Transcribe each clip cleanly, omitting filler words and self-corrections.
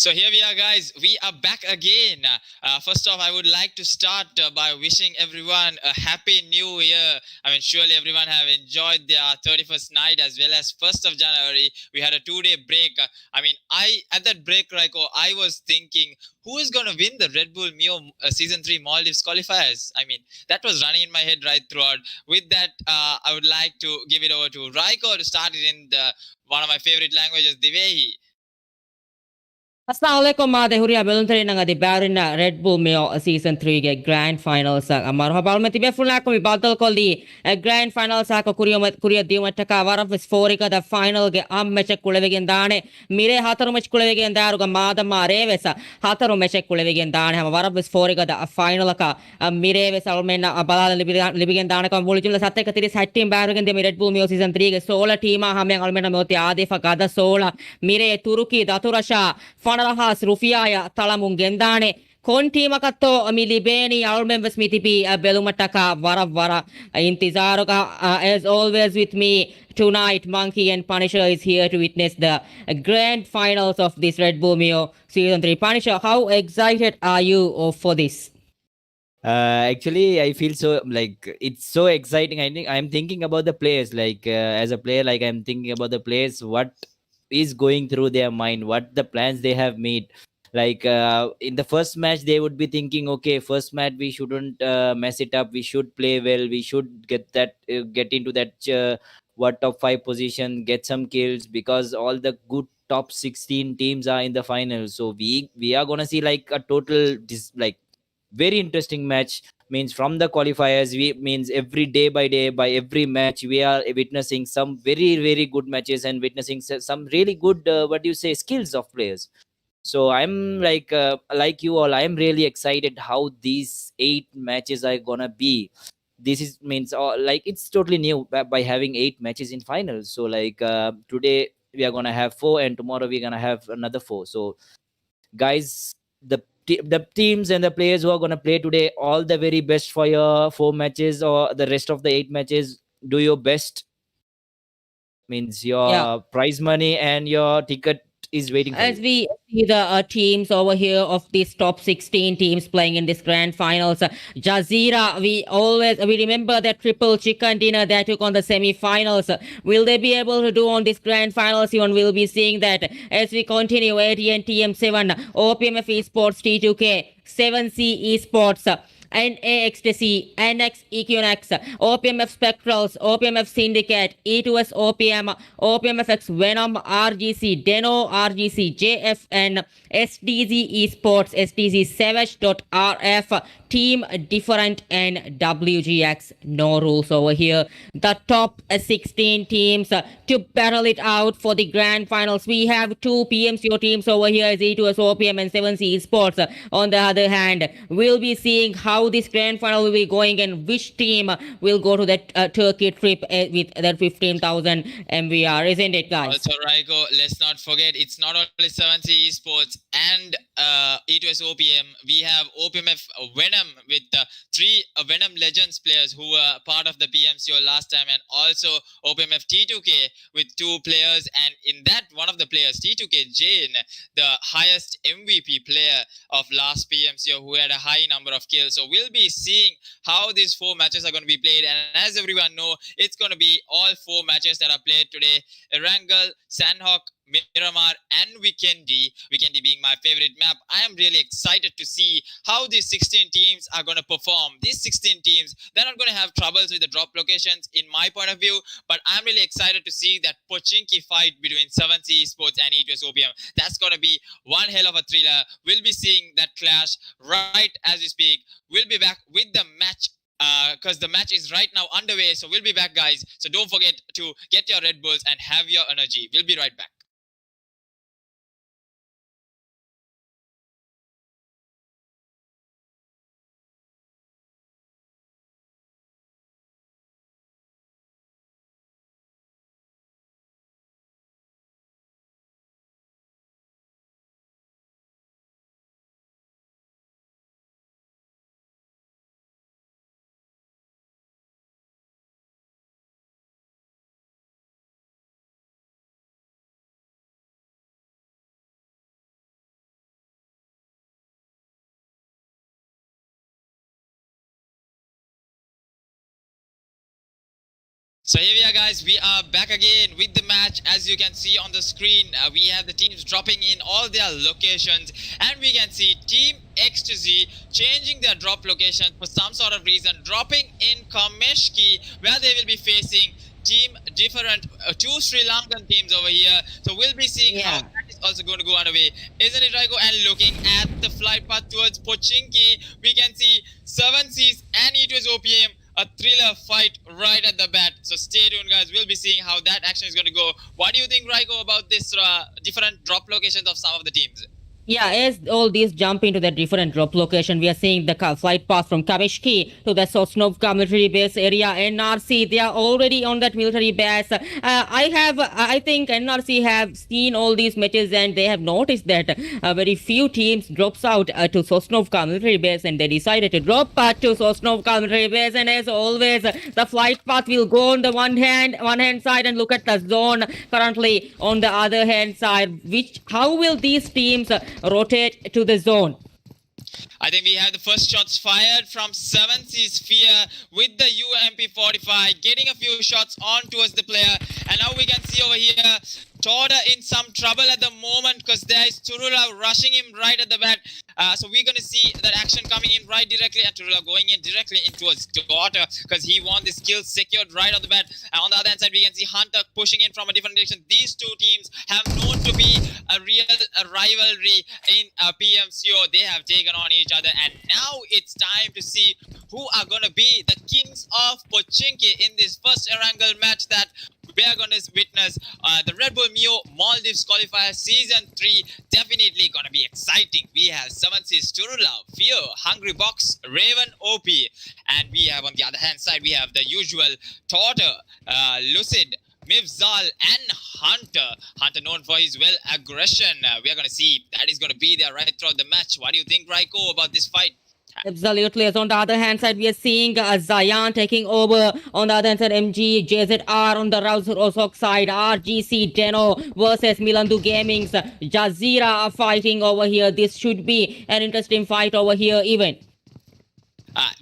So here we are, guys. We are back again. First off, I would like to start by wishing everyone a happy new year. I mean, surely everyone have enjoyed their 31st night as well as 1st of January. We had a 2-day break. I mean, at that break, Raiko, I was thinking, who is going to win the Red Bull Meo Season 3 Maldives qualifiers? I mean, that was running in my head right throughout. With that, I would like to give it over to Raiko to start it in one of my favorite languages, Divehi. Assalamualaikum made huria beluntere nanga di barina Red Bull Meo season 3 ge grand finals marhaba me tibe fulna ko mi badal kol di grand finals ko kuriya diwata ka waram fis forika da final ge am match kulevegen dane mire hataru match kulevegen daru ga mada mare vesa hataru match kulevegen dane ham waram fis forika da final ka mire vesa almenna balala libigen dane ko mulijumla satte ka 37 team bargen de Red Bull Meo season 3 ge 16 team hamen almenna moti adefa gada 16 mire Turuki daturasha Fanalahas Rufiaya Talamun Gendane Kontimakatto Milibeni Almembers Mitipi Belumataka Vara Intizaroka as always with me tonight. Monkey and Punisher is here to witness the grand finals of this Red Bull Meo season 3. Punisher, how excited are you for this? Actually, I feel so like it's so exciting. I think I'm thinking about the players. Like as a player, like I'm thinking about the players. What is going through their mind? What the plans they have made? Like in the first match, they would be thinking, okay, first match we shouldn't mess it up. We should play well. We should get into that what top 5 position, get some kills, because all the good top 16 teams are in the final. So we are gonna see like a total like very interesting match. Means from the qualifiers, we means every day by day, by every match, we are witnessing some very very good matches and witnessing some really good what do you say, skills of players. So I'm like you all, I'm really excited how these 8 matches are gonna be. This is means like it's totally new by having 8 matches in finals. So like today we are gonna have 4 and tomorrow we're gonna have another 4. So guys, the teams and the players who are going to play today, all the very best for your 4 matches or the rest of the 8 matches. Do your best. Means Yeah. your prize money and your ticket is waiting for As you. we see the teams over here of these top 16 teams playing in this grand finals, Jazeera, we remember that triple chicken dinner that took on the semi-finals. Will they be able to do on this grand finals? Even we'll be seeing that as we continue. AT&T M7, OPMF Esports T2K, 7C Esports. NA Ecstasy, NX Equinox, OPMF Spectrals, OPMF Syndicate, E2S OPM, OPMFX Venom, RGC, Deno, RGC, JFN, SDZ Esports, SDZ Savage.rf, Team Different, and WGX. No rules over here. The top 16 teams to battle it out for the grand finals. We have two PMCO teams over here, E2S OPM and 7C Esports. On the other hand, we'll be seeing how this grand final will be going and which team will go to that Turkey trip with that 15,000 MVR, isn't it, guys? Also, Raiko, let's not forget it's not only 7C Esports and E2S OPM. We have OPMF Venom with 3 Venom Legends players who were part of the PMCO last time, and also OPMF T2K with 2 players. And in that, one of the players, T2K Jane, the highest MVP player of last PMCO, who had a high number of kills. So we'll be seeing how these 4 matches are going to be played. And as everyone know, it's going to be all 4 matches that are played today. Erangel, Sandhawk, Miramar, and Vikendi. Vikendi being my favorite map. I am really excited to see how these 16 teams are going to perform. These 16 teams, they're not going to have troubles with the drop locations in my point of view, but I'm really excited to see that Pochinki fight between 7C Esports and E2S OPM. That's going to be one hell of a thriller. We'll be seeing that clash right as we speak. We'll be back with the match because the match is right now underway. So we'll be back, guys. So don't forget to get your Red Bulls and have your energy. We'll be right back. So here we are, guys. We are back again with the match. As you can see on the screen, we have the teams dropping in all their locations, and we can see Team Ecstasy changing their drop location for some sort of reason, dropping in Kameshki, where they will be facing Team Different, 2 Sri Lankan teams over here. So we'll be seeing how that is also going to go underway, isn't it, Raiko? And looking at the flight path towards Pochinki, we can see 7Cs and E2S OPM, a thriller fight right at the bat. So stay tuned, guys. We'll be seeing how that action is going to go. What do you think, Raiko, about this different drop locations of some of the teams? Yeah, as all these jump into the different drop location, we are seeing the flight path from Kamishki to the Sosnovka military base area. NRC, they are already on that military base. I think NRC have seen all these matches and they have noticed that very few teams drops out to Sosnovka military base, and they decided to drop to Sosnovka military base. And as always, the flight path will go on the one hand side and look at the zone currently on the other hand side. How will these teams rotate to the zone? I think we have the first shots fired from 7C Sphere with the UMP 45, getting a few shots on towards the player. And now we can see over here Toda in some trouble at the moment because there is Turula rushing him right at the bat. So we're going to see that action coming in right directly, and Turula going in directly in towards Daughter because he want the skills secured right on the bat. On the other hand side, we can see Hunter pushing in from a different direction. These two teams have known to be a real rivalry in PMCO. They have taken on each other, and now it's time to see who are going to be the kings of Pochinki in this first Erangel match that we are going to witness. The Redbull Meo Maldives qualifier season 3 definitely going to be exciting. We have 7C's Turula, Fear, Hungry Box, Raven, OP, and we have on the other hand side we have the usual Torter, Lucid, Mivzal and Hunter. Hunter known for his well aggression. We are going to see that is going to be there right throughout the match. What do you think, Raiko, about this fight? Absolutely. As on the other hand side, we are seeing Zion taking over. On the other hand side, MG, JZR on the Rosok side, RGC, Deno versus Milandu Gaming's Jazeera are fighting over here. This should be an interesting fight over here even.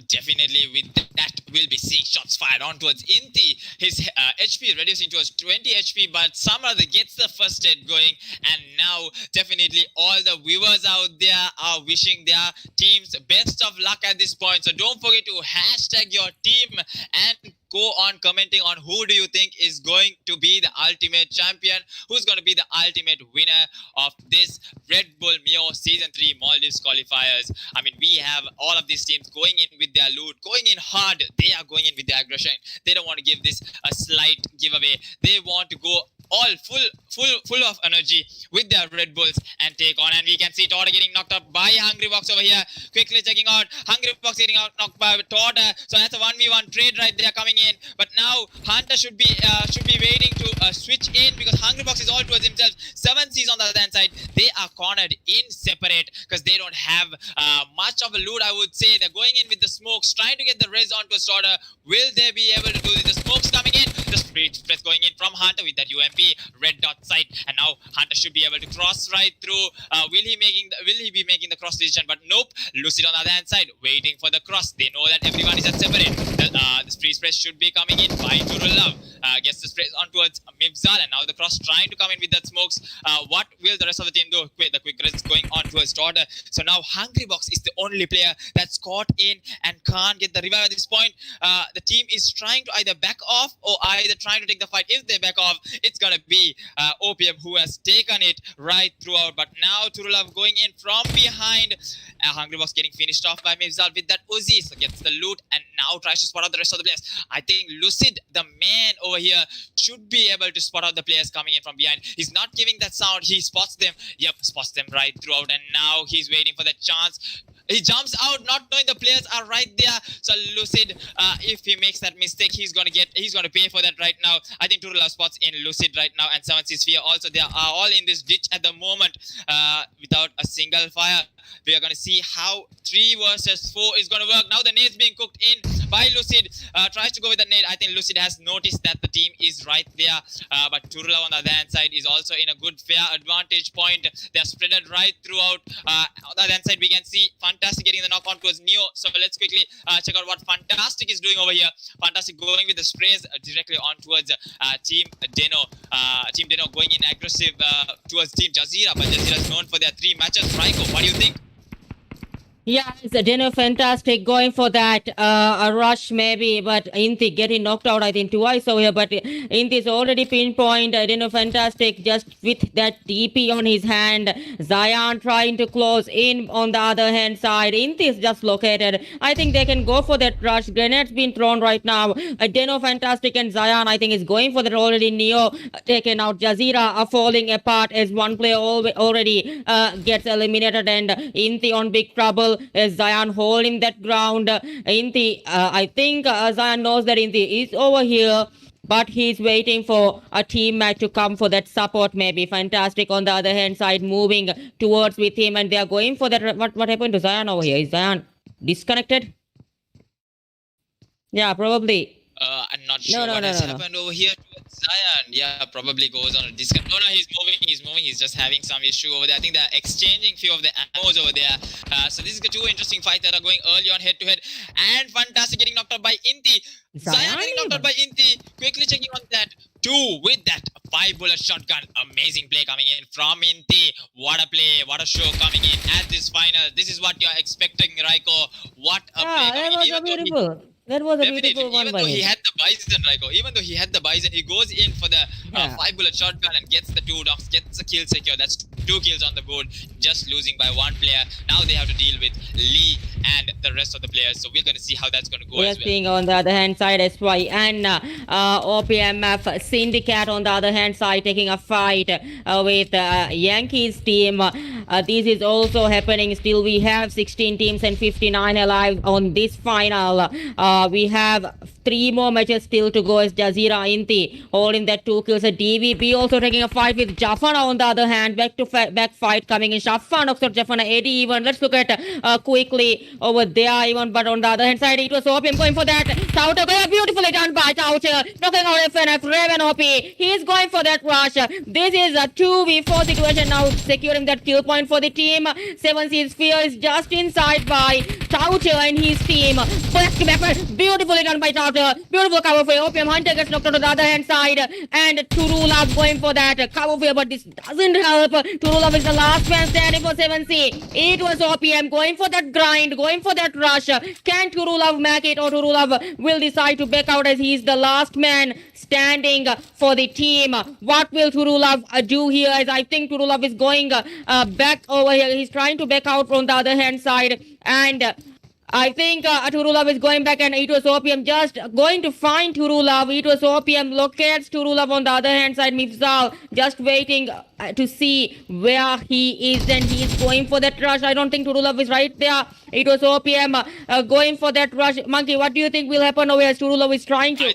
Definitely with that we'll be seeing shots fired on towards Inti. His HP reducing towards 20 HP, but somehow they gets the first aid going, and now definitely all the viewers out there are wishing their teams best of luck at this point. So don't forget to hashtag your team and go on commenting on who do you think is going to be the ultimate champion, who's going to be the ultimate winner of this Red Bull Meo Season 3 Maldives qualifiers. I mean, we have all of these teams going in with their loot, going in hard. They are going in with their aggression. They don't want to give this a slight giveaway. They want to go all full of energy with their Red Bulls and take on. And we can see Todd getting knocked out by Hungry Box over here. Quickly checking out. Hungry Box getting knocked by Todd. So that's a 1v1 trade right there coming in. But now Hunter should be waiting to switch in because Hungry Box is all towards himself. 7C's on the other hand side. They are cornered in separate because they don't have much of a loot, I would say. They're going in with the smokes, trying to get the res onto a starter. Will they be able to do this? The smokes coming in. The speed press going in from Hunter with that UMP red dot sight, and now Hunter should be able to cross right through. Will he be making the cross decision? But nope. Lucid on the other hand side waiting for the cross. They know that everyone is at separate. The speed press should be coming in by Turul. Gets the spray on towards Mibzal, and now the cross trying to come in with that smokes. What will the rest of the team do? The quick res going on towards Torter. So now Hungry Box is the only player that's caught in and can't get the revive at this point. The team is trying to either back off or either trying to take the fight. If they back off, it's gonna be OPM who has taken it right throughout. But now Turulav going in from behind. Hungry Box getting finished off by Mibzal with that Uzi. So gets the loot and now tries to spot out the rest of the players. I think Lucid, the man over here, should be able to spot out the players coming in from behind. He's not giving that sound. He spots them. Yep, spots them right throughout. And now he's waiting for that chance. He jumps out, not knowing the players are right there. So Lucid, if he makes that mistake, he's gonna pay for that right now. I think Turula spots in Lucid right now, and 7C Sphere also. They are all in this ditch at the moment, without a single fire. We are gonna see how 3 versus 4 is gonna work. Now the nade's being cooked in by Lucid. Tries to go with the nade. I think Lucid has noticed that the team is right there, but Turula on the other hand side is also in a good fair advantage point. They're spreaded right throughout. On the other hand side, we can see Fantastic getting the knock on towards Neo. So let's quickly check out what Fantastic is doing over here. Fantastic going with the sprays directly on towards Team Deno. Team Deno going in aggressive towards Team Jazeera, but Jazeera is known for their 3 matches. Raiko, what do you think? Yeah, it's a dinner fantastic going for that a rush maybe, but Inti getting knocked out I think twice over here, but Inti's already pinpoint dinner fantastic just with that TP on his hand. Zion trying to close in on the other hand side. Inti is just located. I think they can go for that rush. Grenades been thrown right now. Deno fantastic and Zion I think is going for that already. Neo taken out. Jazeera are falling apart as one player already gets eliminated, and Inti on big trouble. Zion holding that ground. Inti, I think Zion knows that Inti is over here, but he's waiting for a teammate to come for that support maybe. Fantastic on the other hand side moving towards with him, and they are going for that. What happened to Zion over here? Is Zion disconnected? Yeah, probably. I'm not sure what has happened over here towards Zion. Yeah, probably goes on a discount. No, he's moving. He's just having some issue over there. I think they're exchanging few of the ammos over there. So this is the 2 interesting fights that are going early on head to head. And Fantastic getting knocked out by Inti. Zion getting knocked out by Inti. Quickly checking on that. 2 with that 5 bullet shotgun. Amazing play coming in from Inti. What a play, what a show coming in at this final. This is what you're expecting, Raiko. What a play Yeah, that coming in. was a Even though he beautiful. That was a Definitely, beautiful one even by though he him. had the bison, Raiko, even though he had the bison, he goes in for the Yeah. 5 bullet shotgun and gets the 2 knocks, gets the kill secure. That's 2 kills on the board, just losing by 1 player. Now they have to deal with Lee and the rest of the players. So we're going to see how that's going to go We are as well. seeing on the other hand side SY and OPMF Syndicate on the other hand side taking a fight with Yankees team. This is also happening. Still, we have 16 teams and 59 alive on this final. We have 3 more matches still to go as Jazeera Inti holding that 2 kills. DVP also taking a fight with Jafana on the other hand. Back to back fight coming in. Shafan, Oxford Jafana, Eddie even. Let's look at quickly over there even. But on the other hand side, it was Opium going for that. Tauter, beautifully done by Tauter. Knocking out FNF, Raven OP. He's going for that rush. This is a 2v4 situation now, securing that kill point for the team. 7C Sphere is just inside by Tauter and his team. Back to back, beautifully done by Tauter. Beautiful cover for Opium. Hunter gets knocked out to the other hand side. And Turulab going for that cover for, but this doesn't help. Turulab is the last man standing for 7C. It was OPM going for that grind, going for that rush. Can Turulab make it, or Turulab will decide to back out as he is the last man standing for the team? What will Turulab do here? As I think Turulab is going back over here. He's trying to back out from the other hand side, and I think Turulav is going back, and it was OPM just going to find Turulav. It was OPM locates Turulav on the other hand side. Mifzal just waiting to see where he is, and he is going for that rush. I don't think Turulav is right there. It was OPM going for that rush. Monkey, what do you think will happen over here? Turulav is trying to I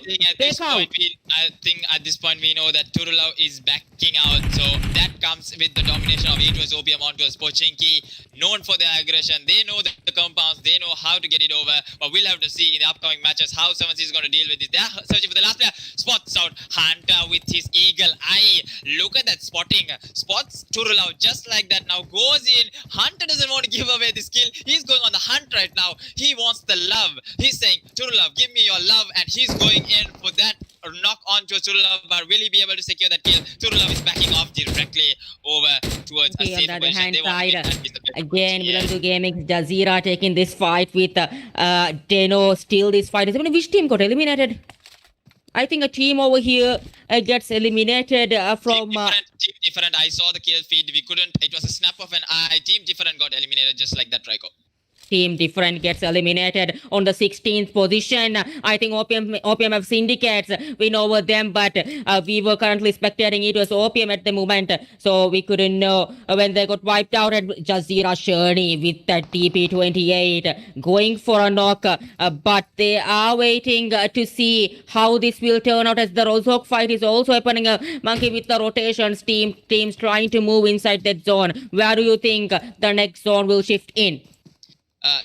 think at this point we know that Turulav is backing out, so that comes with the domination of Etos OPM onto us. Pochinki, known for their aggression. They know the compounds, they know how to get it over, but we'll have to see in the upcoming matches how 7C is going to deal with this. They're searching for the last player. Spots out Hunter with his eagle eye. Look at that spotting. Spots Turulav just like that. Now goes in. Hunter doesn't want to give away this kill. He's going on the hunt right now. He wants the love. He's saying, Turulav, give me your love, and he's going in for that knock on to Turulav, but will he be able to secure that kill? Turulav is backing off directly over towards a Okay, on safe the other position. hand They want to side, get that piece of the again, yeah. Milan Gaming, Jazeera taking this fight with Deno. Still, this fight is. I mean, which team got eliminated? I think a team over here gets eliminated from. Team different. I saw the kill feed. We couldn't. It was a snap of an eye. Team different got eliminated just like that, Raiko. Team different gets eliminated on the 16th position. I think OPMF syndicates win over them, but we were currently spectating. It was OPM at the moment, so we couldn't know when they got wiped out at Jazeera Shirney with that TP28 going for a knock, but they are waiting to see how this will turn out as the Rozhok fight is also happening. Monkey with the rotations, teams trying to move inside that zone. Where do you think the next zone will shift in?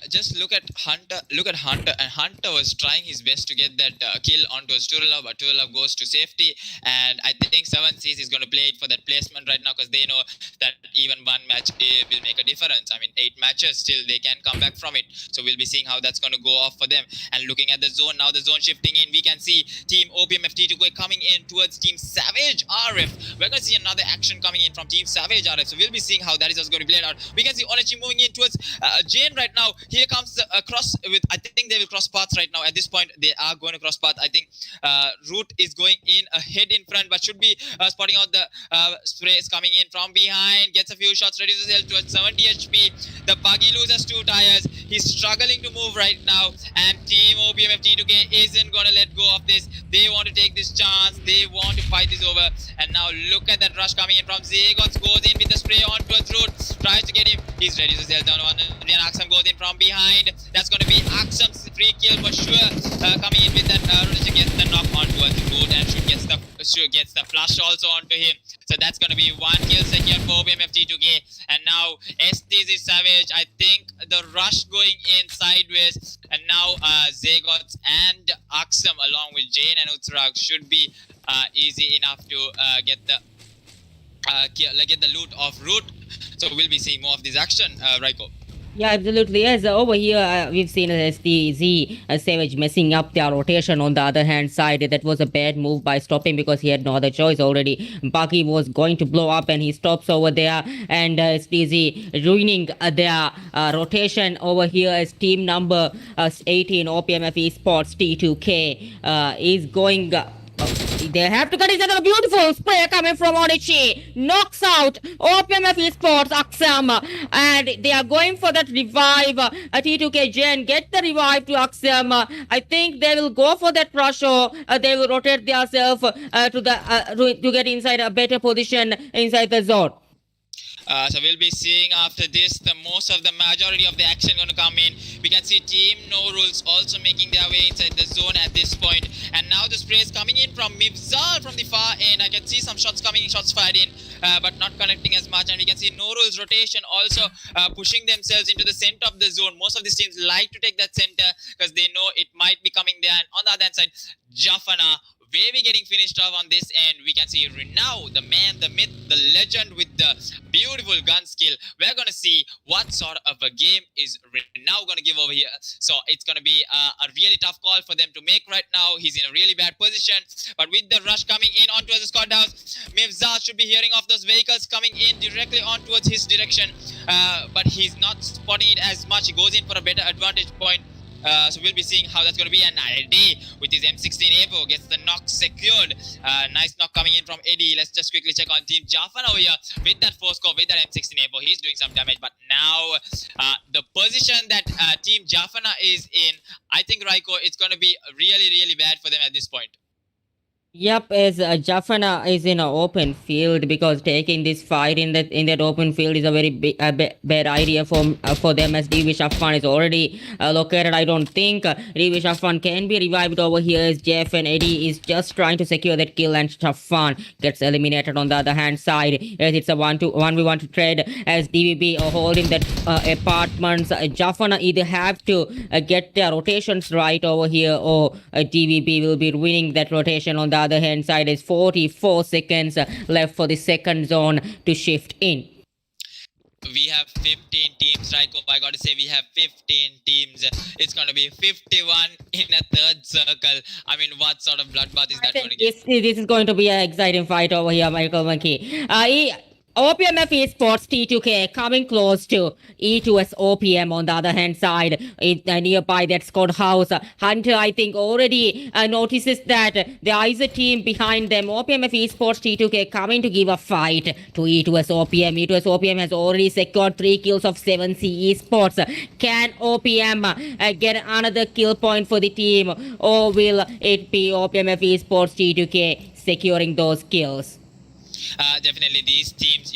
Just look at Hunter. Look at Hunter, and Hunter was trying his best to get that kill onto Turulav, but Turulav goes to safety. And I think 7Cs is going to play it for that placement right now, because they know that even one match will make a difference. I mean, 8 matches still they can come back from it. So we'll be seeing how that's going to go off for them. And looking at the zone now, the zone shifting in, we can see Team OPMF T2 coming in towards Team Savage RF. We're going to see another action coming in from Team Savage RF. So we'll be seeing how that is also going to be played out. We can see Onachi moving in towards Jane right now. Here comes the cross with, I think they will cross paths right now. At this point, they are going to cross path. I think Root is going in ahead in front, but should be spotting out the sprays coming in from behind. Gets a few shots, reduces health to 70 HP. The buggy loses 2 tires. He's struggling to move right now, and Team OPMF T2K isn't going to let go of this. They want to take this chance. They want to fight this over. And now look at that rush coming in from Zagots. Goes in with the spray on towards Root. Tries to get him. He's reduces health down on. Then Axam goes in from behind. That's going to be Axam's free kill for sure. Coming in with that rotation, gets the knock on towards Root, and gets the flush also onto him. So that's going to be 1 kill secure for OPMF T2K. And now STZ Savage. I think the rush going in sideways, and now Zagots and Axam along with Jane and Utsrag should be easy enough to get the loot of Root. So we'll be seeing more of this action, Raiko. Yeah, absolutely. Yes, over here we've seen STZ Savage messing up their rotation. On the other hand side, that was a bad move by stopping because he had no other choice already. Bucky was going to blow up and he stops over there, and STZ ruining their rotation over here as team number 18 OPMF Esports T2K is going. They have to cut each other. A beautiful spray coming from Onichi. Knocks out OPMF Esports Aksam. And they are going for that revive. T2K Gen get the revive to Aksam. I think they will go for that rush, or they will rotate themselves to get inside a better position inside the zone. So we'll be seeing after this the most of the majority of the action going to come in. We can see Team No Rules also making their way inside the zone at this point. And now the spray is coming in from Mivzal from the far end. I can see some shots coming, shots fired in, but not connecting as much. And we can see No Rules rotation also pushing themselves into the center of the zone. Most of these teams like to take that center because they know it might be coming there. And on the other hand side, Jafana Wavy getting finished off on this end. We can see Renault, the man, the myth, the legend with the beautiful gun skill. We're going to see what sort of a game is Renault going to give over here. So it's going to be a really tough call for them to make right now. He's in a really bad position. But with the rush coming in on towards the squad house, Mivza should be hearing of those vehicles coming in directly on towards his direction. But he's not spotting it as much. He goes in for a better advantage point. So we'll be seeing how that's going to be. And Eddie with his M16 Evo gets the knock secured. Nice knock coming in from Eddie. Let's just quickly check on Team Jafan over here with that 4 score, with that M16 Evo. He's doing some damage, but now the position that Team Jafana is in, I think, Raiko, it's going to be really, really bad for them at this point. Yep, as Jafana is in an open field, because taking this fight in that open field is a very bad idea for them, as Divi Shafan is already located. I don't think Divi Shafan can be revived over here, as Jeff and Eddie is just trying to secure that kill, and Shafan gets eliminated on the other hand side, as it's a 1v1 to trade, as DVB are holding that apartments. Jafana either have to get their rotations right over here, or DVB will be winning that rotation. On the other hand side is 44 seconds left for the second zone to shift in. We have 15 teams, Raiko. I gotta say, we have 15 teams. It's gonna be 51 in a third circle. I mean, what sort of bloodbath is that gonna get? This is going to be an exciting fight over here, Michael Monkey. OPMF Esports T2K coming close to E2S OPM on the other hand side, nearby that squad house. Hunter, I think, already notices that there is a team behind them. OPMF Esports T2K coming to give a fight to E2S OPM. E2S OPM has already secured 3 kills of 7C Esports. Can OPM get another kill point for the team, or will it be OPMF Esports T2K securing those kills? Definitely these teams,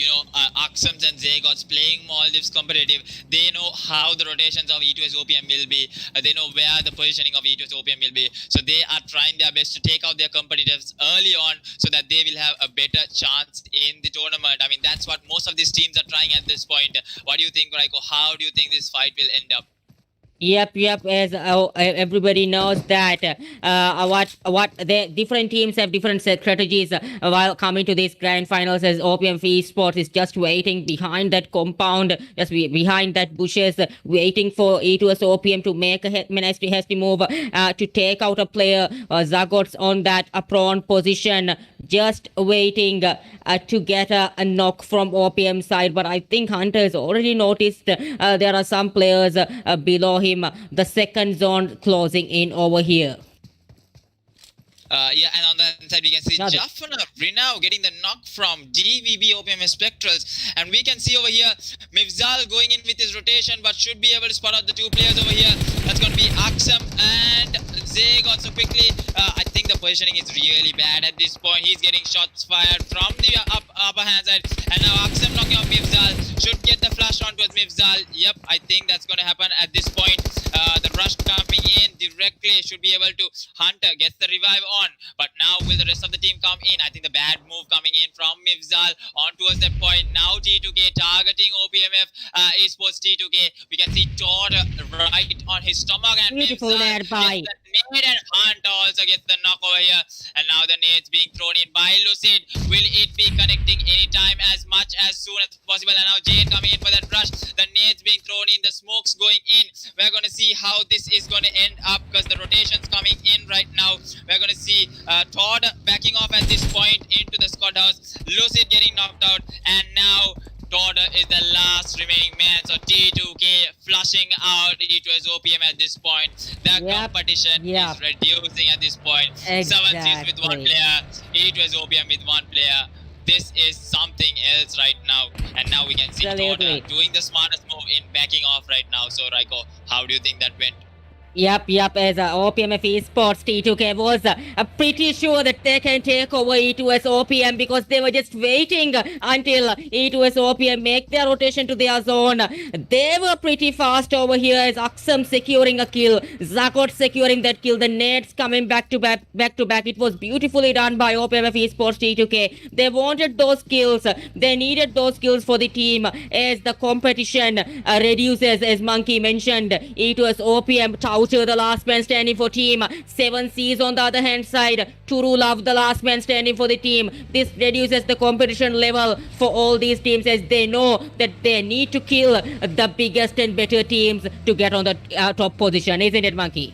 Aksams and Zagots playing Maldives competitive, they know how the rotations of E2S OPM will be. They know where the positioning of E2S OPM will be. So they are trying their best to take out their competitors early on so that they will have a better chance in the tournament. I mean, that's what most of these teams are trying at this point. What do you think, Raiko? How do you think this fight will end up? Yep. As everybody knows that what the different teams have different strategies while coming to these grand finals. As OPM Esports is just waiting behind that compound, just behind that bushes, waiting for E2S OPM to make a hasty move to take out a player. Zagots on that prone position, just waiting to get a knock from OPM side. But I think Hunter has already noticed there are some players below him. The second zone closing in over here. And on the other side, we can see Jafana Renault getting the knock from DVB OPM Spectrals. And we can see over here, Mivzal going in with his rotation, but should be able to spot out the 2 players over here. That's going to be Aksam and Zagot. So quickly, I think the positioning is really bad at this point. He's getting shots fired from the upper hand side. And now Aksam knocking off Mivzal. Should get the flash on towards Mivzal. Yep, I think that's going to happen at this point. The rush coming in directly should be able to. Hunter gets the revive on, but now will the rest of the team come in? I think the bad move coming in from Mivzal on towards that point. Now T2K targeting OPMF Esports T2K. We can see Todd right on his stomach, and beautiful Mivzal gets the nade, and Hunter also gets the knock over here. And now the nades being thrown in by Lucid. Will it be connecting anytime as much as soon as possible? And now Jane coming in in for that rush. The nades being thrown in, the smokes going in. We're going to see how this is going to end up because the rotation's coming in right now. We're going to see Todd backing off at this point into the squad house. Lucid getting knocked out, and now Todd is the last remaining man. So T2K flushing out E2S OPM at this point. The competition is reducing at this point. Exactly. 7 Cs with one player, E2S OPM with one player. This is something else right now. And now we can see Todd doing the smartest move in backing off right now. So Raiko, how do you think that went? Yep, as OPMF Esports T2K was pretty sure that they can take over E2S OPM because they were just waiting until E2S OPM make their rotation to their zone. They were pretty fast over here as Aksam securing a kill, Zakot securing that kill, the nades coming back to back. It was beautifully done by OPMF Esports T2K. They wanted those kills, they needed those kills for the team as the competition reduces, as Monkey mentioned. E2S OPM the last man standing for team. 7 Cs on the other hand side. Turu Love the last man standing for the team. This reduces the competition level for all these teams as they know that they need to kill the biggest and better teams to get on the top position, isn't it, Monkey?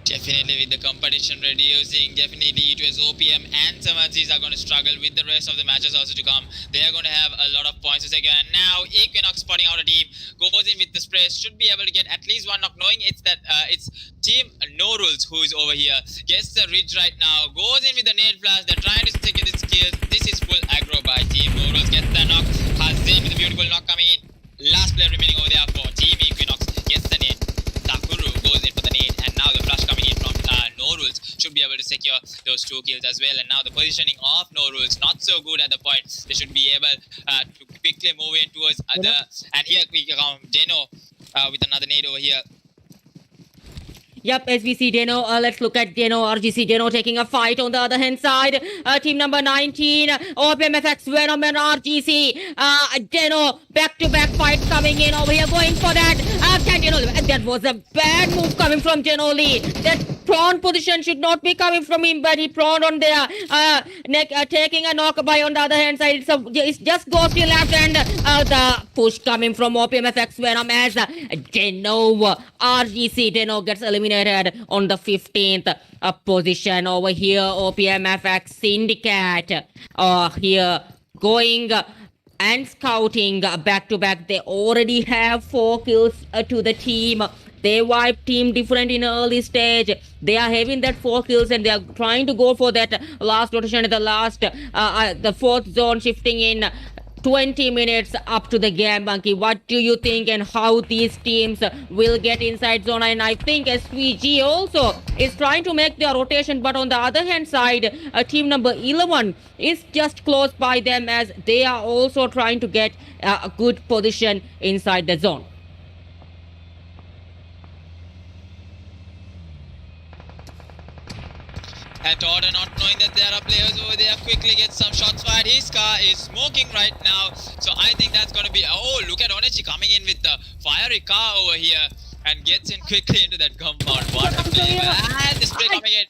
Definitely, with the competition reducing, definitely E2S OPM and 7Cs are going to struggle with the rest of the matches also to come. They are going to have a lot of points to secure. And now Equinox spotting out a team, goes in with the spray, should be able to get at least one knock, knowing it's team No Rules who is over here. Gets the ridge right now, goes in with the nade flash. They're trying to secure the skills. This is full aggro by team No Rules. Gets the knock. Hazin with a beautiful knock coming in. Last player remaining over there for team Equinox. Gets the nade. Takuru goes in for the nade, and now the flash coming in from No Rules should be able to secure those 2 kills as well. And now the positioning of No Rules not so good at the point. They should be able to quickly move in towards other. And here we come Deno with another nade over here. Yep, as we see Deno, let's look at Deno, RGC Deno taking a fight on the other hand side. Team number 19, OPMFX, Venom and RGC. Deno, back-to-back fights coming in over here, going for that. That was a bad move coming from Deno Lee. That prawn position should not be coming from him, but he prawned on there. Taking a knock by on the other hand side. It just goes to left, and the push coming from OPMFX Venom as Deno, RGC Deno gets eliminated on the 15th position over here. OPMFX Syndicate here going and scouting back to back. They already have 4 kills to the team. They wiped team different in early stage. They are having that 4 kills and they are trying to go for that last rotation at the last the 4th zone, shifting in 20 minutes up to the game. Monkey, what do you think and how these teams will get inside zone? And I think SVG also is trying to make their rotation, but on the other hand side, team number 11 is just close by them as they are also trying to get a good position inside the zone. And Todd, not knowing that there are players over there, quickly gets some shots fired. His car is smoking right now. So I think that's going to be... Oh, look at Onechi coming in with the fiery car over here and gets in quickly into that compound. What a play. And the spray coming in.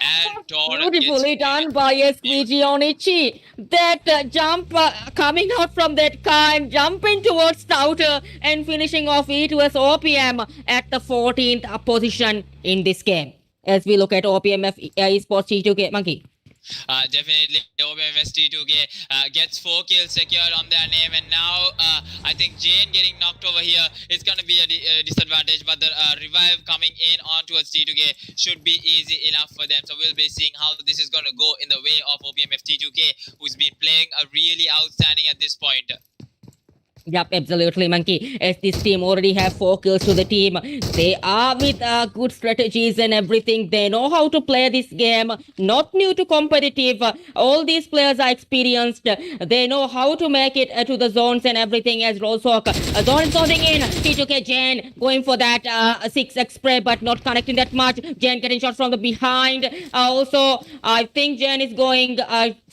And Todd beautifully done by SVG Onichi. That jump coming out from that car and jumping towards the outer and finishing off E2S OPM at the 14th position in this game. As we look at OPMF Esports T2K, Monkey. Definitely OPMF T2K gets 4 kills secured on their name, and now I think Jane getting knocked over here is going to be a disadvantage, but the revive coming in on towards T2K should be easy enough for them. So we'll be seeing how this is going to go in the way of OPMF T2K, who's been playing really outstanding at this point. Yep, absolutely, Monkey. As this team already have 4 kills to the team, they are with good strategies and everything. They know how to play this game. Not new to competitive. All these players are experienced. They know how to make it to the zones and everything. As Rollsock zone something in. T2K Jen going for that 6x spray, but not connecting that much. Jen getting shots from the behind. Also, I think Jen is going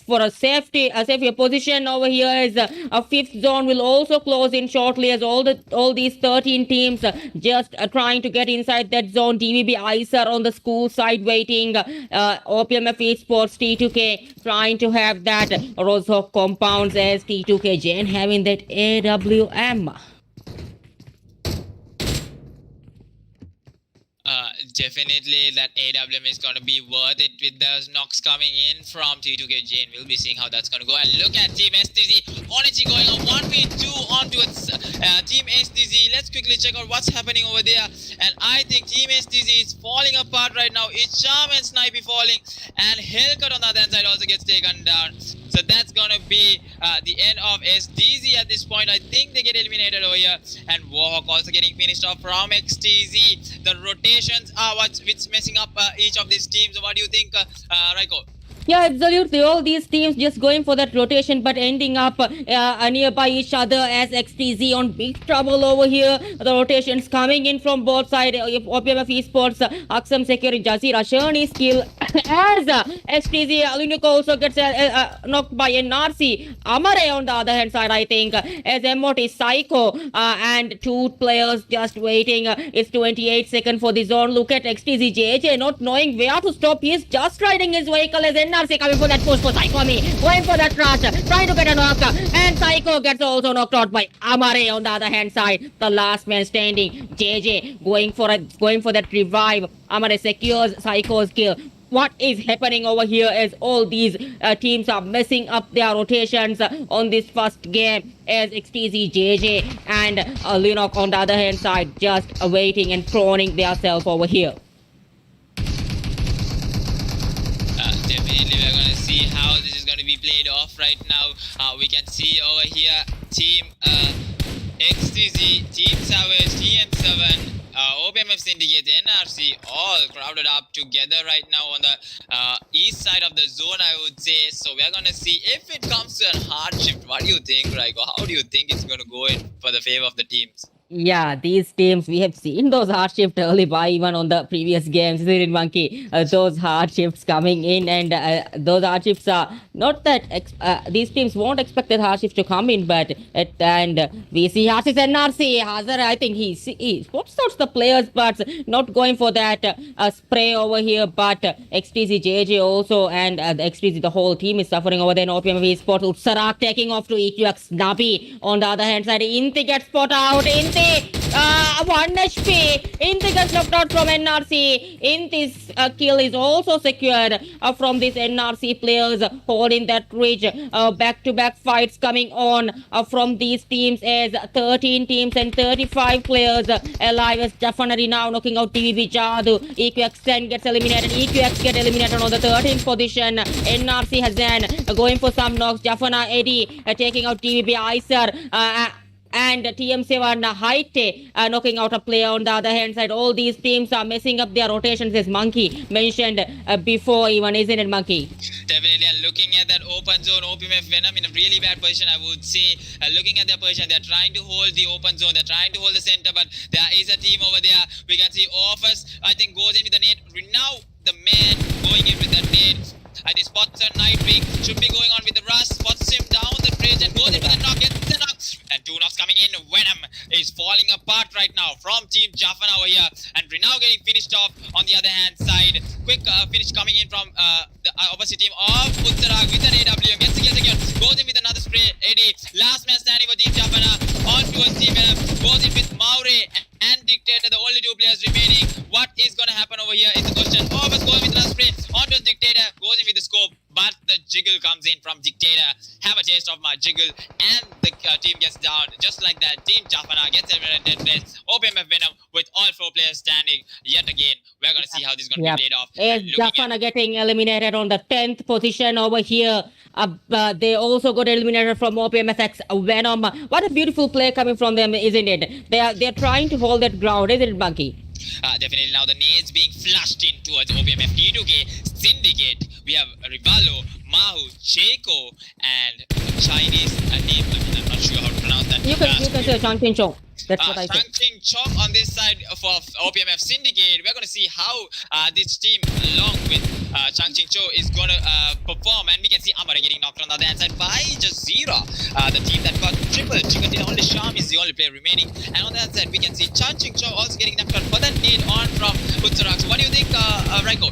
for a safer position over here. As a 5th zone will also close in shortly as all these 13 teams just trying to get inside that zone. DVB ICER on the school side waiting. OPMF Esports T2K trying to have that. Rosso compounds as T2K Jane having that AWM. Definitely that AWM is going to be worth it with those knocks coming in from T2K Jane. We'll be seeing how that's going to go. And look at Team STZ. Onichi going on 1v2 onto its Team STZ. Let's quickly check out what's happening over there. And I think Team STZ is falling apart right now. It's Charm and Snipey falling. And Hellcut on the other hand side also gets taken down. So that's going to be the end of SDZ at this point. I think they get eliminated over here. And Warhawk also getting finished off from XTZ. The rotations are what's messing up each of these teams. What do you think, Raiko? Yeah, absolutely. All these teams just going for that rotation, but ending up nearby each other as XTZ on big trouble over here. The rotations coming in from both sides. OPMF Esports, Aksam securing Jazir Ashani's kill as XTZ. Alunico also gets knocked by NRC. Amare on the other hand side, I think, as MOT is Psycho and two players just waiting. It's 28 seconds for the zone. Look at XTZ JJ not knowing where to stop. He's just riding his vehicle as NRC coming for that push for Psycho Me, going for that rush, trying to get a knock, and Psycho gets also knocked out by Amare on the other hand side. The last man standing, JJ going for that revive. Amare secures Psycho's kill. What is happening over here as all these teams are messing up their rotations on this first game as XTZ, JJ and Linok on the other hand side just waiting and proning themselves over here. Definitely we're going to see how this is going to be played off right now. We can see over here Team XTZ, Team Savage, TM7, OPMF Syndicate, NRC all crowded up together right now on the east side of the zone, I would say. So we're going to see if it comes to a hard shift. What do you think, Raiko? How do you think it's going to go in for the favor of the teams? Yeah, these teams, we have seen those hard shifts early by even on the previous games, isn't it, Monkey? Those hard shifts coming in, and those hard shifts are not that these teams won't expect that hard shift to come in, but we see Hazard's NRC. Hazard, I think he spots out the players, but not going for that spray over here. But XTC JJ also, and the XTC, the whole team is suffering over there in OPM Esports. Utsarak taking off to EQX Nabi. On the other hand side, Inti gets spot out. 1 HP. Inti gets knocked out from NRC. Inti's kill is also secured from these NRC players holding that ridge. Back-to-back fights coming on from these teams as 13 teams and 35 players alive as definitely now knocking out TVB Jadu. EQX 10 gets eliminated. EQX get eliminated on the 13th position. NRC Hazan going for some knocks. Jafana Eddie taking out TVB Icer. And TM7 Haite knocking out a player on the other hand side. All these teams are messing up their rotations as Monkey mentioned before even, isn't it, Monkey? Definitely, and looking at that open zone, OPMF Venom in a really bad position, I would say. Looking at their position, they're trying to hold the open zone, they're trying to hold the center, but there is a team over there. We can see Office, I think, goes in with the nade. Now the man going in with the nade. I think spots a Nightwing, should be going on with the rush, spots him down the bridge and goes in with the knock, gets the knock. And two knocks coming in. Venom is falling apart right now from Team Jafan over here. And Renault getting finished off on the other hand side. Quick finish coming in from the opposite team of Utsarak with an AWM. Gets the kill secured. Goes in with another spray. Eddie. Last man standing for Team Jafana. On towards Team Venom. Goes in with Maure and Dictator. The only two players remaining. What is going to happen over here is the question. Offers going with another spray. On towards Dictator. Goes in with the scope. But the jiggle comes in from Dictator. Have a taste of my jiggle. And the team gets down. Just like that, Team Jafana gets eliminated place. OPMF Venom with all 4 players standing. Yet again, we're going to see how this is going to be played off. As Jafana getting eliminated on the 10th position over here. They also got eliminated from OPMFX Venom. What a beautiful play coming from them, isn't it? They're trying to hold that ground, isn't it, Monkey? Definitely now the nades being flushed in towards OPMF T2K Syndicate. We have Rivallo, Mahu, Cheiko, and Chinese name. I'm not sure how to pronounce that. You can say Changpin Chong. That's what I said. Changqing Chong on this side for OPMF Syndicate. We're going to see how this team, along with Changqing Cho, is going to perform. And we can see Amare getting knocked on the other hand side by Jazeera. The team that got triple. Only Sham is the only player remaining. And on the other side, we can see Changqing Cho also getting knocked on for that need on from Uttarak. So what do you think, Raiko?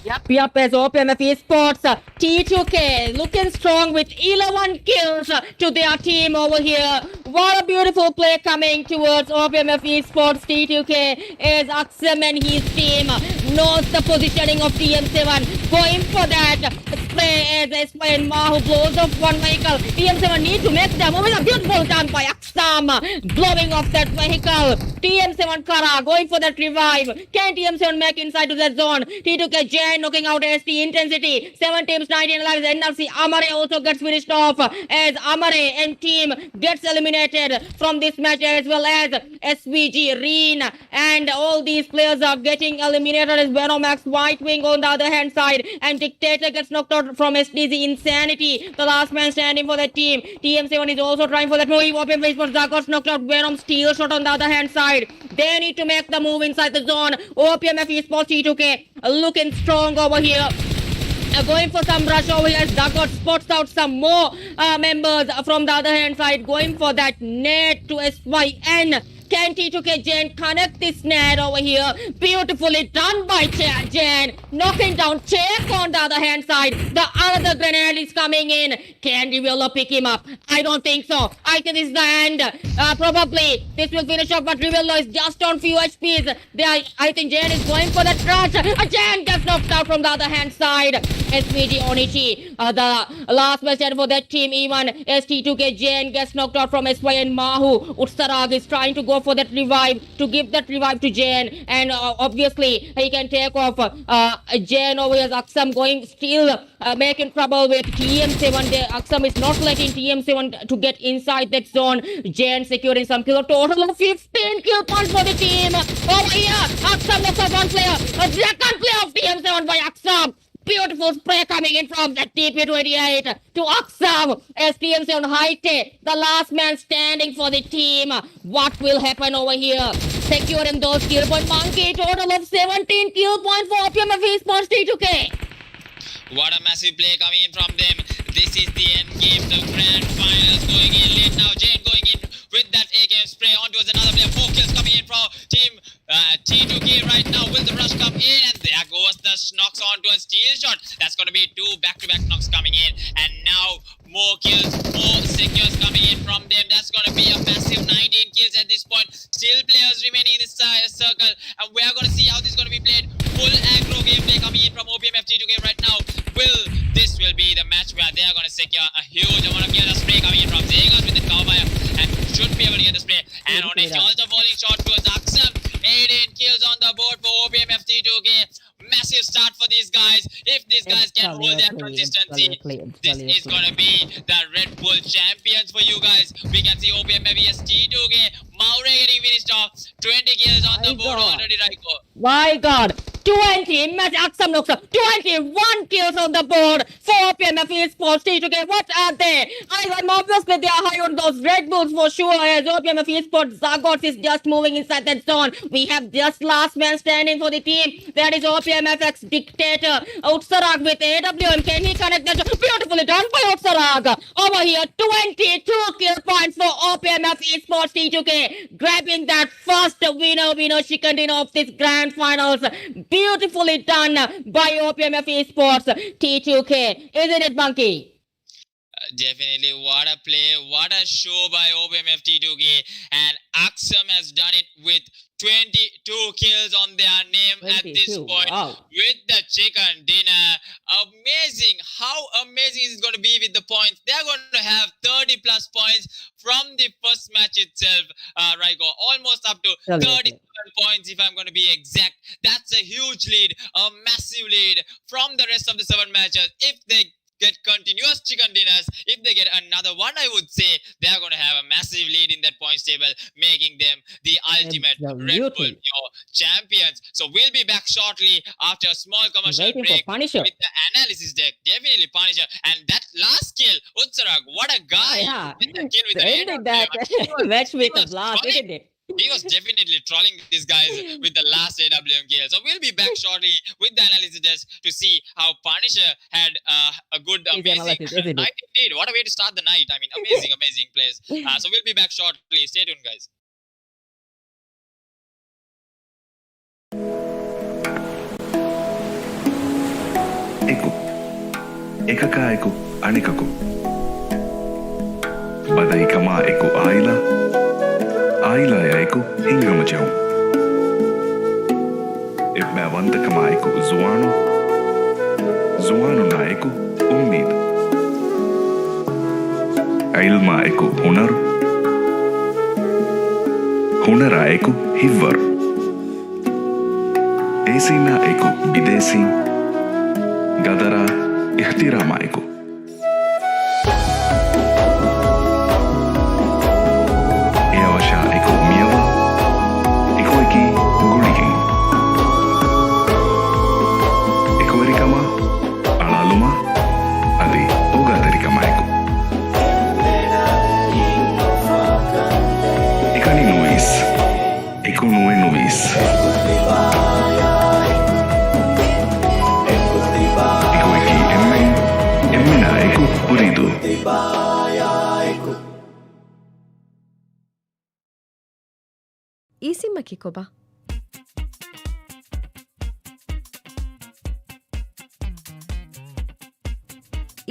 Yep, as OPMF Esports, T2K looking strong with 11 kills to their team over here. What a beautiful play coming towards OPMF Esports. T2K as Aksam and his team knows the positioning of TM7. Going for that spray as Espa and Mahu blows off one vehicle. TM7 need to make the move. A beautiful done by Aksam, blowing off that vehicle. TM7 Kara going for that revive. Can TM7 make inside to that zone? T2K Jen knocking out ST Intensity. 7 teams, 19 lives. NRC Amare also gets finished off as Amare and team gets eliminated from this match, as well as SVG, Reen, and all these players are getting eliminated as Venomax, White Wing on the other hand side, and Dictator gets knocked out from SDZ Insanity, the last man standing for the team. TM7 is also trying for that move. Open face for Zagos, knocked out Venom, steel shot on the other hand side. They need to make the move inside the zone. OPMF Esports T2K looking strong over here. Going for some rush over here. Dagot spots out some more members from the other hand side. Going for that net to SYN. Can T2K Jen connect this net over here? Beautifully done by Jen. Knocking down Check on the other hand side. The other grenade is coming in. Can Rivello pick him up? I don't think so. I think this is the end. Probably this will finish off, but Rivello is just on few HPs. There, I think Jen is going for the rush. Jen gets knocked out from the other hand side. SVG Onichi, the last man for that team, even ST2K Jen gets knocked out from SYN Mahu. Utsarag is trying to go for that revive, to give that revive to Jen, and obviously he can take off Jen over here. Aksam going still making trouble with TM7. Aksam is not letting TM7 to get inside that zone. Jen securing some kill. A total of 15 kill points for the team. Over here, Aksam looks at one player. A second player of TM7 by Aksam. Beautiful spray coming in from that TP28 to Aksam. STM7 Haite, the last man standing for the team. What will happen over here? Securing those kill point. Monkey, total of 17 kill points for OPMF Esports T2K. What a massive play coming in from them. This is the end game, the grand finals going in late now. Jane going in with that AKM spray onto another player. 4 kills coming in from team T2K right now. Will the rush come in? And there goes the knocks onto a steel shot. That's going to be 2 back-to-back knocks coming in. And now more kills, more secures coming in from them. That's going to be a massive 19 kills at this point. Still players remaining in this circle. And we're going to see how this is going to be played. Full aggro gameplay coming in from OPMF T2K right now. This will be the match where they are going to secure a huge amount of kills. Spray coming in from Zegas with the cover fire, and should be able to get the spray. And on it, also falling short towards Aksam. 18 kills on the board for OPMF T2K. Massive start for these guys. If these guys can hold their consistency, this is going to be the Red Bull champions for you guys. We can see OPMF vs T2K. Maure getting finished off. 20 kills on the board already, Raiko. My God. 20, match Aksam looks up. 21 kills on the board for OPMF Esports T2K. What are they? I'm obviously they are high on those Red Bulls for sure, as OPMF Esports Zagos is just moving inside that zone. We have just last man standing for the team. That is OPMFX Dictator. Utsarag with AWM. Can he connect that? Beautifully done by Utsarag. Over here, 22 kill points for OPMF Esports T2K. Grabbing that first winner chicken dinner of this grand finals. Beautifully done by OPMF Esports T2K. Isn't it, Monkey? Definitely, what a play, what a show by OPMF T2K. And Aksam has done it with 22 kills on their name 22, at this point. Wow. With the chicken dinner. Amazing. How amazing is it going to be with the points? They're going to have 30 plus points from the first match itself, Raiko. Almost up to 37 points if I'm going to be exact. That's a huge lead, a massive lead from the rest of the 7 matches. If they get continuous chicken dinners, if they get another one, I would say they are going to have a massive lead in that points table, making them the ultimate Red Bull Meo champions. So we'll be back shortly after a small commercial break with the analysis deck. definitely Punisher. And that last kill, Utsarak, what a guy! Yeah. With the kill with The an ending AW. that I mean, he matchmaker was blast, trolling. isn't it? He was definitely trolling these guys with the last AWM kill. So we'll be back shortly with the analysis test to see how Punisher had a good, His amazing analysis, isn't it? night indeed. What a way to start the night. I mean, amazing, amazing plays. So we'll be back shortly. Stay tuned, guys. Eku. Ekaka eku anikaku. Badai kama eku aila. Aila ya eku hingama jahum. Ibba wanda kama eku zuano. Zuano na eku ummid. Ilma eku hunaru. Hunara eku hivvaru. Esina eku bidesi. Gadara ihtirama eku. Eawasha eku miyawa. Eku eki guligin. Ekuwarikama alaluma adi ogatarikama eku. Ekani nuis. Eku nue nuis. Eku eki emmen. Emmena eku uridu. ಈಸಿಮ್ಮಕ್ಕಿ ಕೊಬ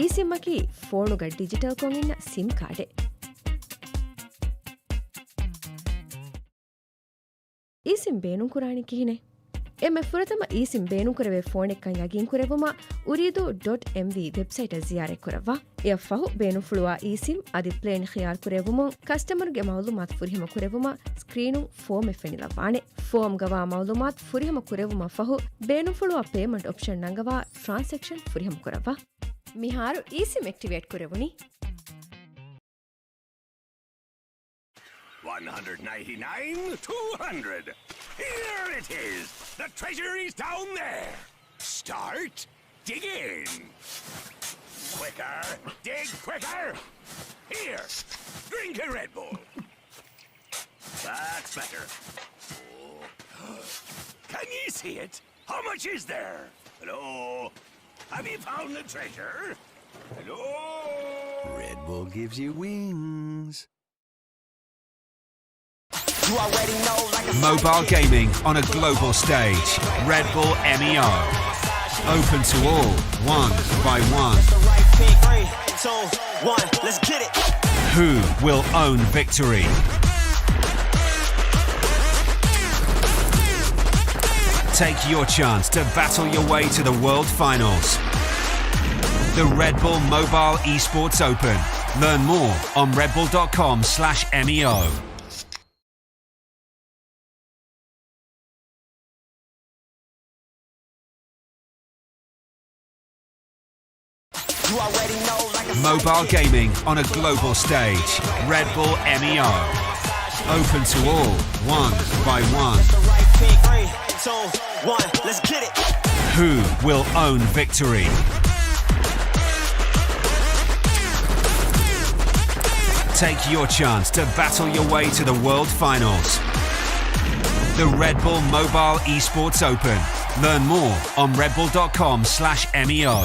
ಈ ಸಿಮ್ಮಕ್ಕಿ ಫೋನುಗ digital ಕೊಂಗಿನ್ನ SIM ಕಾರ್ಡೆ ಈ sim ಬೇನು ಕುರಾಣಿ ಕಿಹಿನೆ ಎಮ್ಮೆ ಫುರತಮ eSIM ಬೇನು ಕುರವೆ ಫೋನೆಕ್ಕಂ ಯಗಿನ್ ಕುರೆವುಮ uridu.mv ವೆಬ್ಸೈಟ್ ಜಿಯಾರೆ ಕುರವ್ವ ಎ ಫಹು ಬೇನು ಫುಳುವ ಈ ಸಿಮ್ ಅದಿ ಪ್ಲೇನ್ ಖಿಯಾರ್ ಕುರೆವುಮ ಕಸ್ಟಮರ್ಗೆ ಮೌಲುಮಾತ್ ಫುರಿಹಮ ಕುರೆವುಮ ಸ್ಕ್ರೀನು ಫೋಮ್ ಎಫೆನಿಲವಾಣೆ ಫೋಮ್ ಗವಾ ಮೌಲುಮಾತ್ ಫುರಿಹಮ ಕುರೆವುಮ ಫಹು ಬೇನು ಫುಳುವ ಪೇಮೆಂಟ್ ಆಪ್ಷನ್ ನಂಗವಾ ಟ್ರಾನ್ಸಾಕ್ಷನ್ ಫುರಿಹಮ ಕುರವ್ವ ಮಿಹಾರು ಈ ಸಿಮ್ ಆಕ್ಟಿವೇಟ್ ಕುರೆವುನಿ 199, 200. Here it is. The treasure is down there. Start digging. Quicker. Dig quicker. Here. Drink a Red Bull. That's better. Oh. Can you see it? How much is there? Hello? Have you found the treasure? Hello? Red Bull gives you wings. Mobile gaming on a global stage. Red Bull Meo. Open to all, one by one. Who will own victory? Take your chance to battle your way to the World Finals. The Red Bull Mobile Esports Open. Learn more on redbull.com/MEO. Mobile gaming on a global stage. Red Bull Meo. Open to all, one by one. Who will own victory? Take your chance to battle your way to the World Finals. The Red Bull Mobile Esports Open. Learn more on redbull.com/MEO.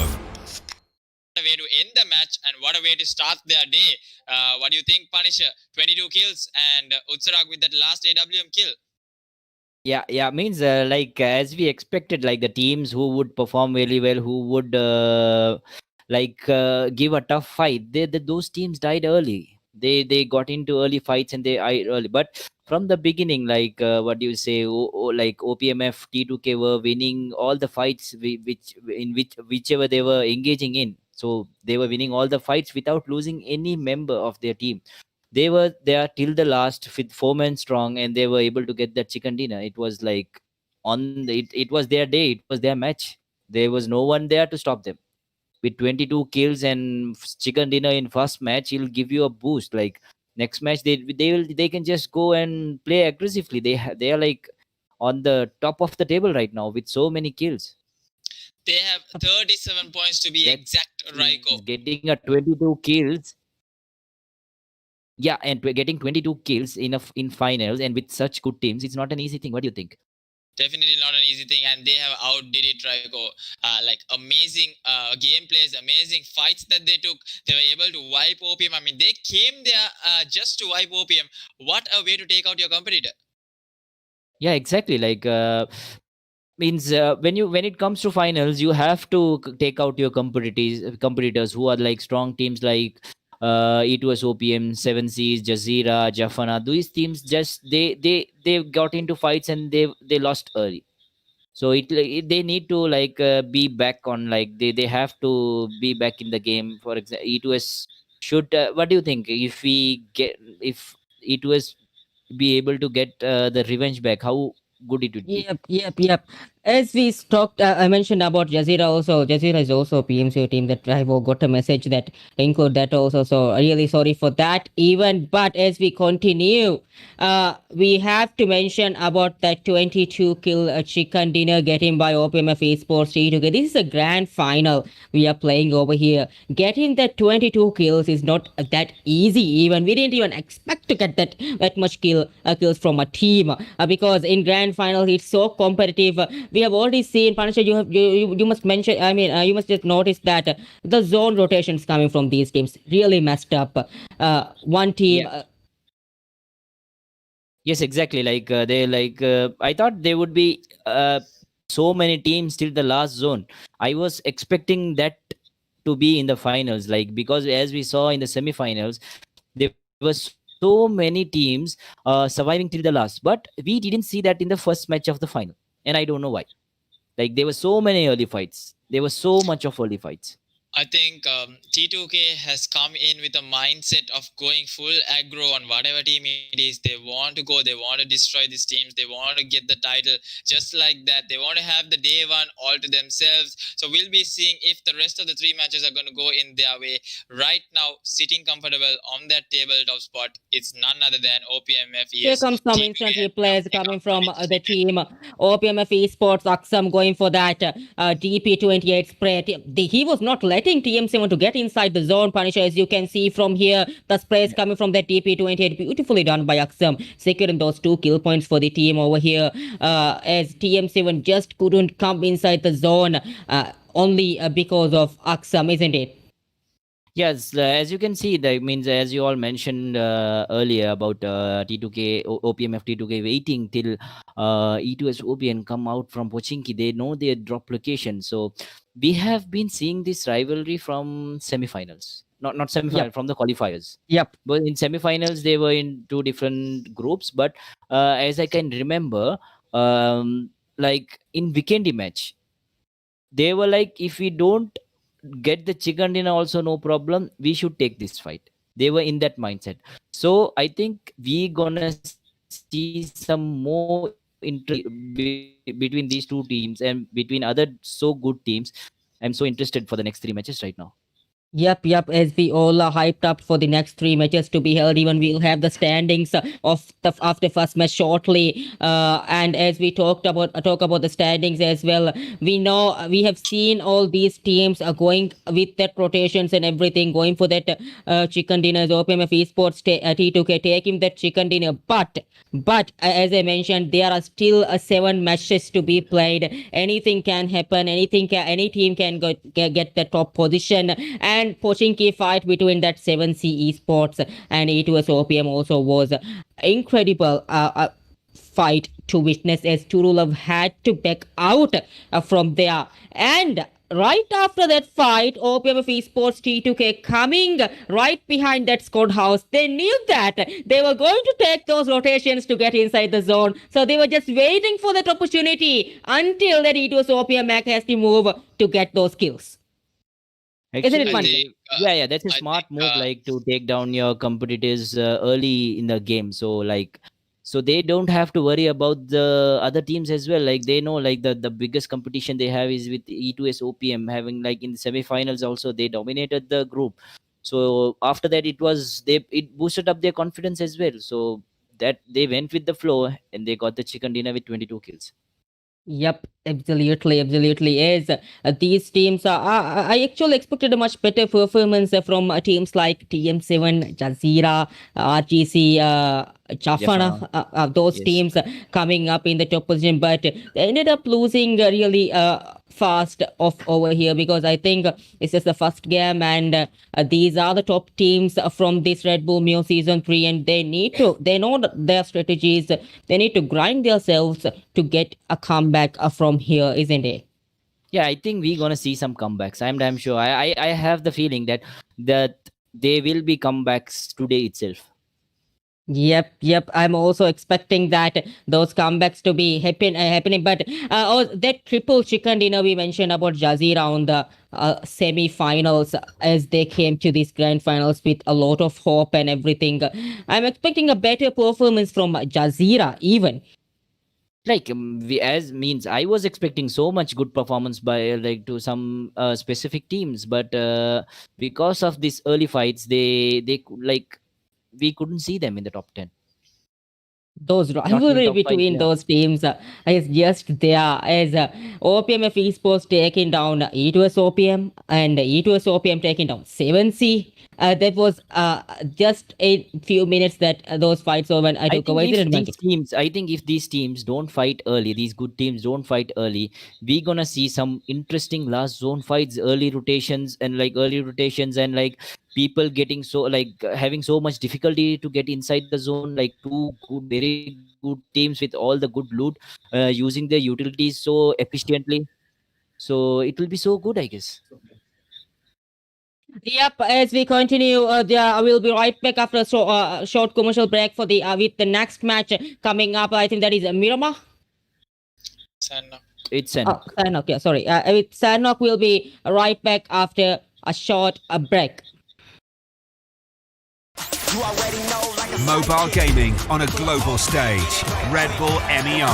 What a way to end the match and what a way to start their day. What do you think, Punisher? 22 kills and Utsarak with that last AWM kill. Yeah, means like as we expected, like the teams who would perform really well, who would give a tough fight, those teams died early. They got into early fights and they died early. But from the beginning, like what do you say, like OPMF, T2K were winning all the fights whichever they were engaging in. So they were winning all the fights without losing any member of their team. They were there till the last with 4 men strong, and they were able to get that chicken dinner. It was like it was their day, it was their match. There was no one there to stop them. With 22 kills and chicken dinner in first match, he'll give you a boost. Like next match, they can just go and play aggressively. They are like on the top of the table right now with so many kills. They have 37 points to be That exact, means Raiko. getting a 22 kills. Yeah, and getting 22 kills in finals and with such good teams, it's not an easy thing. What do you think? Definitely not an easy thing, and they have outdid it, Raiko. Like amazing gameplays, amazing fights that they took. They were able to wipe OPM. I mean, they came there just to wipe OPM. What a way to take out your competitor. Yeah, exactly. Like means when it comes to finals, you have to take out your competitors who are like strong teams like E2S OPM, Seven Seas, Jazeera, Jafana. These teams just they got into fights and they lost early. So they need to like be back on, like they have to be back in the game. For example, E2S should. What do you think if E2S be able to get the revenge back? How good it would be? Yep. As we talked, I mentioned about Jazeera also. Jazeera is also a PMC team that I have got a message that include that also. So really sorry for that even. But as we continue, we have to mention about that 22 kill chicken dinner getting by OPMF Esports T2K. This is a grand final we are playing over here. Getting that 22 kills is not that easy. Even we didn't even expect to get that much kills from a team because in grand final it's so competitive. We have already seen, Panisha, you must mention. I mean, you must just notice that the zone rotations coming from these teams really messed up. One team. Yes, exactly. Like I thought there would be so many teams till the last zone. I was expecting that to be in the finals, like because as we saw in the semifinals, there were so many teams surviving till the last. But we didn't see that in the first match of the final, and I don't know why. Like there were so many early fights. There was so much of early fights. I think T2K has come in with a mindset of going full aggro on whatever team it is. They want to go, they want to destroy these teams, they want to get the title just like that. They want to have the day one all to themselves. So we'll be seeing if the rest of the three matches are going to go in their way. Right now, sitting comfortable on that tabletop spot, it's none other than OPMF Here ES comes some instant T2K. replays coming from the team. OPMF Esports Aksam going for that DP28 spray. He was not letting TM7 to get inside the zone, Punisher. As you can see from here, the sprays coming from that DP28. Beautifully done by Aksam, securing those 2 kill points for the team over here. As TM7 just couldn't come inside the zone only because of Aksam, isn't it? Yes, as you can see, that means as you all mentioned earlier about T2K, OPMF T2K waiting till E2S OPN come out from Pochinki. They know their drop location. So we have been seeing this rivalry from semifinals, not Yep. semifinal, from the qualifiers. Yep. But in semifinals, they were in two different groups. But as I can remember, like in Vikendi match, they were like, if we don't get the chicken dinner also, no problem, we should take this fight. They were in that mindset. So I think we gonna see some more interest between these two teams and between other so good teams. I'm so interested for the next three matches right now. Yep. As we all are hyped up for the next three matches to be held, even we'll have the standings of the first match shortly. And as we talk about the standings as well, we know we have seen all these teams are going with that rotations and everything, going for that chicken dinners. OPMF Esports T2K taking that chicken dinner, but as I mentioned, there are still 7 matches to be played. Anything can happen. Any team can get the top position. And Pochinki fight between that 7C Esports and E2S OPM also was incredible. Fight to witness as Turulov had to back out from there. And right after that fight, OPMF Esports T2K coming right behind that squad house. They knew that they were going to take those rotations to get inside the zone. So they were just waiting for that opportunity until that E2S OPM Mac has to move to get those kills. Isn't it Actually, I funny? think, yeah, that's a I smart think, move, like to take down your competitors early in the game. So like, so they don't have to worry about the other teams as well. Like they know, like the biggest competition they have is with E2S OPM, having like in the semifinals also they dominated the group. So after that, it boosted up their confidence as well. So that they went with the flow and they got the chicken dinner with 22 kills. Yep, absolutely is. These teams are. I actually expected a much better performance from teams like TM7, Jazeera, RGC, Jafana. Jafana. Those Yes. teams coming up in the top position, but they ended up losing really fast off over here because I think it's just the first game, and these are the top teams from this Red Bull Meo season 3, and they know their strategies. They need to grind themselves to get a comeback from here, isn't it? Yeah, I think we're gonna see some comebacks. I'm damn sure. I have the feeling that they will be comebacks today itself. Yep. I'm also expecting that those comebacks to be happening. But that triple chicken dinner we mentioned about Jazeera on the semi-finals as they came to these grand finals with a lot of hope and everything. I'm expecting a better performance from Jazeera even. Like we as means I was expecting so much good performance by like to some specific teams, but because of these early fights, like we couldn't see them in the top 10, Those not in rivalry top 5. between Yeah, those teams is just there as OPMF Esports taking down E2S OPM and E2S OPM taking down 7C. That was just a few minutes that those fights over when I I took think over. if Isn't it, these Monkey? teams, I think if these teams don't fight early, these good teams don't fight early, we're gonna see some interesting last zone fights, early rotations, and like people getting so like having so much difficulty to get inside the zone. Like two good, very good teams with all the good loot, using their utilities so efficiently. So it will be so good, I guess. Yep, as we continue, we'll be right back after a short commercial break for the with the next match coming up. I think that is Miramar. Sanna. It's Oh, Sanok. Sanok, yeah, sorry. With Sanok, we'll be right back after a short break. Mobile gaming on a global stage. Red Bull Meo.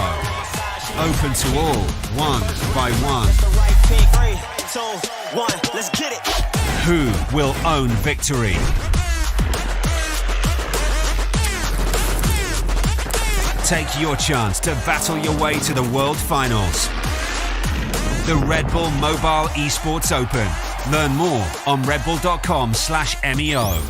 Open to all, one by one. Who will own victory? Take your chance to battle your way to the World Finals. The Red Bull Mobile Esports Open. Learn more on redbull.com/MEO.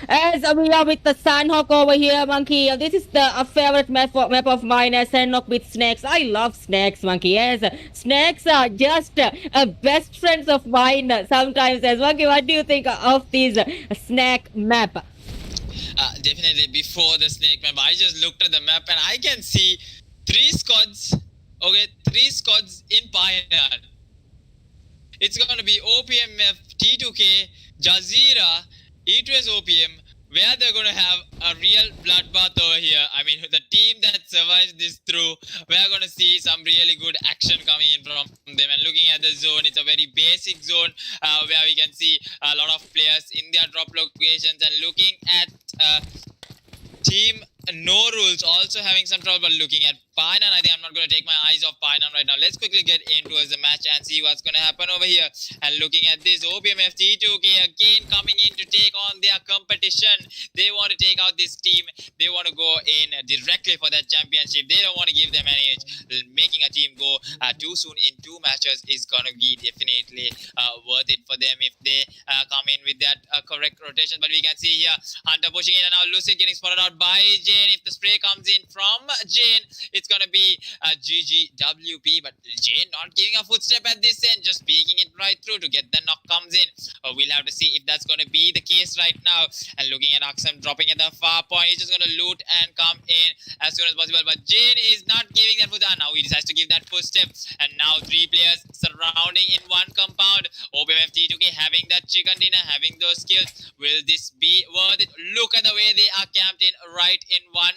As we are with the Sandhawk over here, Monkey. This is the a favorite map of mine, Sandhawk with snakes. I love snakes, Monkey. Yes, snakes are just best friends of mine sometimes. As Monkey, what do you think of this snake map? Definitely before the snake map, I just looked at the map and I can see three squads. Okay, three squads in Pioneer. It's going to be OPMF, T2K, Jazeera, E2S OPM, where they're going to have a real bloodbath over here. I mean, the team that survives this through, we're going to see some really good action coming in from them. And looking at the zone, it's a very basic zone where we can see a lot of players in their drop locations. And looking at team no rules also having some trouble looking at Painan, I think I'm not going to take my eyes off Painan right now. Let's quickly get into the match and see what's going to happen over here. And looking at this, OPMF T2K again coming in to take on their competition. They want to take out this team. They want to go in directly for that championship. They don't want to give them any edge. Making a team go too soon in 2 matches is going to be definitely worth it for them if they come in with that correct rotation. But we can see here Hunter pushing in, and now Lucid getting spotted out by Jane. If the spray comes in from Jane, it's going to be GGWP. But Jane not giving a footstep at this end, just peeking it right through to get the knock comes in. We'll have to see if that's going to be the case right now. And looking at Aksam dropping at the far point, he's just going to loot and come in as soon as possible. But Jane is not giving that footstep. Now he decides to give that footstep. And now 3 players surrounding in one compound. OPMF T2K having that chicken dinner, having those skills. Will this be worth it? Look at the way they are camped in right in one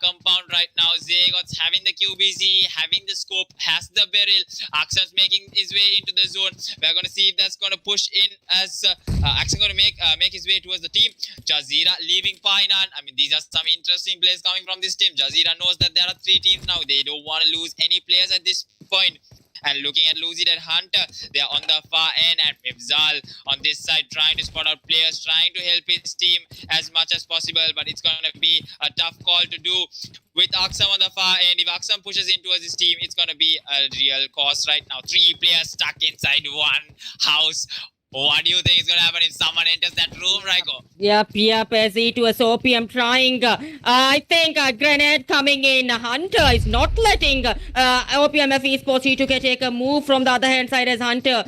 compound right now. Zagot's having the QBZ, having the scope, has the barrel. Aksan's making his way into the zone. We're going to see if that's going to push in as Aksan going to make his way towards the team. Jazeera leaving Painan. I mean, these are some interesting players coming from this team. Jazeera knows that there are 3 teams now. They don't want to lose any players at this point. And looking at Lucid and Hunter, they are on the far end, and Mifzal on this side trying to spot out players, trying to help his team as much as possible, but it's going to be a tough call to do with Aksam on the far end. If Aksam pushes in towards his team, it's going to be a real cost right now. 3 players stuck inside one house. What do you think is going to happen if someone enters that room, Raiko? Yep, as it was OPM trying. I think a grenade coming in. Hunter is not letting OPM Esports to take a move from the other hand side as Hunter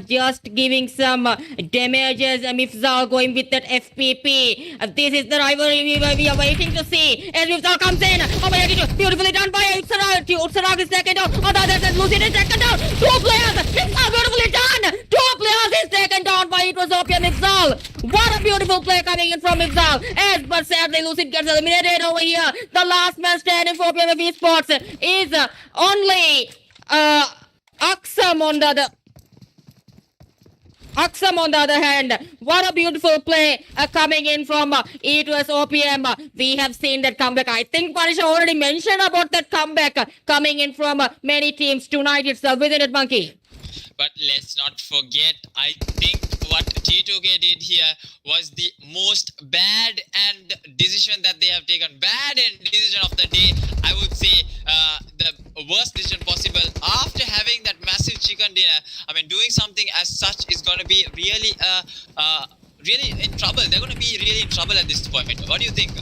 just giving some damages. Mifzal going with that FPP. This is the rivalry we are waiting to see. As Mifzal comes in, beautifully done by Utsarag. Utsarag is second down. On the other side, Lucid is second down. 2 players. Mifzal beautifully done. 2 players is taken down by it was OPM Mifzal. What a beautiful play coming in from Mifzal. As but sadly Lucid gets eliminated over here. The last man standing for OPM Esports is only Aksam on the other hand. What a beautiful play coming in from it was OPM. We have seen that comeback. I think Parisha already mentioned about that comeback coming in from many teams tonight itself, isn't it, Monkey? But let's not forget, I think what T2K did here was the most bad and decision that they have taken. Bad and decision of the day. I would say the worst decision possible after having that massive chicken dinner. I mean, doing something as such is going to be really, really in trouble. They're going to be really in trouble at this point. What do you think?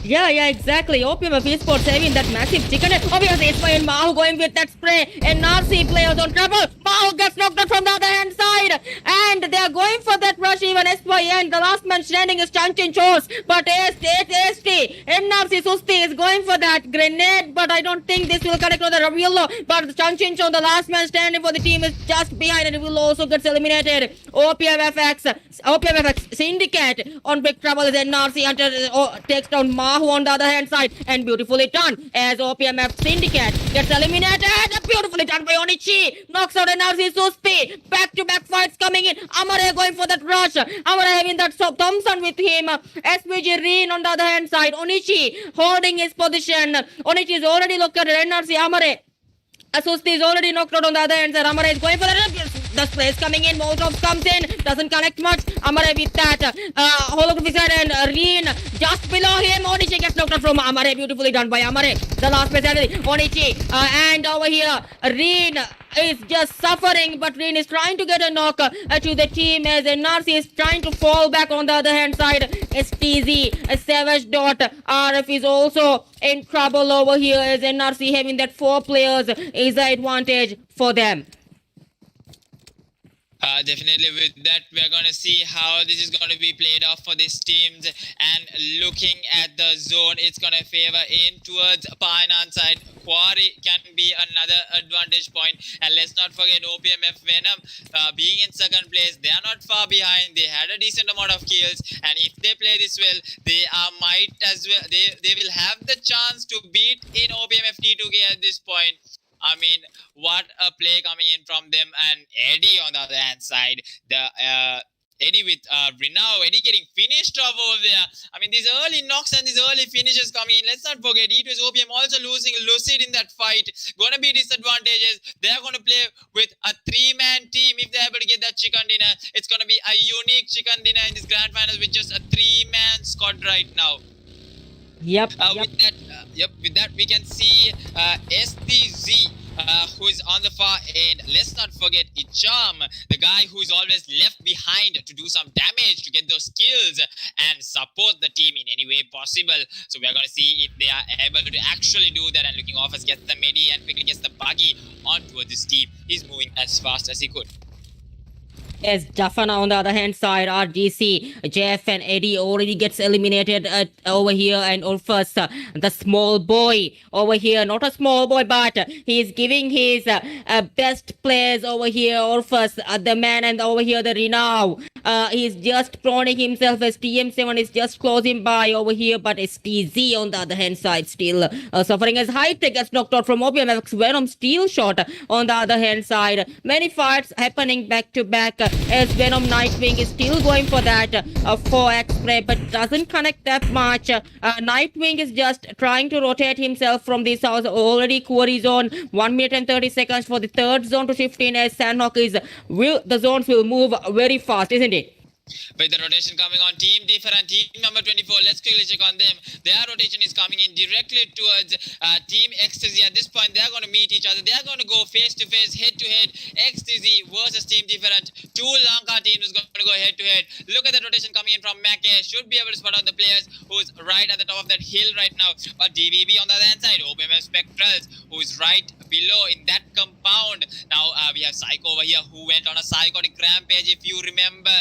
Yeah, exactly. OPM of Esports having that massive chicken. Obviously, Ismail Mahu going with that spray. And Narsi players on trouble. Mahu gets knocked out from the other hand side. And they are going for that rush even and the last man standing is Chanchin Chos. But ST and Narsi Susti is going for that grenade. But I don't think this will connect to the Ravillo. But Chanchin Chos, the last man standing for the team, is just behind and will also get eliminated. OPMFX Syndicate on big trouble is NRC Hunter takes down Mahu on the other hand side, and beautifully done as OPMF Syndicate gets eliminated. Beautifully done by Onichi, knocks out NRC Suspi. Back-to-back fights coming in. Amare going for that rush. Amare having that Thompson with him. SPG Reen on the other hand side. Onichi holding his position. Onichi is already looked at NRC Amare. Asusti is already knocked out on the other hand side. Amare is going for the space coming in. Molotov comes in. Doesn't connect much. Amare with that. Holographic side and Reen just below him. Onichi gets knocked out from Amare. Beautifully done by Amare. The last specialty. Onichi. And over here, Reen is just suffering, but Reen is trying to get a knock to the team as NRC is trying to fall back on the other hand side. STZ, Savage Dot, RF is also in trouble over here as NRC having that 4 players is the advantage for them. Definitely with that, we're going to see how this is going to be played off for these teams. And looking at the zone, it's going to favor in towards Painan side. Quarry can be another advantage point. And let's not forget OPMF Venom being in second place. They are not far behind. They had a decent amount of kills. And if they play this well, they might as well. They will have the chance to beat in OPMF T2K at this point. I mean, what a play coming in from them. And Eddie on the other hand side, the Eddie with Renault. Eddie getting finished off over there. I mean, these early knocks and these early finishes coming in. Let's not forget, it was OPM also losing Lucid in that fight. Gonna be disadvantages. They're gonna play with a 3-man team. If they're able to get that chicken dinner, it's gonna be a unique chicken dinner in this grand finals with just a 3-man squad right now. Yep. With that, we can see STZ. Who is on the far end. Let's not forget Icham, the guy who is always left behind to do some damage, to get those kills and support the team in any way possible. So we are going to see if they are able to actually do that. And looking off as gets the midi and quickly gets the buggy onto this team. He's moving as fast as he could. As Jafana on the other hand side, RGC, Jeff and Eddie already gets eliminated over here, and Ulfas, the small boy over here, not a small boy, but he's giving his best players over here, Ulfas, the man, and over here the Renow. He's just proning himself as TM7 is just closing by over here, but STZ on the other hand side still suffering as High-Tech gets knocked out from OPM. Venom steel shot on the other hand side. Many fights happening back to back. As Venom Nightwing is still going for that 4x spray, but doesn't connect that much. Nightwing is just trying to rotate himself from this house. Already quarry zone, 1 minute and 30 seconds for the third zone to shift in, as Sandhawk is, the zones will move very fast, isn't it? With the rotation coming on Team Different, team number 24, let's quickly check on them. Their rotation is coming in directly towards Team Ecstasy. At this point, they're going to meet each other. They're going to go face to face, head to head. Ecstasy versus Team Different. Two Lanka teams is going to go head to head. Look at the rotation coming in from Mackay. Should be able to spot out the players who's right at the top of that hill right now. But DVB on the other hand side, OPM Spectrals, who is right below in that compound. Now we have Psycho over here, who went on a psychotic rampage. If you remember,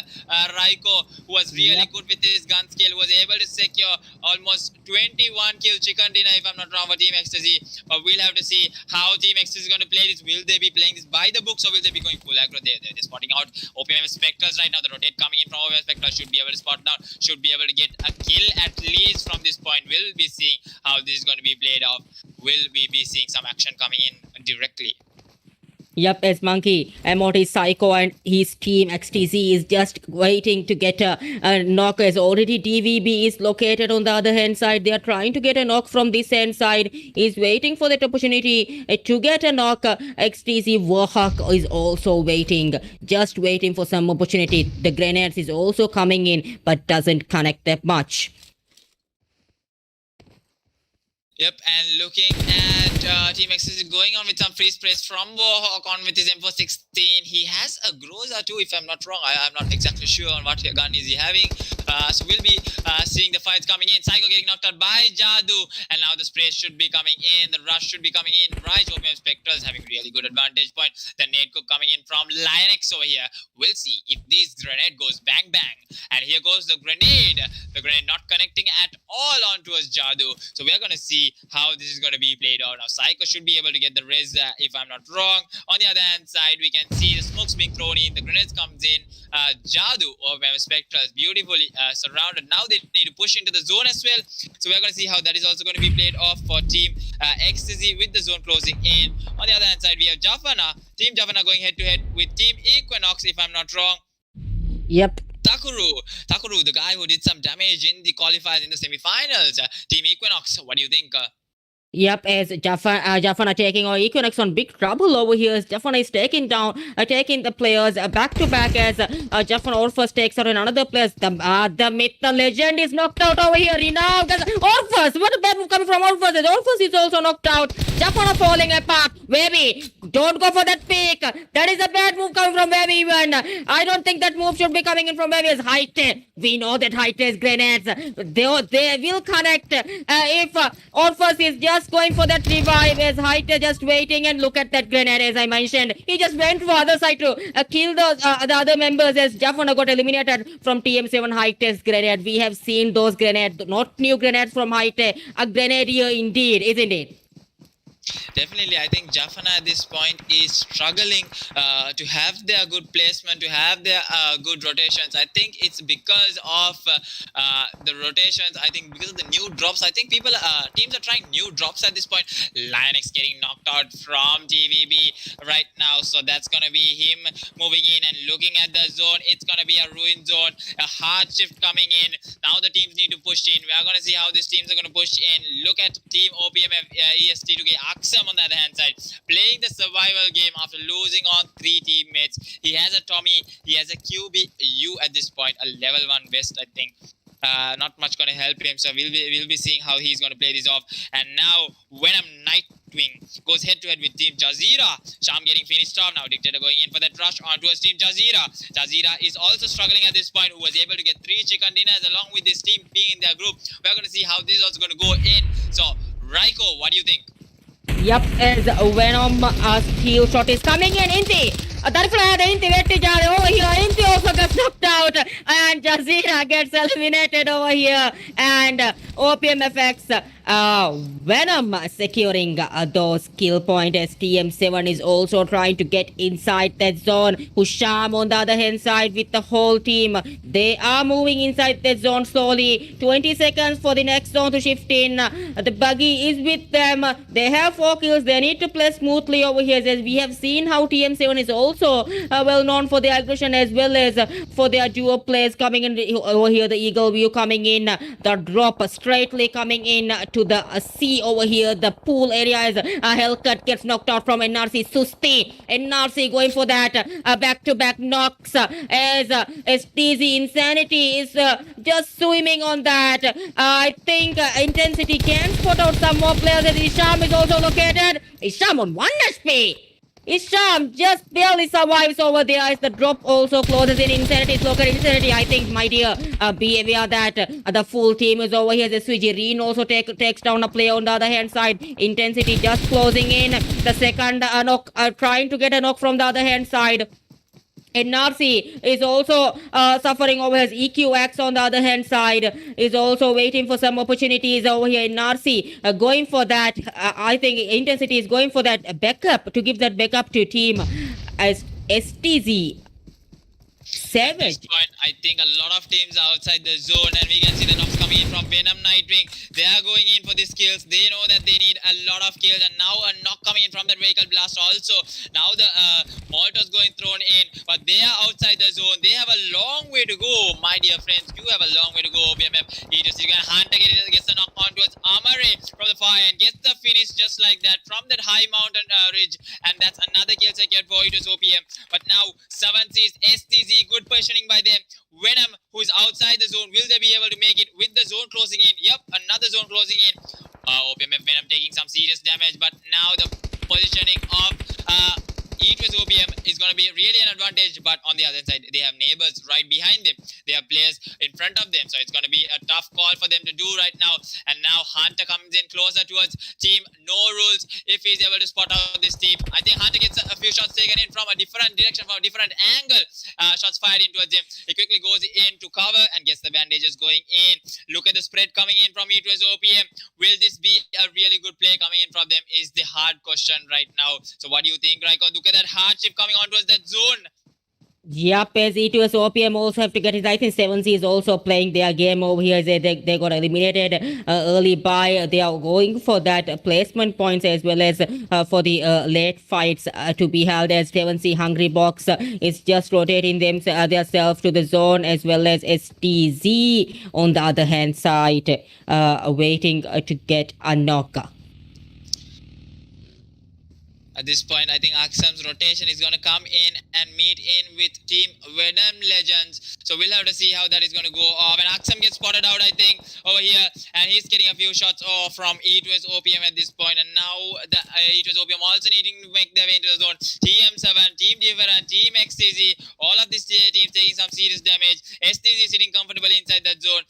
Raiko, who was really good with his gun skill, was able to secure almost 21 kill chicken dinner, if I'm not wrong, for Team Ecstasy. But we'll have to see how Team Ecstasy is going to play this. Will they be playing this by the books, or will they be going full aggro? They're spotting out OPM Spectrals right now. The rotate coming in from OPM Spectrals should be able to spot down, should be able to get a kill at least from this point. We'll be seeing how this is going to be played out. Will we be seeing some action coming in directly? Yep, as Monkey, MOT Psycho and his team XTZ is just waiting to get a knock, as already DVB is located on the other hand side. They are trying to get a knock from this hand side. He's waiting for that opportunity to get a knock. XTZ Warhawk is also waiting, just waiting for some opportunity. The grenades is also coming in, but doesn't connect that much. Yep, and looking at Team X is going on with some free sprays from Warhawk on with his M416. He has a Groza too, if I'm not wrong. I'm not exactly sure on what gun is he having. So we'll be seeing the fights coming in. Psycho getting knocked out by Jadu, and now the sprays should be coming in. The rush should be coming in. Right, OPM Spectrals having really good advantage point. The nade cook coming in from Lionx over here. We'll see if this grenade goes bang bang. And here goes the grenade. The grenade not connecting at all onto us Jadu. So we're gonna see how this is going to be played out. Now Psycho should be able to get the res, if I'm not wrong. On the other hand side, we can see the smokes being thrown in, the grenades comes in. Jadu of Spectrals beautifully surrounded. Now they need to push into the zone as well. So we're going to see how that is also going to be played off for Team Ecstasy with the zone closing in. On the other hand side, we have Jafana. Team Jafana going head to head with Team Equinox, if I'm not wrong. Yep. Takuru, the guy who did some damage in the qualifiers in the semi-finals. Team Equinox, what do you think? Yep, as Jafana taking on Equinox on big trouble over here, as Jafana is taking the players back to back, as Jafana Orphus takes out another players. The myth, the legend is knocked out over here. Now, Orphus, what a bad move coming from Orphus. Orphus is also knocked out. Jafana falling apart. Webby, don't go for that pick. That is a bad move coming from Webby even. I don't think that move should be coming in from Webby as Haite. We know that Haite's grenades, they will connect. If Orphus is just going for that revive, as Haite just waiting, and look at that grenade, as I mentioned. He just went for other side to kill the other members, as Jafana got eliminated from TM7 Haite's grenade. We have seen those grenades, not new grenades from Haite. A grenadier indeed, isn't it? Definitely, I think Jafana at this point is struggling to have their good placement, to have their good rotations. I think it's because of the rotations. I think because of the new drops. I think teams are trying new drops at this point. Linux getting knocked out from TVB right now, so that's gonna be him moving in and looking at the zone. It's gonna be a ruin zone, a hard shift coming in. Now the teams need to push in. We are gonna see how these teams are gonna push in. Look at Team OPMF EST to get Aksam on the other hand side, playing the survival game after losing on 3 teammates. He has a Tommy, he has a QBU at this point, a level 1 vest, I think. Not much going to help him, so we'll be seeing how he's going to play this off. And now Venom Nightwing goes head to head with Team Jazeera. Sham getting finished off now. Dictator going in for that rush on towards Team Jazeera. Jazeera is also struggling at this point, who was able to get 3 chicken dinners along with this team being in their group. We're going to see how this is also going to go in. So Raiko, what do you think? Yup, as Venom steel shot is coming in. Inti, Darflada Inti Vettijade over here. Inti also gets knocked out, and Jazeera gets eliminated over here. And OPMFX Venom securing those kill points as TM7 is also trying to get inside that zone. Husham on the other hand side with the whole team. They are moving inside that zone slowly. 20 seconds for the next zone to shift in. The buggy is with them. They have 4 kills. They need to play smoothly over here, as we have seen how TM7 is also well known for their aggression as well as for their duo plays coming in over here. The Eagle View coming in. The drop straightly coming in to the sea over here. The pool area is Hellcut gets knocked out from NRC. Susti. NRC going for that back-to-back knocks as STZ Insanity is just swimming on that. I think Intensity can spot out some more players as Isham is also located. Isham on 1 HP. Isham just barely survives over there as the drop also closes in. Insanity is located. Insanity, I think, my dear, be aware that the full team is over here. The Swiggy also takes down a player on the other hand side. Intensity just closing in. The second knock, trying to get a knock from the other hand side. NRC is also suffering over his EQX on the other hand side, is also waiting for some opportunities over here. NRC going for that. I think Intensity is going for that backup, to give that backup to team as STZ. At this point, I think a lot of teams are outside the zone, and we can see the knocks coming in from Venom Nightwing. They are going in for these kills. They know that they need a lot of kills, and now a knock coming in from that vehicle blast also. Now the Molotov going thrown in, but they are outside the zone. They have a long way to go, my dear friends. You have a long way to go, BMF. He just Hunter gets the knock on towards Amare from the far end, gets the finish just like that from that high mountain ridge, and that's another kill secured for Itos OPM. But now 7C's STZ, good positioning by them. Venom, who is outside the zone, will they be able to make it with the zone closing in? Yep, another zone closing in. OPMF Venom taking some serious damage, but now the positioning of E2S OPM is going to be really an advantage, but on the other side, they have neighbors right behind them. They have players in front of them, so it's going to be a tough call for them to do right now. And now Hunter comes in closer towards team No Rules. If he's able to spot out this team, I think Hunter gets a few shots taken in from a different direction, from a different angle. Shots fired in towards him. He quickly goes in to cover and gets the bandages going in. Look at the spread coming in from E2S OPM. Will this be a really good play coming in from them is the hard question right now. So what do you think, Raiko? Look at that hardship coming on towards that zone. Yep, as E2S OPM also have to get his. I think 7C is also playing their game over here. They got eliminated early by. They are going for that placement points as well as for the late fights to be held, as 7C Hungry Box is just rotating themselves to the zone, as well as STZ on the other hand side waiting to get a knocker. At this point, I think Aksam's rotation is going to come in and meet in with Team Venom Legends. So we'll have to see how that is going to go off. And Aksam gets spotted out, I think, over here. And he's getting a few shots off from E2S OPM at this point. And now the E2S OPM also needing to make their way into the zone. TM7, Team Diver, and Team XTZ. All of these teams taking some serious damage. STZ sitting comfortable inside that zone.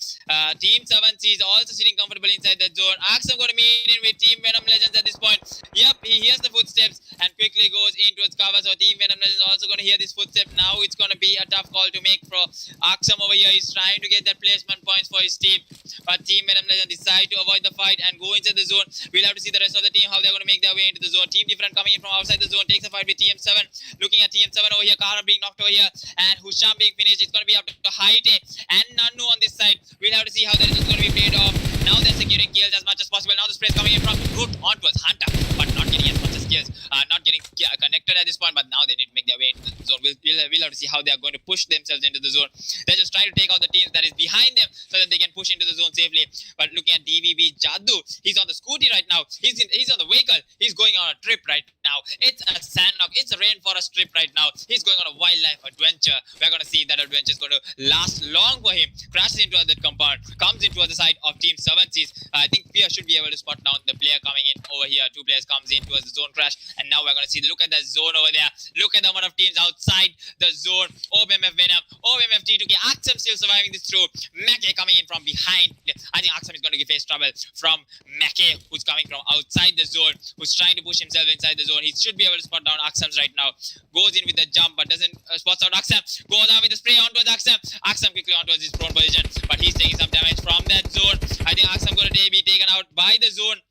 Team 7C is also sitting comfortable inside that zone. Aksam going to meet in with Team Venom Legends at this point. Yep, he hears the footsteps and quickly goes in towards cover. So Team Venom is also going to hear this footstep. Now it's going to be a tough call to make for Aksam over here. He's trying to get that placement points for his team. But Team Venom decide to avoid the fight and go into the zone. We'll have to see the rest of the team, how they're going to make their way into the zone. Team Different coming in from outside the zone. Takes a fight with TM7. Looking at TM7 over here. Kara being knocked over here. And Husham being finished. It's going to be up to Haite and Nanu on this side. We'll have to see how that is going to be played off. Now they're securing kills as much as possible. Now the spray is coming in from Root onwards Hunter, but not getting as much as kills. Not getting connected at this point, but now they need to make their way into the zone. We'll have to see how they are going to push themselves into the zone. They're just trying to take out the teams that is behind them so that they can push into the zone safely. But looking at DVB Jaddu, he's on the scooty right now. He's on the vehicle. He's going on a trip right now. It's a sandlock. It's a rainforest trip right now. He's going on a wildlife adventure. We're going to see that adventure is going to last long for him. Crashes into that compound. Comes into the side of Team 7Cs. I think Pia should be able to spot down the player coming in over here. Two players comes in towards the zone crash. And now we're going to see, look at the zone over there. Look at the amount of teams outside the zone. OBMF Venom. OBMF T2K. Aksam still surviving this through. Make coming in from behind. I think Aksam is going to face trouble from Make, who's coming from outside the zone, who's trying to push himself inside the zone. He should be able to spot down Aksam's right now. Goes in with the jump, but doesn't spots out Aksam. Goes down with the spray onto Aksam. Aksam quickly onto his prone position, but he's taking some damage from that zone. I think Aksam going to be taken out by the zone.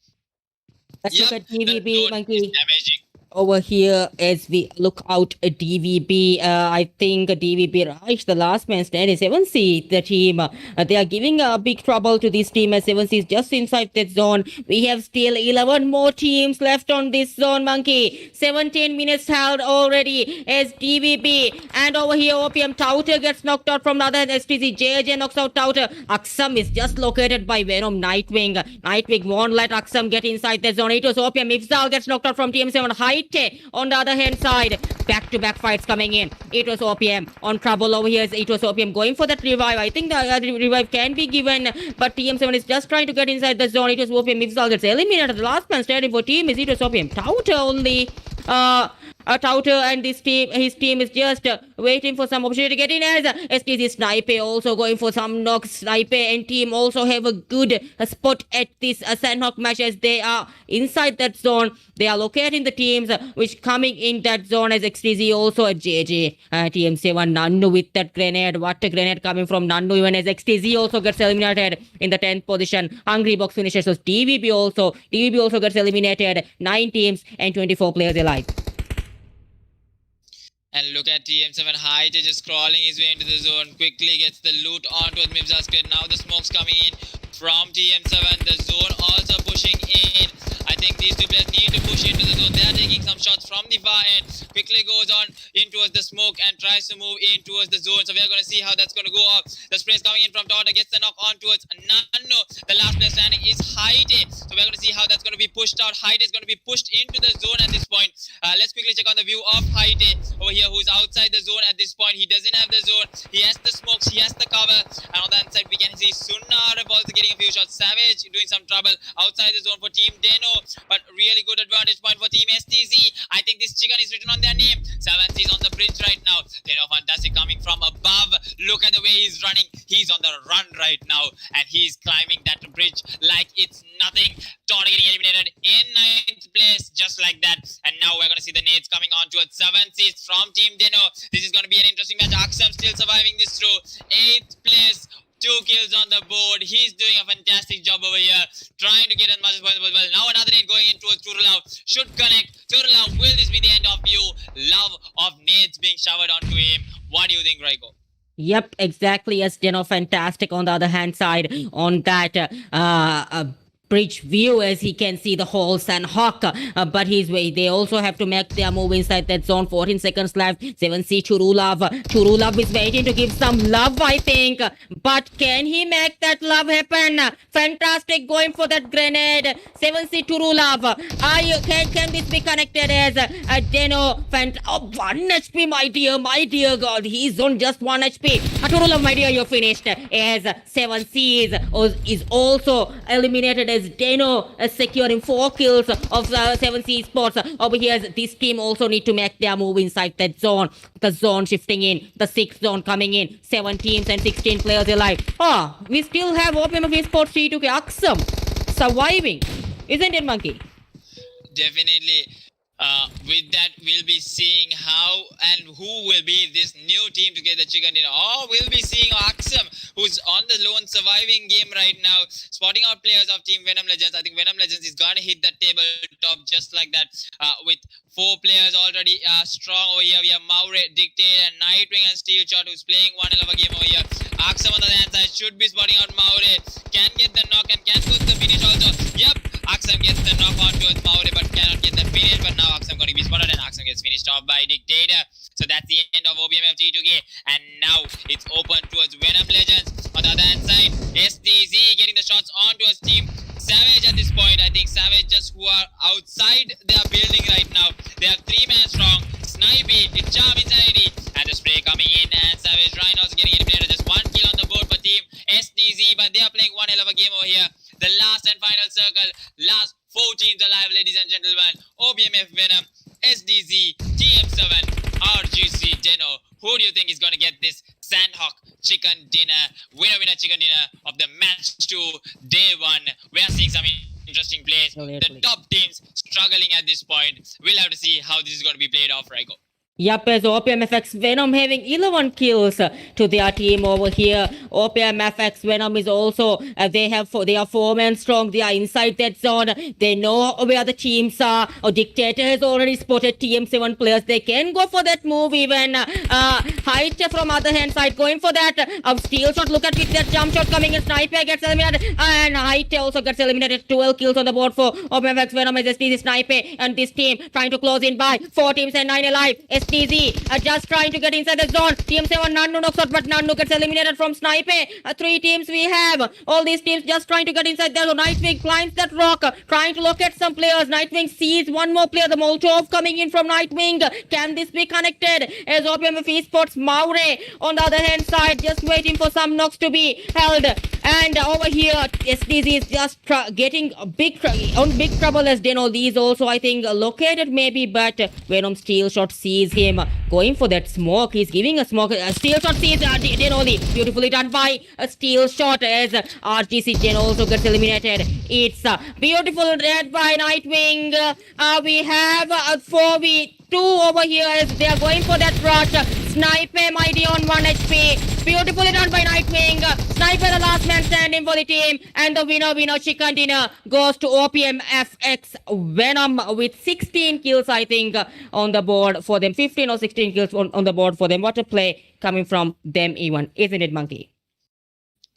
Let's look at DVB, Monkey. Damaging. Over here, as we look out at DVB, I think DVB Raj, the last man standing, 7C, the team, they are giving a big trouble to this team as 7C is just inside that zone. We have still 11 more teams left on this zone, Monkey. 17 minutes held already as DVB, and over here OPM Touter gets knocked out from the other end. STC JJ knocks out Touter. Aksam is just located by Venom Nightwing. Nightwing won't let Aksam get inside the zone. It was OPM. Ifzal gets knocked out from TM7. High on the other hand side, back-to-back fights coming in. It was OPM on trouble over here. It was OPM going for that revive. I think the revive can be given, but TM7 is just trying to get inside the zone. It was OPM. Ifzal gets eliminated. The last man standing for team is it was OPM. Touter only. Touter and his team is just waiting for some opportunity to get in as STC Snipe also going for some knocks. Snipe and team also have a good spot at this Sandhawk match as they are inside that zone. They are locating the teams which coming in that zone as XTZ also at JJ. TM7 Nannu with that grenade. What a grenade coming from Nannu even as XTZ also gets eliminated in the 10th position. Hungry Box finishes. So DVB also gets eliminated. 9 teams and 24 players alive. And look at TM7 Height just crawling his way into the zone. Quickly gets the loot onto Mibza's screen. Now the smoke's coming in from TM7. The zone also pushing in. I think these two players need to push into the zone. They are taking some shots from the far end. Quickly goes on in towards the smoke and tries to move in towards the zone. So we are going to see how that's going to go off. The spray is coming in from Torta. Gets the knock on towards Nano. The last player standing is Haite. So we're going to see how that's going to be pushed out. Haite is going to be pushed into the zone at this point. Let's quickly check on the view of Haite over here, who's outside the zone at this point. He doesn't have the zone. He has the smokes. He has the cover. And on the other side, we can see Sunna also getting a few shots. Savage doing some trouble outside the zone for Team Deno. But really good advantage point for Team STZ. I think this chicken is written on their name. 7C is on the bridge right now. Deno Fantastic coming from above. Look at the way he's running. He's on the run right now. And he's climbing that bridge like it's nothing. Torta getting eliminated in 9th place just like that. And now we're going to see the nades coming on towards 7C from Team Deno. This is going to be an interesting match. Aksam still surviving this through 8th place. 2 kills on the board. He's doing a fantastic job over here, trying to get as much as possible. Now another nade going in towards Turulav. Should connect. Turulav, will this be the end of you? Love of nades being showered onto him. What do you think, Raiko? Yep, exactly. Yes, fantastic on the other hand side on that bridge view as he can see the holes and Hawk, but they also have to make their move inside that zone. 14 seconds left. 7C Churulav is waiting to give some love, I think, but can he make that love happen? Fantastic going for that grenade. 7C Churulav, can this be connected as Deno? 1 HP, my dear god, he's on just 1 HP. Churulav, my dear, you're finished as 7C is also eliminated as Deno securing 4 kills of 7C Sports. Over here, this team also need to make their move inside that zone. The zone shifting in, the 6th zone coming in. 7 teams and 16 players alive. We still have OPM of Esports T2K Aksam surviving, isn't it, Monkey? Definitely. With that, we'll be seeing how and who will be this new team to get the chicken dinner. Or we'll be seeing Aksam, who's on the lone surviving game right now, spotting out players of Team Venom Legends. I think Venom Legends is going to hit the tabletop just like that, with 4 players already strong over here. We have Maure, Dictate, and Nightwing and Steel Shot, who's playing one hell of a game over here. Aksam on the hand side should be spotting out Maure. Can get the knock and can put the finish also. Yep, Aksam gets the knock on towards Maure but cannot get the finish. But now Aksam going to be spotted and Aksam gets finished off by Dictator. So that's the end of OBMF T2K. And now it's open towards Venom Legends. On the other hand side, SDZ getting the shots on towards Team Savage at this point. I think Savage just who are outside their building right now. They have 3-man strong. Snipey, Charm Insanity, and the spray coming in. And Savage Rhinos getting eliminated. Just 1 kill on the board for Team SDZ. But they are playing one hell of a game over here. The last and final circle. Last 4 teams alive, ladies and gentlemen. OBMF Venom, SDZ, TM7, RGC Deno. Who do you think is going to get this Sandhawk chicken dinner? Winner chicken dinner of the match 2, day 1. We are seeing some interesting plays. The top teams struggling at this point. We'll have to see how this is going to be played off, Raiko. Yep, as OPMFX Venom having 11 kills to their team over here. OPMFX Venom is also, they are 4-man strong. They are inside that zone. They know where the teams are. Dictator has already spotted TM7 players. They can go for that move even. Height from other hand side going for that. Steel shot, look at it, that jump shot coming in. Sniper gets eliminated. And Height also gets eliminated. 12 kills on the board for OPMFX Venom as SDZ Sniper. And this team trying to close in by 4 teams and 9 alive. STZ just trying to get inside the zone. TM7 Nannu knocks out, but Nannu gets eliminated from Snipe. 3 teams we have. All these teams just trying to get inside there. So Nightwing climbs that rock, trying to locate some players. Nightwing sees one more player. The Molotov coming in from Nightwing. Can this be connected? As OPMF Esports Maure on the other hand side, just waiting for some knocks to be held. And over here, SDZ is just getting big trouble as Deno. These also, I think, located maybe, but Venom Steel Shot sees him going for that smoke. He's giving a smoke. Steel Shot sees Denoli. Beautifully done by a Steel Shot as RGC Gen also gets eliminated. It's beautiful red by Nightwing. We have a 4v2 over here as they are going for that rush. Sniper mighty on 1 HP. Beautifully done by Nightwing. Sniper the last man standing for the team. And the winner chicken dinner goes to OPMFX Venom with 16 kills I think on the board for them. 15 or 16 kills on the board for them. What a play coming from them even. Isn't it, Monkey?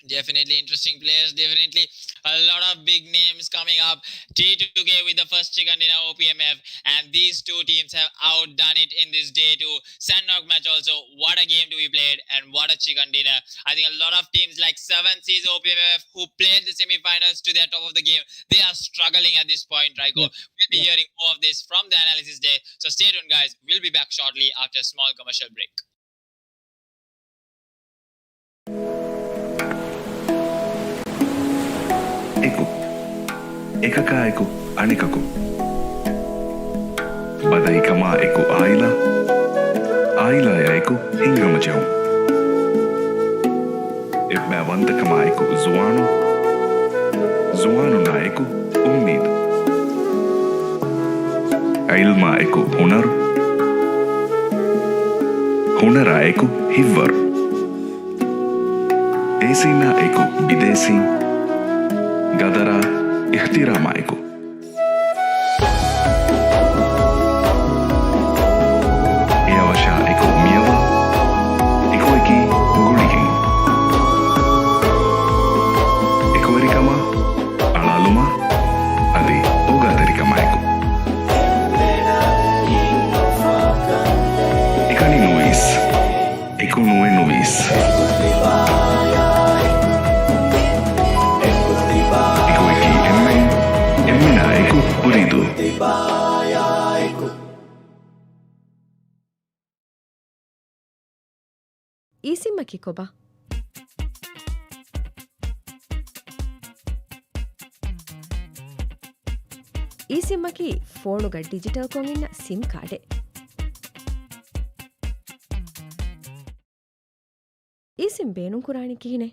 Definitely interesting players. Definitely a lot of big names coming up. T2K with the first chicken dinner OPMF, and these 2 teams have outdone it in this day 2 Sandhawk match also. What a game to be played and what a chicken dinner. I think a lot of teams like 7C's OPMF who played the semi-finals to their top of the game, they are struggling at this point, Raiko. We'll be hearing more of this from the analysis day. So stay tuned guys. We'll be back shortly after a small commercial break. එකකා අනිකකු බදයිකමා එකු ආයිලා එකු හිංගමජවු එබ්බෑවන්තකමා එකු zuwanu naeku ummid ilma eku hunara eku hivvaru esina eku bidesi gadara ihtirama eku eawasha eku miyawa ekoiki guligi ekoerikama alaluma adi ogatarikama eku ekani nuis eku nue nuis ಈಸಿಮ್ಮಕಿ ಕೊಬ ಈ ಸಿಮ್ಮಕಿ ಫೋನುಗ digital ಕೊಂಗಿನ sim ಕಾರ್ಡೆ ಈ sim ಬೇನು ಕುರಾಣಿ ಕಿಹಿನೆ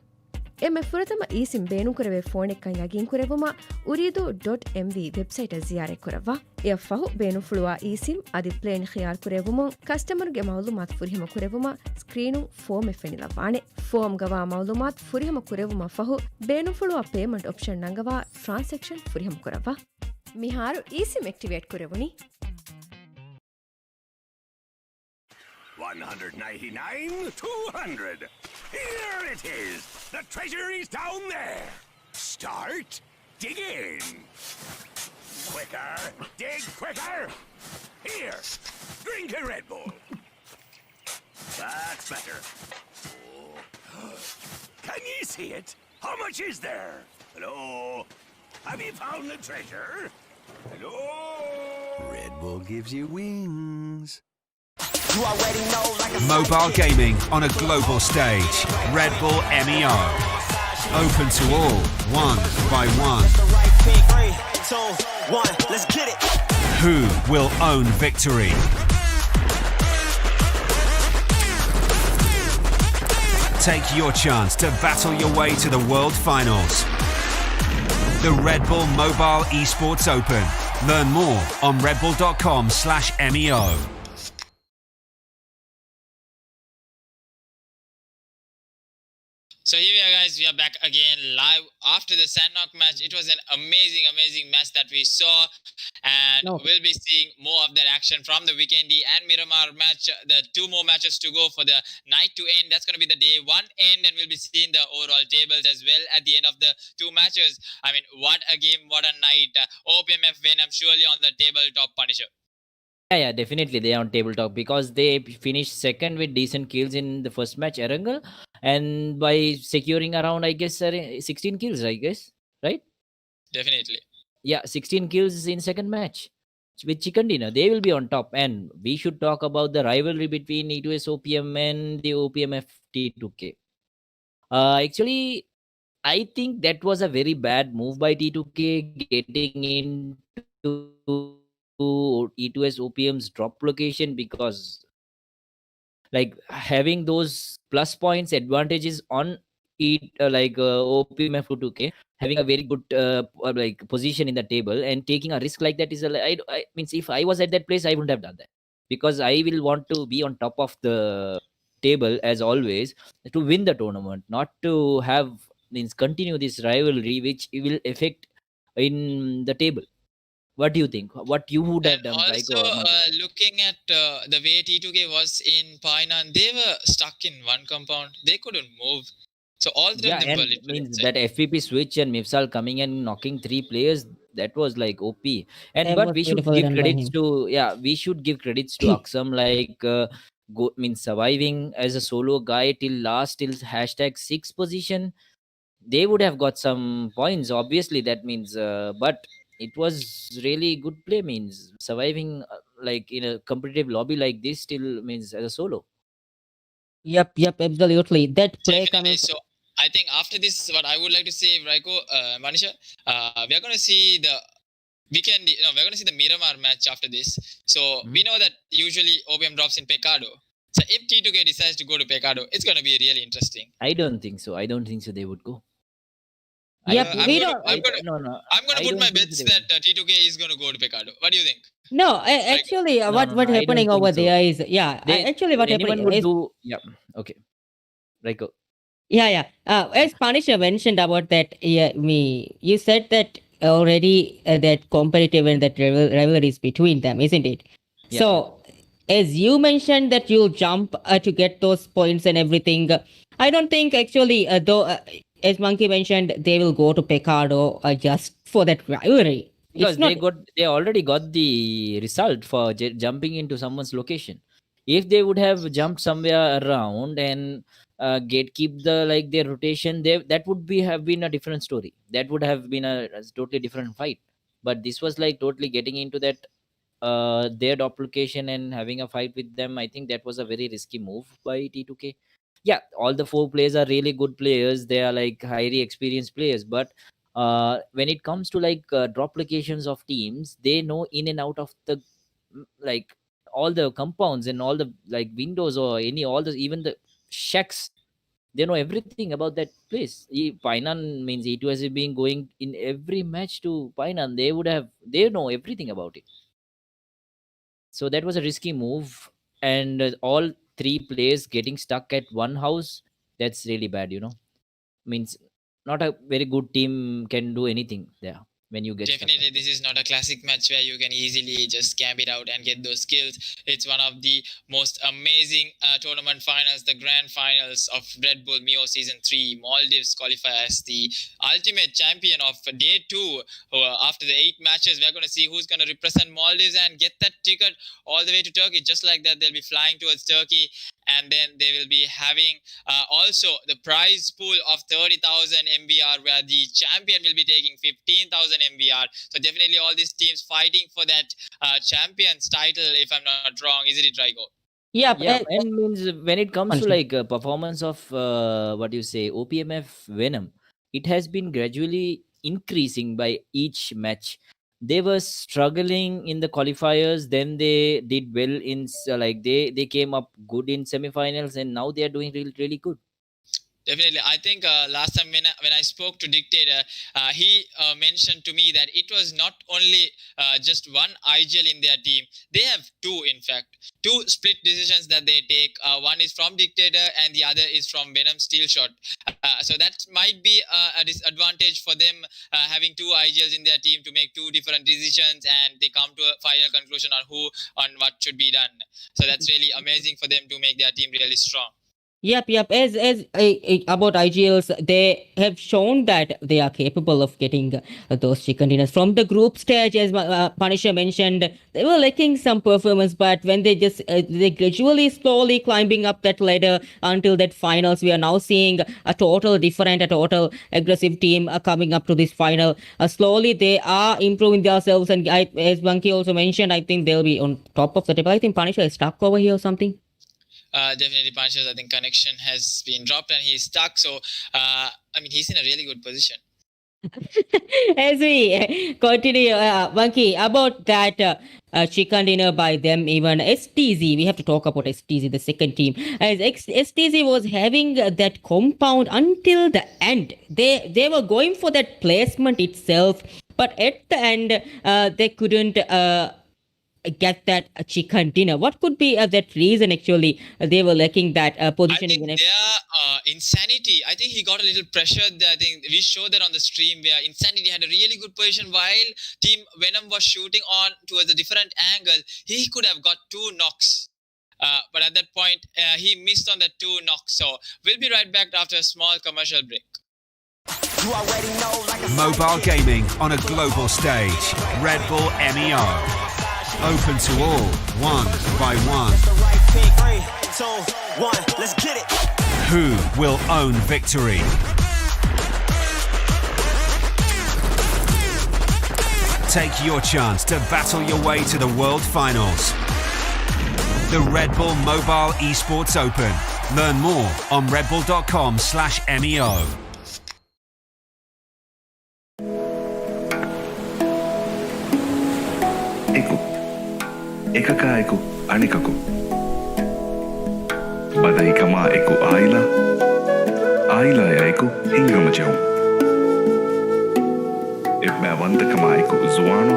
ಎಮ್ಮೆ ಫುರತಮ ಈಸಿಂ ಬೇನು ಕುರವೆ phone ಎಕ್ಕಂ ಯಗಿನ್ ಕುರೆವುಮ uridu.mv website ಜಿಯಾರೆ ಕುರವ್ವ ಯಫಹು ಬೇನು ಫುಳುವ ಈಸಿಂ ಅದಿ plan ಖಿಯಾರ್ ಕುರೆವುಮ ಕಸ್ಟಮರ್ಗೆ ಮೌಲುಮಾತ್ ಫುರಿಹಮ ಕುರೆವುಮ ಸ್ಕ್ರೀನು ಫೋಮ್ ಎಫೆನಿಲವಾಣೆ ಫೋಮ್ ಗವಾ ಮೌಲುಮಾತ್ ಫುರಿಹಮ ಕುರೆವುಮ ಫಹು ಬೇನು ಫುಳುವ ಪೇಮೆಂಟ್ ಆಪ್ಷನ್ ನಂಗವಾ ಟ್ರಾನ್ಸಾಕ್ಷನ್ ಫುರಿಹಮ ಕುರವ್ವ ಮಿಹಾರು ಈಸಿಂ ಆಕ್ಟಿವೇಟ್ ಕುರೆವುನಿ 199, 200. Here it is. The treasure is down there. Start digging. Quicker, dig quicker. Here, drink a Red Bull. That's better. Can you see it? How much is there? Hello? Have you found the treasure? Hello? Red Bull gives you wings. Mobile gaming on a global stage. Redbull Meo. Open to all, one by one. Who will own victory? Take your chance to battle your way to the World Finals. The Redbull Mobile Esports Open. Learn more on redbull.com/MEO. So here we are, guys. We are back again live after the Sandknock match. It was an amazing match that we saw, and we'll be seeing more of that action from the Weekendy and Miramar match. The two more matches to go for the night to end. That's going to be the day one end, and we'll be seeing the overall tables as well at the end of the two matches. I mean, what a game, what a night. OPMF win, I'm surely on the tabletop, Punisher. Yeah, definitely they are on tabletop because they finished second with decent kills in the first match, Erangel, and by securing around, I guess, 16 kills, I guess, right? Definitely. Yeah, 16 kills in second match with Chicken Dinner. They will be on top, and we should talk about the rivalry between E2S OPM and the OPMF T2K. Actually, I think that was a very bad move by T2K getting into E2S OPM's drop location, because like having those plus points advantages on OPMF 2K, having a very good like position in the table and taking a risk like that is I means if I was at that place I wouldn't have done that, because I will want to be on top of the table as always to win the tournament, not to have means continue this rivalry which will affect in the table. What do you think? What you would have And done? also, looking at the way T2K was in Painan, they were stuck in one compound. They couldn't move. So all three of them were And literally means inside. that FPP switch and Mifsal coming and knocking 3 players, that was like OP. And That but was we should beautifully give done by credits him. to we should give credits to Aksam, like means surviving as a solo guy till last, till hashtag 6 position. They would have got some points, obviously. That means but it was really good play, means surviving like in a competitive lobby like this still means as a solo. Yep, absolutely. That play Definitely. coming. So I think after this, what I would like to say, Raiko, Manisha, we are going to see the weekend. We're going to see the Miramar match after this. So we know that usually OPM drops in Pecado. So if T2K decides to go to Pecado, it's going to be really interesting. I don't think so. They would go. Yep, I'm we gonna, don't. I'm gonna, No. I'm gonna I put don't my think so bets they that would. T2K is gonna go to Pecado. What do you think? No, actually, No, what no, what I don't happening over think so. there is actually what Anyone happening would is do. Yeah. Okay. Raiko. yeah. As Punisher mentioned about that, you said that already that competitive and that rivalries between them, isn't it? Yeah. So, as you mentioned that you'll jump to get those points and everything, I don't think actually, though, as Monkey mentioned, they will go to Pecado just for that rivalry. Because It's not. they already got the result for jumping into someone's location. If they would have jumped somewhere around and keep the like their rotation, that would have been a different story. That would have been a totally different fight. But this was like totally getting into that their duplication and having a fight with them. I think that was a very risky move by T2K. Yeah, all the 4 players are really good players. They are like highly experienced players, but when it comes to like drop locations of teams, they know in and out of the like all the compounds and all the like windows or any all the even the shacks They know everything about that place. Painan means it was being going in every match to Painan. They know everything about it. So that was a risky move, and all three players getting stuck at one house. That's really bad, Means not a very good team can do anything there when you get stuck Definitely, like that. this is not a classic match where you can easily just camp it out and get those skills. It's one of the most amazing tournament finals, the grand finals of Red Bull Meo Season 3. Maldives qualify as the ultimate champion of day 2. After the 8 matches, we're going to see who's going to represent Maldives and get that ticket all the way to Turkey. Just like that, they'll be flying towards Turkey, and then they will be having also the prize pool of 30,000 MBR, where the champion will be taking 15,000 MBR. So definitely all these teams fighting for that champions title, if I'm not wrong. Isn't it, Raiko? Yeah, Yeah, and means when it comes to Honestly. like performance of what you say OPMF Venom, it has been gradually increasing by each match. They were struggling in the qualifiers, then they did well in like they came up good in semifinals, and now they are doing really really good. Definitely. I think last time when I spoke to Dictator, he mentioned to me that it was not only just one IGL in their team. They have two, in fact. Two split decisions that they take. One is from Dictator and the other is from Venom Steelshot. So that might be a disadvantage for them, having two IGLs in their team, to make two different decisions and they come to a final conclusion on what should be done. So that's really amazing for them to make their team really strong. Yep. As about IGLs, they have shown that they are capable of getting those chicken dinners from the group stage. As Punisher mentioned, they were lacking some performance, but when they gradually, slowly climbing up that ladder until that finals, we are now seeing a total aggressive team coming up to this final. Slowly, they are improving themselves, and as Bunky also mentioned, I think they'll be on top of the table. I think Punisher is stuck over here or something. Definitely Pancho's, I think, connection has been dropped and he's stuck. So, he's in a really good position. As we continue, Monkey, about that chicken dinner by them, even STZ, we have to talk about STZ, the second team. As STZ was having that compound until the end. They were going for that placement itself, but at the end, they couldn't get that chicken dinner. What could be that reason actually they were lacking that positioning? I think their Insanity, I think he got a little pressured. I think we showed that on the stream where Insanity had a really good position while Team Venom was shooting on towards a different angle. He could have got 2 knocks. But at that point, he missed on that 2 knocks. So we'll be right back after a small commercial break. Mobile gaming on a global stage. Redbull Meo. Open to all, one by one. Who will own victory? Take your chance to battle your way to the World Finals. The Redbull Mobile Esports Open. Learn more on redbull.com/MEO. එකකා එකු අනිකකු බදයිකමා එකු ආයිලා එකු හිංගමජෙවුම් එබ්බෑවන්තකමා එකු zuwanu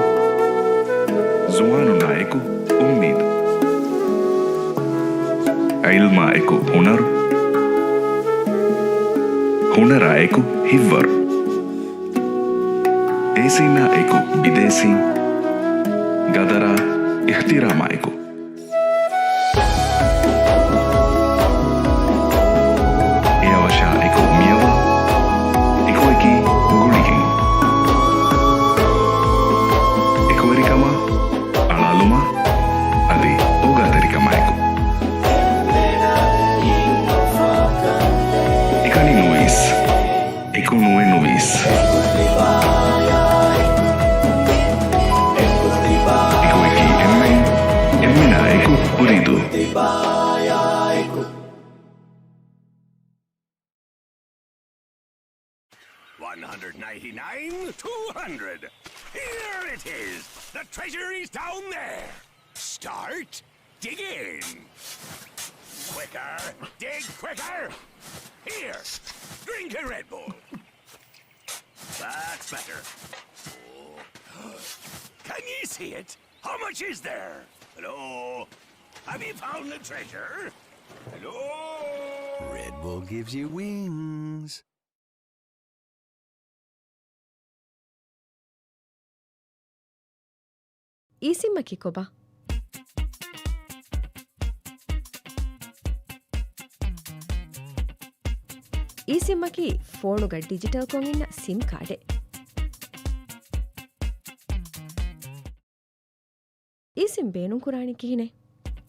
එකු උම්මීද අයිල්මා එකු හුනරා එකු හිව්වරු ඒසිනා එකු විදේසින් ගදරා ihtiramaiko. Eawasha eko miawa, eko eki gulikin. Eko erikama, alaluma, adi ogatarikama eko. Ekani nuis, eko nue nuis. Uridu. 199, 200. Here it is. The treasure is down there. Start digging. Quicker. Dig quicker. Here, drink a Red Bull. That's better. Can you see it? How much is there? Hello? Have you found the treasure? Hello? Red Bull gives you wings. ಈಸಿಮ್ಮಕಿ ಕೊಬಾ ಈಸಿಮ್ಮಕಿ ಫೋನುಗ digital ಕೊಂಗಿನ್ನ SIM ಕಾರ್ಡೆ eSIM ಬೇನು ಕುರಾಣಿಕಿ ಹಿನೆ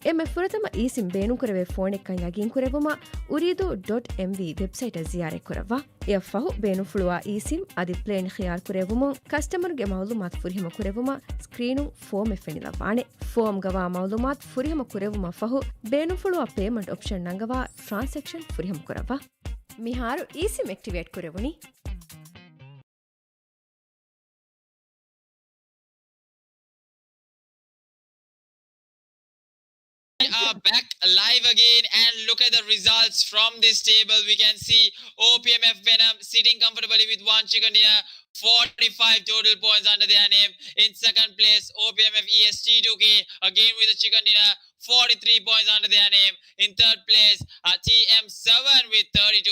ಎಮ್ಮೆ ಫುರತಮ ಈಸಿಮ್ ಬೇನು ಕುರವೆ ಫೋನೆಕ್ಕಂ ಯಗಿನ್ ಕುರೆವುಮ uridu.mv ವೆಬ್ಸೈಟ್ ಜಿಯಾರೆ ಕುರವ್ವ ಯ ಫಹು ಬೇನು ಫುಳುವ ಈಸಿಮ್ ಅದಿ ಪ್ಲೇನ್ ಖಿಯಾರ್ ಕುರೆವುಮ ಕಸ್ಟಮರ್ಗೆ ಮೌಲುಮಾತ್ ಫುರಿಹಮ ಕುರೆವುಮ ಸ್ಕ್ರೀನು ಫೋಮ್ ಎಫೆನಿಲ ವಾಣೆ ಫೋಮ್ ಗವಾ ಮೌಲುಮಾತ್ ಫುರಿಹಮ ಕುರೆವುಮ ಫಹು ಬೇನು ಫುಳುವ ಪೇಮೆಂಟ್ ಆಪ್ಷನ್ ನಂಗವಾ ಟ್ರಾನ್ಸಾಕ್ಷನ್ ಫುರಿಹಮ ಕುರವ್ವ ಮಿಹಾರು ಈಸಿಮ್ ಆಕ್ಟಿವೇಟ್ ಕುರೆವುನಿ We are back live again, and look at the results from this table. We can see OPMF Venom sitting comfortably with one chicken dinner, 45 total points under their name. In second place, OPMF EST2K again with a chicken dinner, 43 points under their name. In third place, TM7 with 32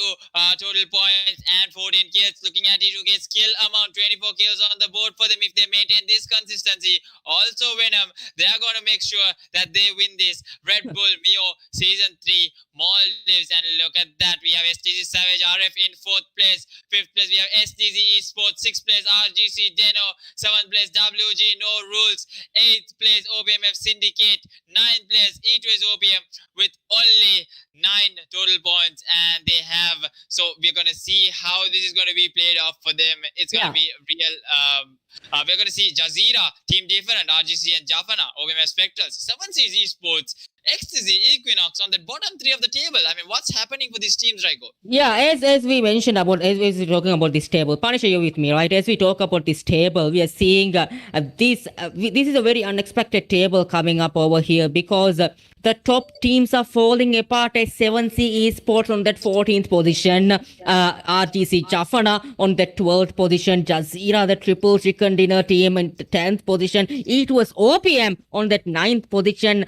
total points and 14 kills. Looking at T2K's kill amount, 24 kills on the board for them if they maintain this consistency. Also, Venom, they are going to make sure that they win this Red Bull Meo Season 3 Maldives. And look at that, we have STG Savage RF in 4th place. 5th place, we have STG Esports. 6th place, RGC Deno. 7th place, WG No Rules. 8th place, OPMF Syndicate. 9th place, E2S OPM with only 9 total points, and they have, so we're going to see how this is going to be played off for them. It's going to be real. We're going to see Jazeera, Team Different, RGC and Jafana, OPMF Spectrals, 7Cs Esports, Ecstasy, Equinox on the bottom 3 of the table. I mean, what's happening for these teams, Raiko? Yeah, as we mentioned about, as we're talking about this table, Punisher, you with me, right? As we talk about this table, we are seeing this is a very unexpected table coming up over here because the top teams are falling apart as 7C Esports on that 14th position, RGC Jafana on the 12th position, Jazeera, the triple chicken dinner team in the 10th position, it was OPM on that 9th position.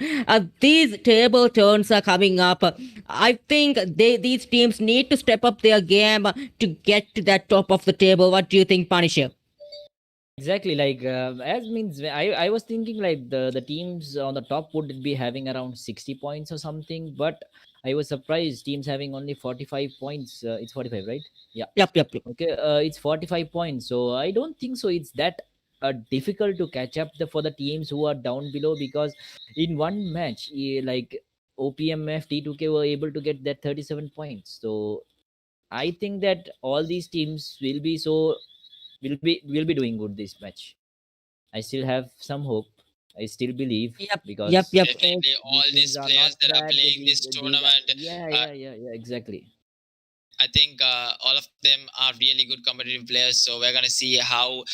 These table turns are coming up. I think these teams need to step up their game to get to that top of the table. What do you think, Punisher? Exactly, like as means I was thinking like the teams on the top would be having around 60 points or something, but I was surprised teams having only 45 points. It's 45, right? Yeah. Yep. Okay, it's 45 points. So I don't think so. It's that difficult to catch up for the teams who are down below, because in one match, like OPMF T2K were able to get that 37 points. So I think that all these teams will be doing good this match. I still have some hope. I still believe, because Yep. Definitely, all these teams are players not that are bad, playing these- this these are- tournament, yeah, exactly. I think all of them are really good competitive players. So we're going to see how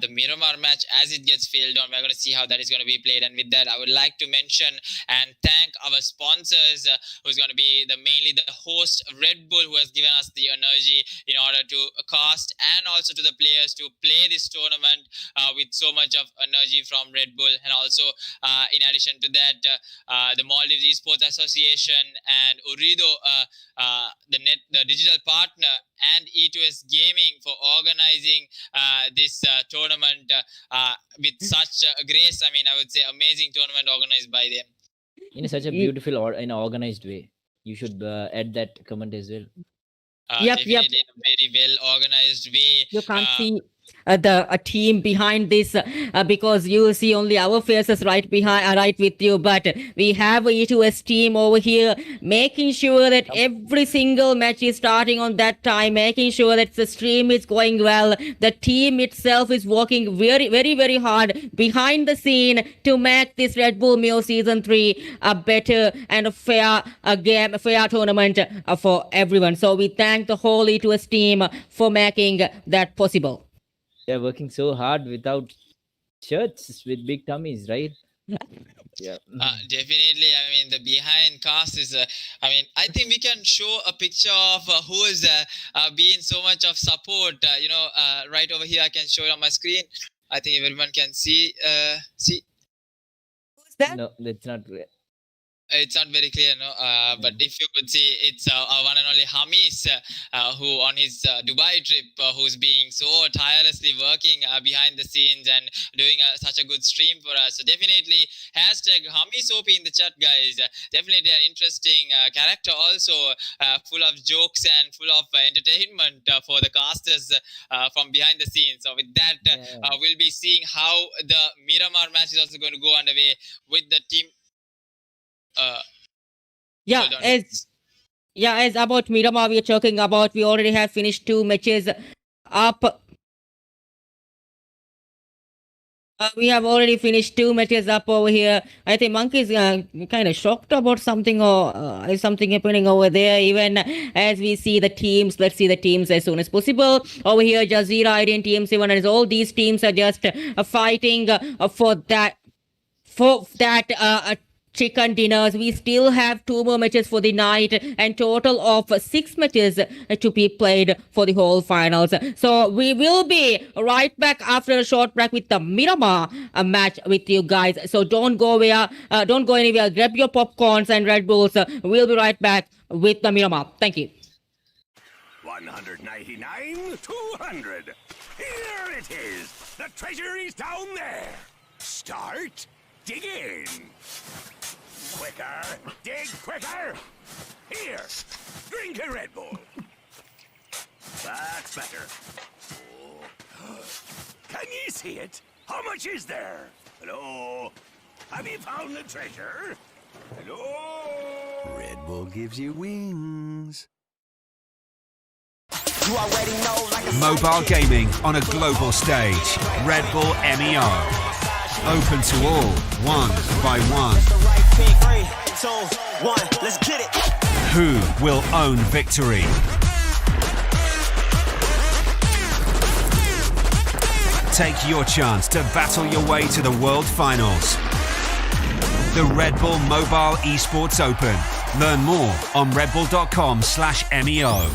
the Miramar match, as it gets filled on, we're going to see how that is going to be played. And with that, I would like to mention and thank our sponsors, who's going to be mainly the host, Red Bull, who has given us the energy in order to cast, and also to the players to play this tournament with so much of energy from Red Bull. And also, in addition to that, the Maldives Esports Association and Urido, the digital partner, and E2S Gaming for organizing this tournament with such grace. I mean, I would say amazing tournament organized by them. In such a beautiful or in an organized way. You should add that comment as well. Definitely in a very well organized way. You can't see a team behind this because you see only our faces right behind, right with you. But we have a E2S team over here making sure that every single match is starting on that time, making sure that the stream is going well. The team itself is working very hard behind the scene to make this Red Bull Meo Season 3 a better and a fair game, a fair tournament for everyone. So we thank the whole E2S team for making that possible. They're working so hard without shirts with big tummies, right? Yeah. Definitely. I mean, the behind cast is. I mean, I think we can show a picture of who is being so much of support. Right over here, I can show it on my screen. I think everyone can see. See, Who's that? No, that's not great. it's not very clear, no. But if you could see, it's our one and only Hamis, who on his Dubai trip, who's being so tirelessly working behind the scenes and doing such a good stream for us. So definitely hashtag Hamis OP in the chat, guys. Definitely an interesting character, also full of jokes and full of entertainment for the casters from behind the scenes. So with that, we'll be seeing how the Miramar match is also going to go underway with the team. Yeah, Hold on. as about Miramar we are talking about, we already have finished 2 matches up. We have already finished 2 matches up over here. I think Monkey's kind of shocked about something, or is something happening over there. Even as we see the teams, let's see the teams as soon as possible. Over here, Jazeera, IDN, TM7, and all these teams are just fighting for that chicken dinners. We still have 2 more matches for the night and total of 6 matches to be played for the whole finals. So we will be right back after a short break with the Miramar match with you guys. So don't go anywhere. Grab your popcorns and Red Bulls. We'll be right back with the Miramar. Thank you. 199, 200. Here it is. The treasure is down there. Start digging. Quicker, dig quicker. Here, drink a Red Bull. That's better. Can you see it? How much is there? Hello? Have you found the treasure? Hello? Red Bull gives you wings. Mobile gaming on a global stage. Redbull Meo. Open to all, one by one. Who will own victory? Take your chance to battle your way to the World Finals. The Redbull Mobile Esports Open. Learn more on redbull.com/MEO.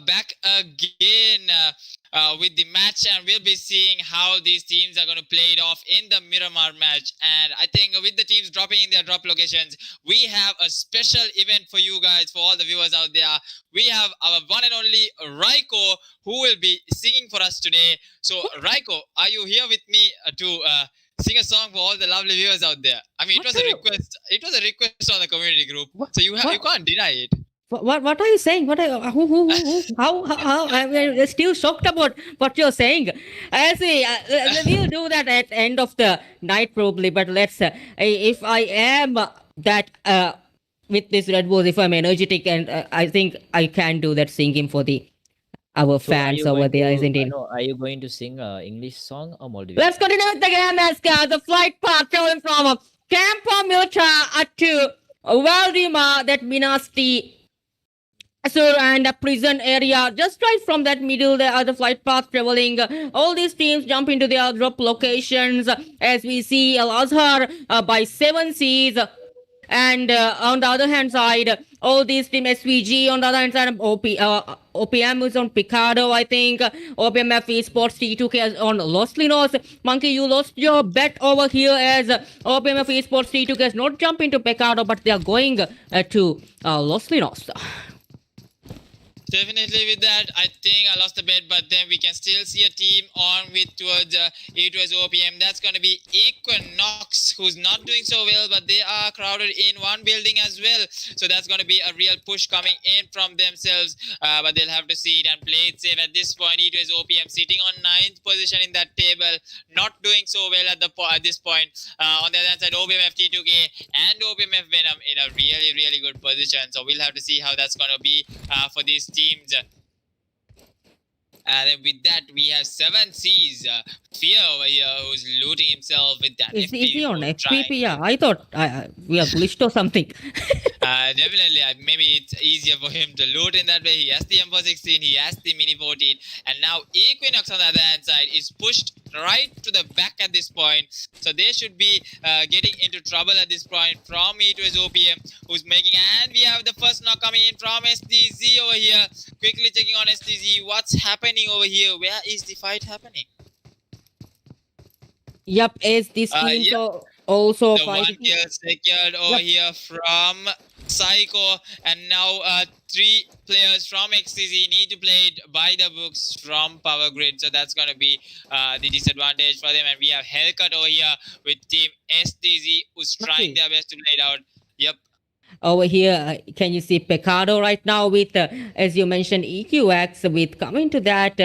Back again with the match, and we'll be seeing how these teams are going to play it off in the Miramar match. And I think with the teams dropping in their drop locations, we have a special event for you guys, for all the viewers out there. We have our one and only Raiko, who will be singing for us today. So Raiko, are you here with me to sing a song for all the lovely viewers out there? I mean, it was a request. It was a request on the community group, so you can't deny it. What are you saying? Who? How? I'm still shocked about what you're saying. I see. We'll do that at end of the night probably. But let's. If I am that with this Red Bulls, if I'm energetic, and I think I can do that singing for our fans over there, isn't it? Are you going to sing an English song or Maldives? Let's continue with the game. The flight path traveling from Campo Miltra to Valdemar, that Minasti. And a prison area, just right from that middle, there are the flight path traveling. All these teams jump into their drop locations, as we see Al Azhar by 7 Cs. And on the other hand side, all these teams, SVG on the other hand side, OPM is on Picado, I think. OPMF Esports T2K on Los Linos. Monkey, you lost your bet over here, as OPMF Esports T2K has not jumped into Picado, but they are going to Los Linos. Definitely with that, I think I lost the bet, but then we can still see a team on with towards E2S OPM. That's going to be Equinox, who's not doing so well, but they are crowded in one building as well. So that's going to be a real push coming in from themselves, but they'll have to see it and play it safe at this point. E2S OPM sitting on 9th position in that table, not doing so well at this point. On the other side, OBMF T2K and OBMF Venom in a really, really good position. So we'll have to see how that's going to be for these teams. And then with that, we have 7C's Fear over here, who's looting himself with that Is he FPV on mode, FPP? Yeah, I thought we are glitched or something. Definitely, maybe it's easier for him to loot in that way. He has the M416, he has the Mini 14, and now Equinox on the other hand side is pushed right to the back at this point. So they should be getting into trouble at this point from E2S OPM, who's making, and we have the first knock coming in from STZ over here. Quickly checking on STZ, what's happening over here? Where is the fight happening? Yep, is this team Yep. also The one fighting? kill secured over here from Psycho, and now 3 players from XTZ need to play it by the books from Power Grid, so that's going to be the disadvantage for them. And we have Hellcut over here with team STZ, who's trying their best to play it out. Yep. Over here, can you see Pecado right now with, as you mentioned, EQX with coming to that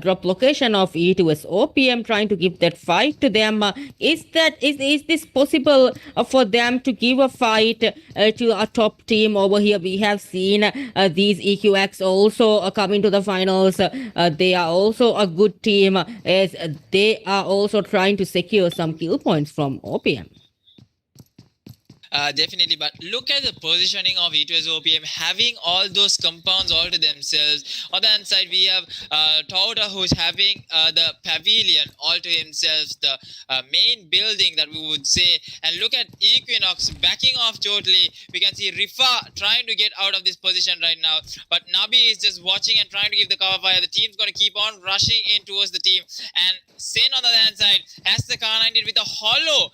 drop location of E2S OPM, trying to give that fight to them. Is this possible for them to give a fight to a top team over here? We have seen these EQX also coming to the finals. They are also a good team as they are also trying to secure some kill points from OPM. Definitely, but look at the positioning of E2S OPM, having all those compounds all to themselves. On the other side, we have Tauda, who's having the pavilion all to himself, the main building that we would say. And look at Equinox backing off totally. We can see Rifa trying to get out of this position right now, but Nabi is just watching and trying to give the cover fire. The team's going to keep on rushing in towards the team, and Sen on the other hand side has the car 90 with a hollow,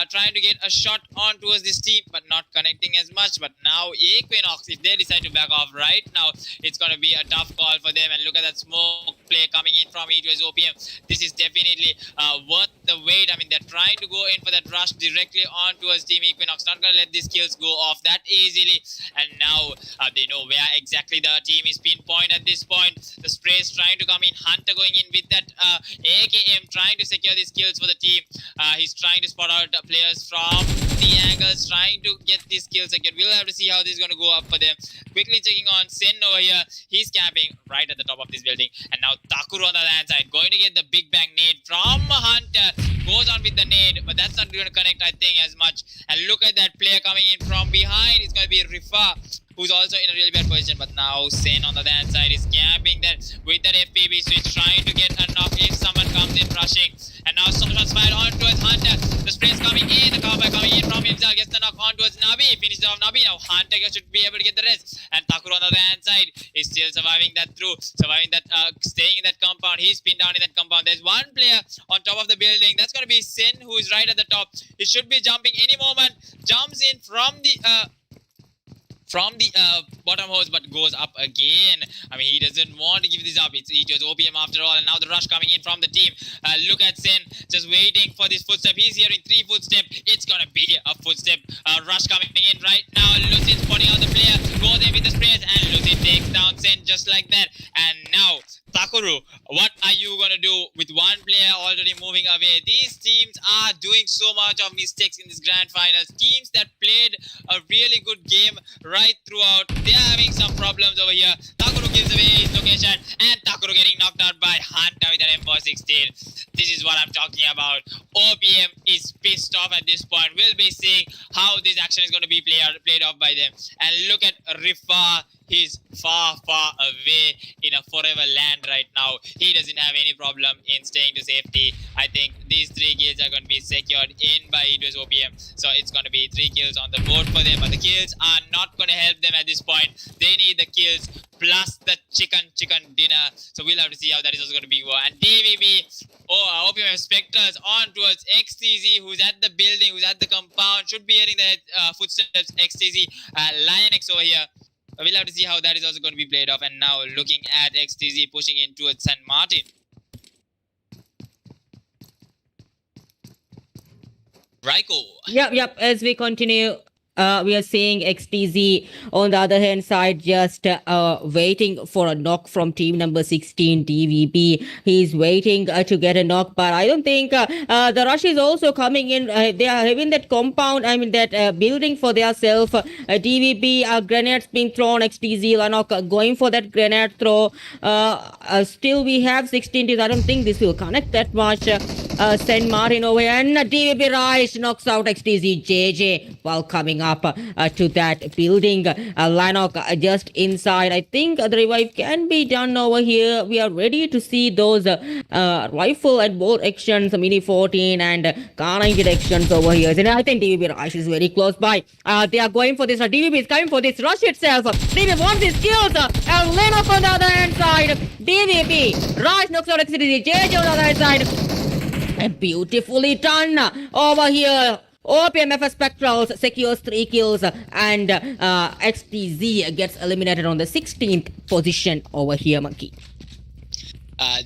trying to get a shot on towards this team, but not connecting as much. But now Equinox, if they decide to back off right now, it's going to be a tough call for them. And look at that smoke play coming in from E2S OPM. This is definitely worth the wait. I mean, they're trying to go in for that rush directly on towards Team Equinox. Not going to let these kills go off that easily. And now they know where exactly the team is pinpoint at this point. The spray is trying to come in. Hunter going in with that AKM, trying to secure these kills for the team. He's trying to spot out players from the angles, trying to get these kills again. We'll have to see how this is going to go up for them. Quickly checking on Sen over here. He's camping right at the top of this building. And now Takuru on the land side, going to get the big bang nade from Hunter. Goes on with the nade, but that's not going to connect, I think, as much. And look at that player coming in from behind. It's going to be Rifa, who's also in a really bad position. But now Sen on the land side is camping there with that FPV switch, trying to get a knock if someone comes in rushing. And now some shots fired on towards Hunter. The spray is coming in. The cover coming in from himself. Gets the knock on towards Nabi. Finishes off Nabi. Now Hunter should be able to get the rest. And Takuru on the other hand side is still surviving that through. Surviving that, staying in that compound. He's pinned down in that compound. There's one player on top of the building. That's going to be Sen, who is right at the top. He should be jumping any moment. Jumps in from the bottom hose, but goes up again. I mean, he doesn't want to give this up. It's E2S OPM after all. And now the rush coming in from the team. Look at Sen just waiting for this footstep. He's hearing 3 footsteps. It's gonna be a footstep rush coming in right now. Lucin's spotting out the player, goes in with the sprays, and Lucin takes down Sen just like that. And now Takuru, what are you gonna do with one player already moving away? These teams are doing so much of mistakes in this grand finals. Teams that played a really good game right throughout, they're having some problems over here. Takuru gives away his location, and Takuru getting knocked out by Hunter with an M416. This is what I'm talking about. OPM is pissed off at this point. We'll be seeing how this action is going to be played off by them. And look at Rifa. He's far, far away in a forever land right now. He doesn't have any problem in staying to safety. I think these 3 kills are going to be secured in by E2S OPM. So it's going to be 3 kills on the board for them. But the kills are not going to help them at this point. They need the kills plus the chicken dinner. So we'll have to see how that is also going to be. And DVB, OPM Spectres on towards XTZ, who's at the building, who's at the compound. Should be hearing the footsteps. XTZ, Lion X over here. we'll have to see how that is also going to be played off. And now looking at XTZ pushing in towards San Martin. Raiko. Yep. As we continue, we are seeing XTZ on the other hand side just waiting for a knock from team number 16 DVP. He's waiting to get a knock, but I don't think the rush is also coming in. They are having that compound, I mean that building for themselves. DVP grenades being thrown. XTZ Lanok going for that grenade throw. Still we have 16 teams. I don't think this will connect that much. St. Martin over here, and DVP Rise knocks out XTZ JJ while coming up to that building. Lanok just inside. I think the revive can be done over here. We are ready to see those rifle and bolt actions, Mini 14 and Carnage actions over here. And I think DVP Rise is very close by. They are going for this. DVP is coming for this rush itself. DVP wants his kills. And Lanok on the other hand side. DVP Rise knocks out XTZ JJ on the other hand side. Beautifully done over here. OPMF Spectrals secures 3 kills and XTZ gets eliminated on the 16th position over here, Monkey.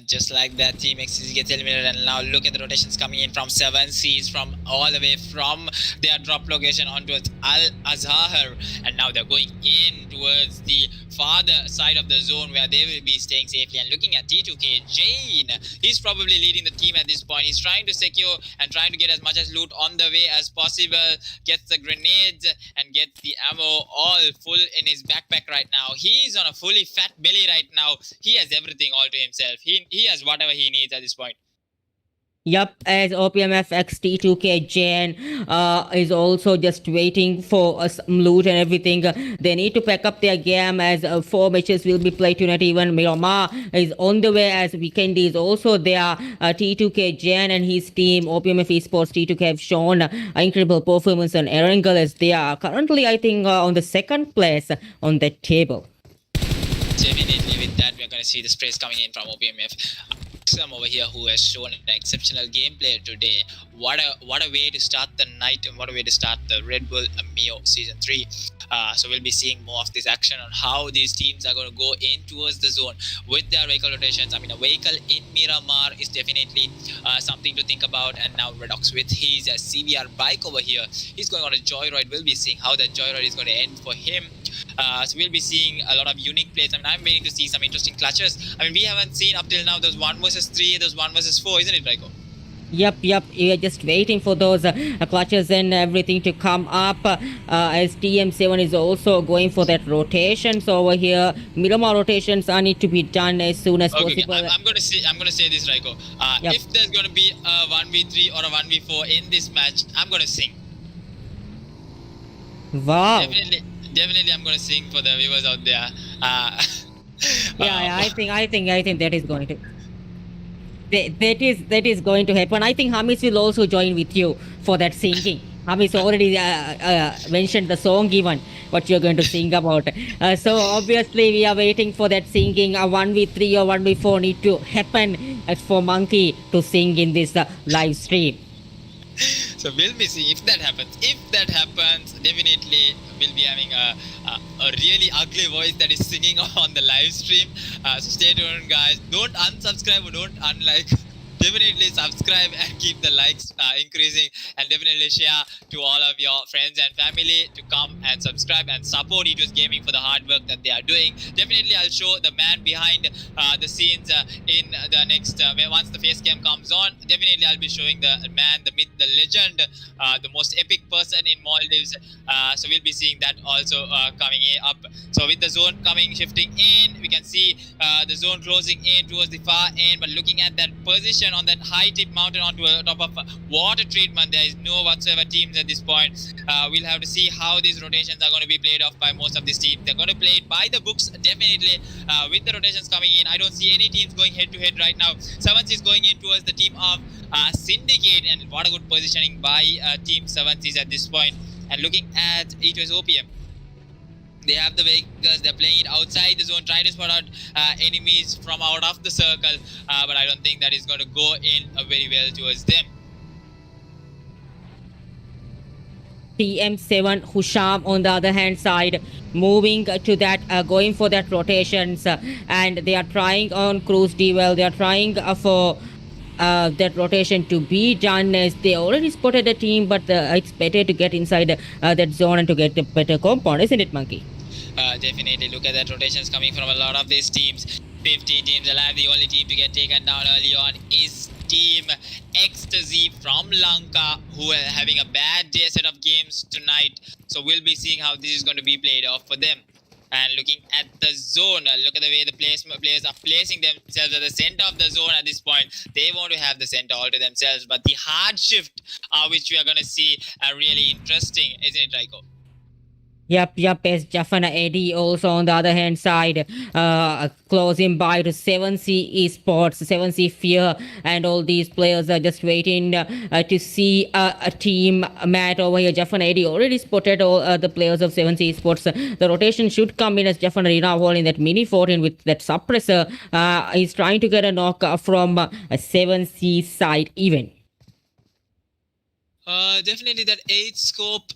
Just like that, Team XTZ gets eliminated, and now look at the rotations coming in from 7Cs, from all the way from their drop location onto Al Azhar, and now they're going in towards the farther side of the zone where they will be staying safely. And looking at T2K, Jane, he's probably leading the team at this point. He's trying to secure and trying to get as much as loot on the way as possible, gets the grenades and gets the ammo all full in his backpack right now. He's on a fully fat belly right now. He has everything all to himself. He has whatever he needs at this point. Yup, as OPMF XT2K Jan is also just waiting for some loot and everything. They need to pack up their game as 4 matches will be played tonight. Even Miramar is on the way as Weekend is also there. T2K Jan and his team, OPMF Esports T2K, have shown incredible performance, and Erangel is there. Currently, I think, on the 2nd place on that table. Definitely with that, we're going to see the sprays coming in from OPMF. Some over here who has shown an exceptional gameplay today. What a way to start the night, and what a way to start the Redbull Meo Season 3. So we'll be seeing more of this action on how these teams are going to go in towards the zone with their vehicle rotations. I mean, a vehicle in Miramar is definitely something to think about. And now Redox with his CBR bike over here. He's going on a joyride. We'll be seeing how that joyride is going to end for him. So we'll be seeing a lot of unique plays. I mean, I'm waiting to see some interesting clutches. I mean, we haven't seen up till now those 1 versus 3, those 1 versus 4, isn't it, Raiko? Yep. We are just waiting for those clutches and everything to come up. As TM7 is also going for that rotation. So over here, Miramar rotations need to be done as soon as possible. I'm going to say this, Raiko. Yep. If there's going to be a 1v3 or a 1v4 in this match, I'm going to sing. Wow. Definitely, I'm going to sing for the viewers out there. I think that is going to. That is going to happen. I think Hamis will also join with you for that singing. Hamis already mentioned the song even what you're going to sing about. So obviously we are waiting for that singing. A 1v3 or 1v4 need to happen as for Monkey to sing in this live stream. So we'll be seeing if that happens. If that happens, definitely we'll be having a really ugly voice that is singing on the live stream. So stay tuned, guys. Don't unsubscribe or don't unlike. Definitely subscribe and keep the likes increasing, and definitely share to all of your friends and family to come and subscribe and support Eaters Gaming for the hard work that they are doing. Definitely I'll show the man behind the scenes in the next once the face cam comes on. Definitely I'll be showing the man, the myth, the legend, the most epic person in Maldives. So we'll be seeing that also coming up. So with the zone shifting in, we can see the zone closing in towards the far end, but looking at that position on that high tip mountain onto a top of water treatment, there is no whatsoever teams at this point. We'll have to see how these rotations are going to be played off by most of these teams. They're going to play it by the books, definitely. With the rotations coming in, I don't see any teams going head to head right now. Sevens is going in towards the team of Syndicate, and what a good positioning by Team Sevens is at this point. And looking at E2S OPM, they have the vehicles, they're playing it outside the zone, trying to spot out enemies from out of the circle, but I don't think that is going to go in very well towards them. TM7 Husham on the other hand side moving to that going for that rotations and they are trying on cruise duel. They are trying for that rotation to be done as they already spotted the team, but it's better to get inside that zone and to get the better compound, isn't it, Monkey? Definitely look at that rotations coming from a lot of these teams. 15 teams alive. The only team to get taken down early on is Team Ecstasy from Lanka, who are having a bad day set of games tonight. So we'll be seeing how this is going to be played off for them. And looking at the zone, look at the way the players are placing themselves at the center of the zone at this point. They want to have the center all to themselves, but the hard shift, which we are going to see, are really interesting, isn't it, Raiko? Yep, as Jafana Eddie also on the other hand side, closing by to 7C Esports, 7C Fear, and all these players are just waiting to see a team mat over here. Jafana Eddie already spotted all the players of 7C Esports. The rotation should come in as Jafana Rina holding that mini 14 with that suppressor. He's trying to get a knock from a 7C side even. Definitely that 8 scope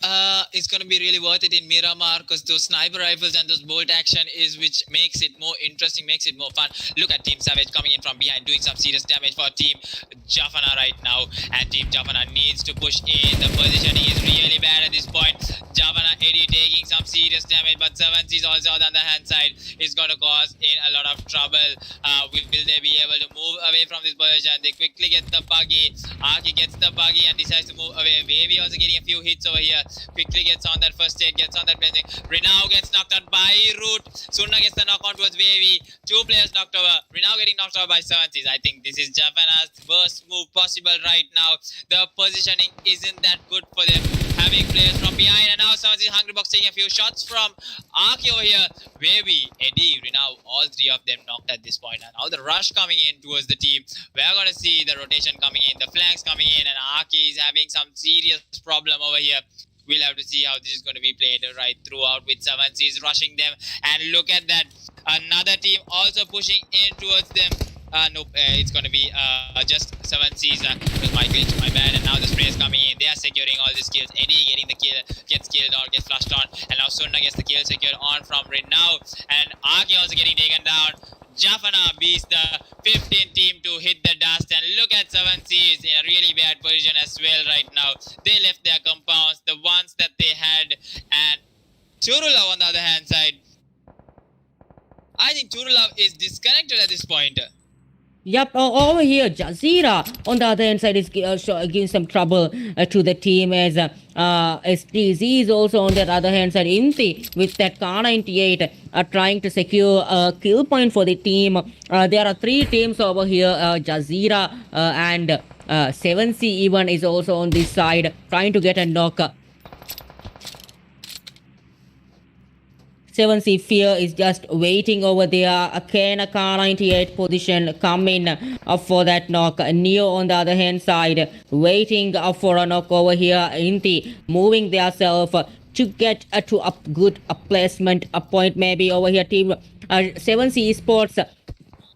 is going to be really worth it in Miramar, because those sniper rifles and those bolt action is which makes it more interesting, makes it more fun. Look at Team Savage coming in from behind, doing some serious damage for Team Jafana right now, and Team Jafana needs to push in. The positioning is really bad at this point. Jafana Eddie taking some serious damage, but 7C is also on the other hand side is going to cause in a lot of trouble. Will they be able to move away from this position? They quickly get the buggy. Aki gets the buggy and decides to move away. Wavy also getting a few hits over here. Quickly gets on that first aid, gets on that blessing. Renau gets knocked out by Root. Sunna gets the knock on towards Wavy. 2 players knocked over. Renau getting knocked over by 7Cs. I think this is Jafana's worst move possible right now. The positioning isn't that good for them. Having players from behind, and now 7C's Hungry Box taking a few shots from Aki over here. Wavy, Eddie, Renau, all 3 of them knocked at this point. And now the rush coming in towards the team. We're going to see the rotation coming in, the flanks coming in, and Aki is having some serious problem over here. We'll have to see how this is going to be played right throughout with 7Cs rushing them. And look at that. Another team also pushing in towards them. Nope, it's going to be just 7Cs. It was my glitch, my bad. And now the spray is coming in. They are securing all these kills. Eddie getting the kill, gets killed or gets flushed on. And now Sunna gets the kill secured on from Renau. And Aki also getting taken down. Jafana beats the 15 team to hit the dust, and look at 7Cs in a really bad position as well right now. They left their compounds, the ones that they had, and Turulav on the other hand side. I think Turulav is disconnected at this point. Yep, over here, Jazeera on the other hand side is giving some trouble to the team as STZ is also on that other hand side. Inti with that K98 trying to secure a kill point for the team. There are 3 teams over here, Jazeera and 7C even is also on this side trying to get a knock. 7C Fear is just waiting over there. Can a K98 position coming for that knock. Neo on the other hand side waiting for a knock over here. Inti moving themselves to get to a good placement, a point maybe over here. Team 7C Esports.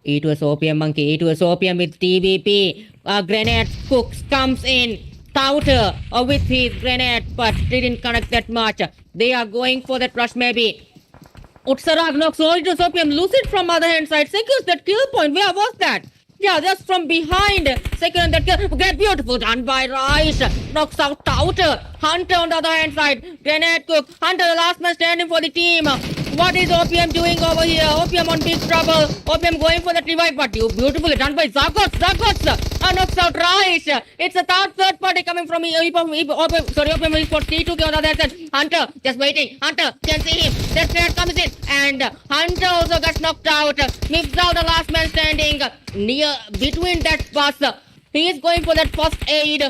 It was Opium Monkey. It was Opium with TVP. Grenade Cooks comes in. Touter with his grenade, but didn't connect that much. They are going for that rush maybe. Utsarag knocks Soldiers Opium, Lucid from other hand side, secures that kill point. Where was that? Yeah, just from behind. Second that kill. Get beautiful done by Rice. Knocks out Touter. Hunter on the other hand side. Grenade Cook. Hunter the last man standing for the team. What is Opium doing over here? Opium on big trouble. Opium going for that revive, but beautifully done by Zagots. Knocks out Rice. It's a third party coming from Opium Esports T2K on the other side. Hunter just waiting. Hunter can see him. That grenade comes in. And Hunter also gets knocked out. Mifzal the last man standing near between that bus. He is going for that first aid.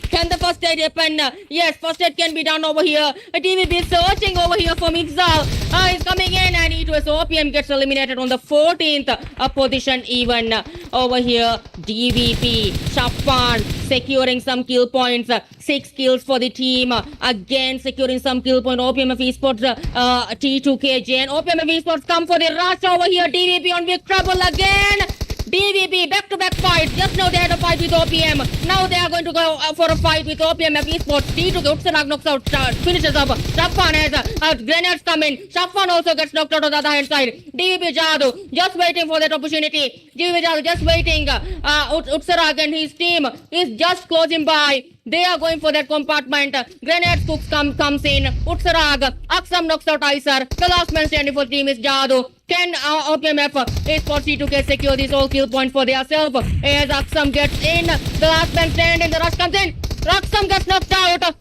Can the first aid happen? Yes, first aid can be done over here. TVP is searching over here for Mixal. He's coming in, and it was Opium gets eliminated on the 14th position even. Over here, DVP, Shafan securing some kill points. 6 kills for the team. Again securing some kill point. Opium of Esports, T2KJ, and Opium of Esports come for the rush over here. DVP on big trouble again. DVB back-to-back fights. Just now they had a fight with OPM. Now they are going to go for a fight with OPM Esports. T2 Utsanag knocks out, finishes up. Shafan has grenades coming. Shafan also gets knocked out on the other hand side. DVB Jadu just waiting for that opportunity. DVB Jadu just waiting. Utsarag and his team is just closing by. They are going for that compartment. Grenade Cooks comes in. Utsarag. Aksam knocks out Iser. The last man standing for team is Jadu. Can OPMF is for C2K secure this all kill point for themselves as Aksam gets in. The last man standing. The rush comes in. Aksam gets knocked out.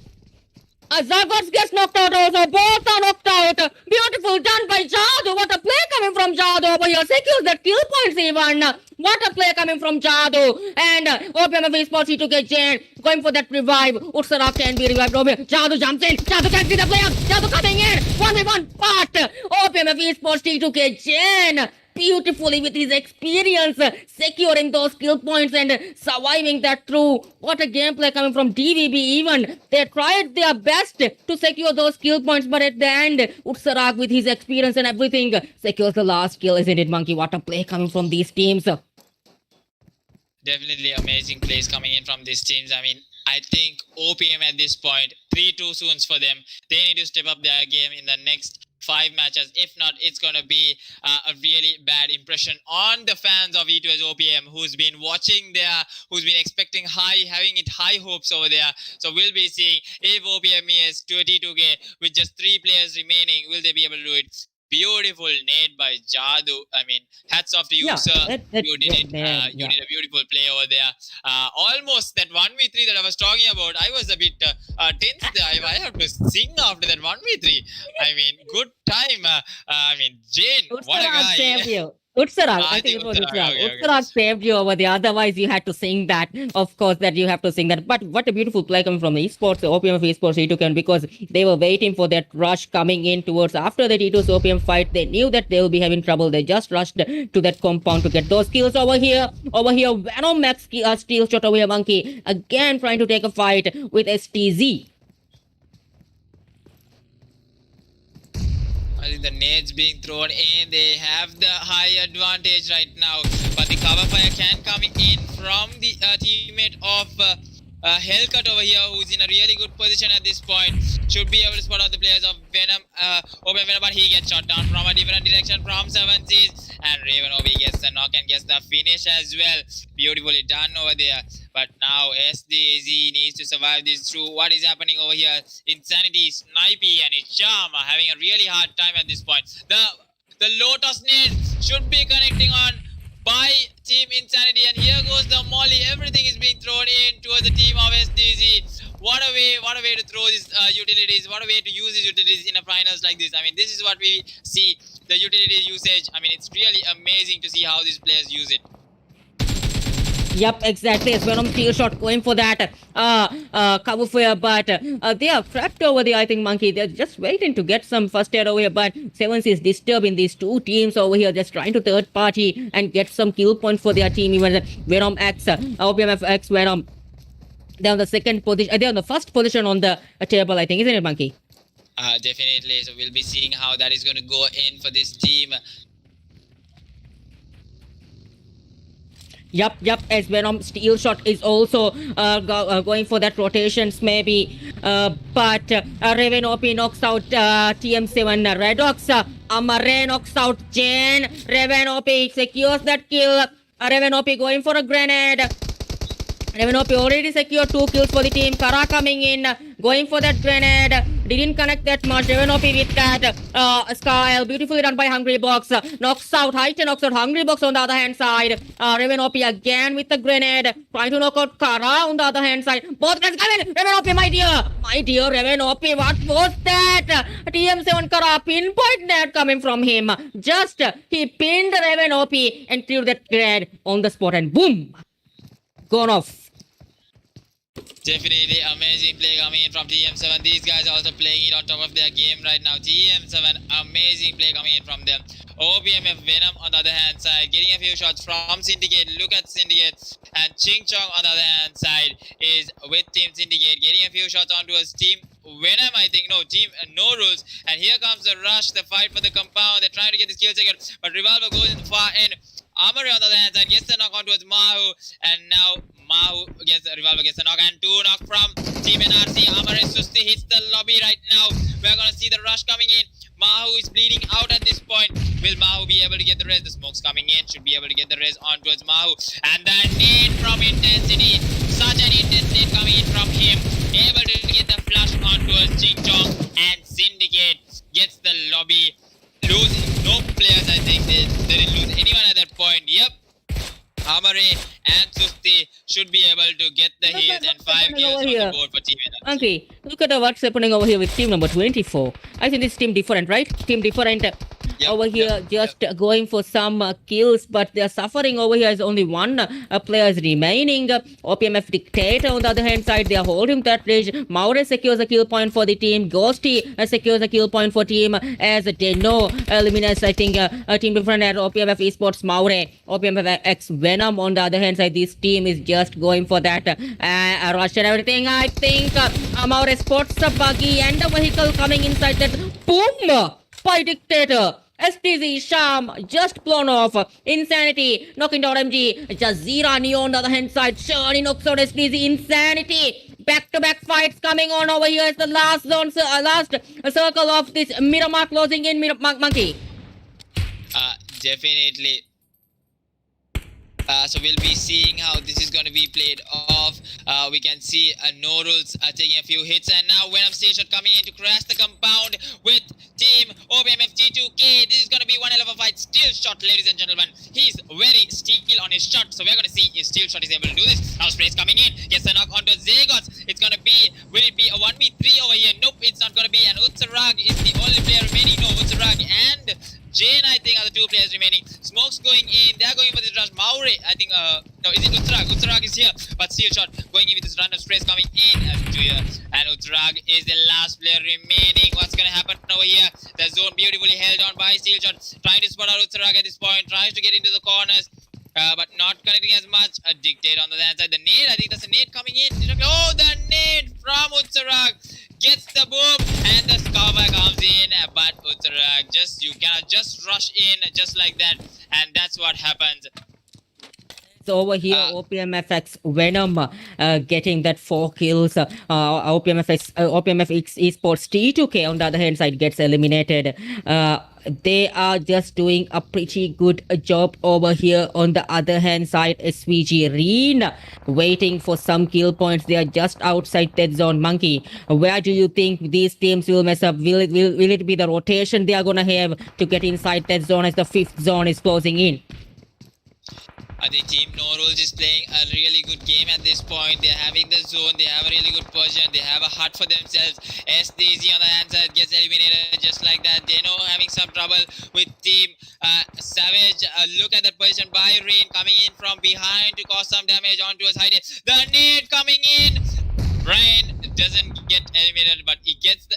Zagots gets knocked out also. Both are knocked out. Beautiful done by Jadu. What a play coming from Jadu over here. Secures that kill points even. What a play coming from Jadu. And OPMF Esports C2K Jane going for that revive. Utsara can be revived over here. Jadu jumps in. Jadu can see the player. Jadu coming in. 1v1 part. OPMF Esports C2K Jane beautifully with his experience, securing those skill points and surviving that through. What a gameplay coming from DVB even. They tried their best to secure those skill points, but at the end, Utsarak with his experience and everything secures the last kill, isn't it, Monkey? What a play coming from these teams. Definitely amazing plays coming in from these teams. I mean, I think OPM at this point, 3-2 soon for them. They need to step up their game in the next 5 matches. If not, it's going to be a really bad impression on the fans of E2S OPM who's been watching there, who's been expecting having it high hopes over there. So we'll be seeing if OPM is 22K with just 3 players remaining, will they be able to do it? Beautiful nade by Jadu. I mean, hats off to you, sir. You did it. You did a beautiful play over there. Almost that 1v3 that I was talking about, I was a bit tense there. I have to sing after that 1v3. I mean, good time. I mean, Jane, what a guy. Saved you. Utsarak, I think it was Utsarak. Utsarak saved you over there. Otherwise, you had to sing that. Of course, that you have to sing that. But what a beautiful play coming from the esports, OPM of esports E2K, because they were waiting for that rush coming in towards after the T2's OPM fight. They knew that they will be having trouble. They just rushed to that compound to get those kills over here. Venom Max steal shot over here, Monkey. Again, trying to take a fight with STZ. I think the nades being thrown in, they have the high advantage right now, but the cover fire can come in from the teammate of Hellcut over here, who's in a really good position at this point. Should be able to spot out the players of Venom, Open Venom, but he gets shot down from a different direction from 7Cs, and Raven OB gets the knock and gets the finish as well. Beautifully done over there. But now SDZ needs to survive this through. What is happening over here? Insanity, Snipey, and Icham are having a really hard time at this point. The Lotus nade should be connecting on by Team Insanity, and here goes the molly. Everything is being thrown in towards the team of SDZ. What a way to throw these utilities. What a way to use these utilities in a finals like this. I mean, this is what we see, the utility usage. I mean, it's really amazing to see how these players use it. Yep, exactly. It's Venom steel shot going for that cover fire, but they are trapped over there, I think, Monkey. They're just waiting to get some first aid over here, but Sevens is disturbing these two teams over here, just trying to third party and get some kill points for their team. Even Venom X, OPMF X Venom. They're on the second position. They're on the first position on the table, I think, isn't it, Monkey? Definitely. So we'll be seeing how that is going to go in for this team. Yep, as Venom steel shot is also going for that rotations maybe. But Raven OP knocks out TM7 Redox. Amare knocks out Jane. Raven OP secures that kill. Raven OP going for a grenade. Raven OP already secured 2 kills for the team. Kara coming in, going for that grenade. Didn't connect that much. Raven OP with that. Skyle, beautifully done by Hungry Box. Knocks out Haiten, knocks out Hungry Box on the other hand side. Raven OP again with the grenade. Trying to knock out Kara on the other hand side. Both guys come in. Raven OP, my dear Raven OP, what was that? TM7 Kara pinpoint that coming from him. Just he pinned Raven OP and threw that grenade on the spot and boom! Gone off. Definitely amazing play coming in from TM7. These guys are also playing it on top of their game right now. TM7, amazing play coming in from them. OPMF Venom on the other hand side, getting a few shots from Syndicate. Look at Syndicate. And Ching Chong on the other hand side is with Team Syndicate, getting a few shots onto his team. Venom, I think, no, team, no rules. And here comes the rush, the fight for the compound. They're trying to get this kill second, but Revolver goes in the far end. Amare on the other hand side gets the knock on towards Mahu, and now Mahu gets a revolver, gets a knock, and 2 knock from Team NRC. Amare Susti hits the lobby right now. We're gonna see the rush coming in. Mahu is bleeding out at this point. Will Mahu be able to get the res? The smoke's coming in. Should be able to get the res on towards Mahu. And the nade from Intensity. Such an intense nade coming in from him. Able to get the flush on towards Ching Chong. And Syndicate gets the lobby. Losing no players, I think. They didn't lose anyone at that point. Yep. Amare and Susti should be able to get the Look heals at and what's 5 happening kills over on here. the board for Team NRC. Monkey, look at what's happening over here with team number 24. I think this team different, right? Team different. Over here, just going for some kills, but they're suffering over here. Is only one player is remaining. OPMF Dictator on the other hand side, they are holding that ridge. Maure secures a kill point for the team. Ghosty secures a kill point for team as Deno eliminates, I think, team different at OPMF Esports Maure. OPMF X Venom on the other hand side, this team is just going for that rush and everything. I think Maure spots a buggy and a vehicle coming inside that. Boom! By Dictator. STZ Sham just blown off. Insanity knocking down MG. Jazeera Neo on the other hand side. Shani knocks out STZ. Insanity. Back-to-back fights coming on over here. It's the last zone, last circle of this Miramar closing in. Monkey. Definitely. So we'll be seeing how this is going to be played off. We can see No Rules taking a few hits, and now Venom Station coming in to crash the compound with Team OBMF G2K. This is going to be one hell of a fight. Steel shot, ladies and gentlemen. He's very steel on his shot, so we're going to see if Steel shot is able to do this. Now Spray's coming in. Gets a knock onto Zagots. It's going to be, will it be a 1v3 over here? Nope, it's not going to be. And Utsarag is the only player remaining. No, Utsarag and Jane, I think, are the 2 players remaining. Smoke's going in. They're going for this rush. Maure, I think, no, is it Uttarag? Uttarag is here, but Steel Shot going in with this random sprays coming in to here. And Uttarag is the last player remaining. What's going to happen over here? The zone beautifully held on by Steel Shot. Trying to spot out Uttarag at this point. Tries to get into the corners. But not connecting as much. A Dictate on the other side. The nade, I think that's a nade coming in. Oh, the nade from Uttarag gets the boom, and the cover comes in. But Uttarag, you cannot just rush in just like that, and that's what happens. So over here, OPMFX Venom getting that 4 kills. OPMFX Esports T2K on the other hand side gets eliminated. They are just doing a pretty good job over here. On the other hand side, SVG Reen waiting for some kill points. They are just outside that zone. Monkey, where do you think these teams will mess up? Will it be the rotation they are gonna have to get inside that zone as the 5th zone is closing in? I think Team No Rules is playing a really good game at this point. They're having the zone, they have a really good position, they have a hut for themselves. SDZ on the hand side gets eliminated just like that. They know having some trouble with Team Savage. Look at that position by Rain coming in from behind to cause some damage onto his Heide. The nade coming in. Brian doesn't get eliminated, but he gets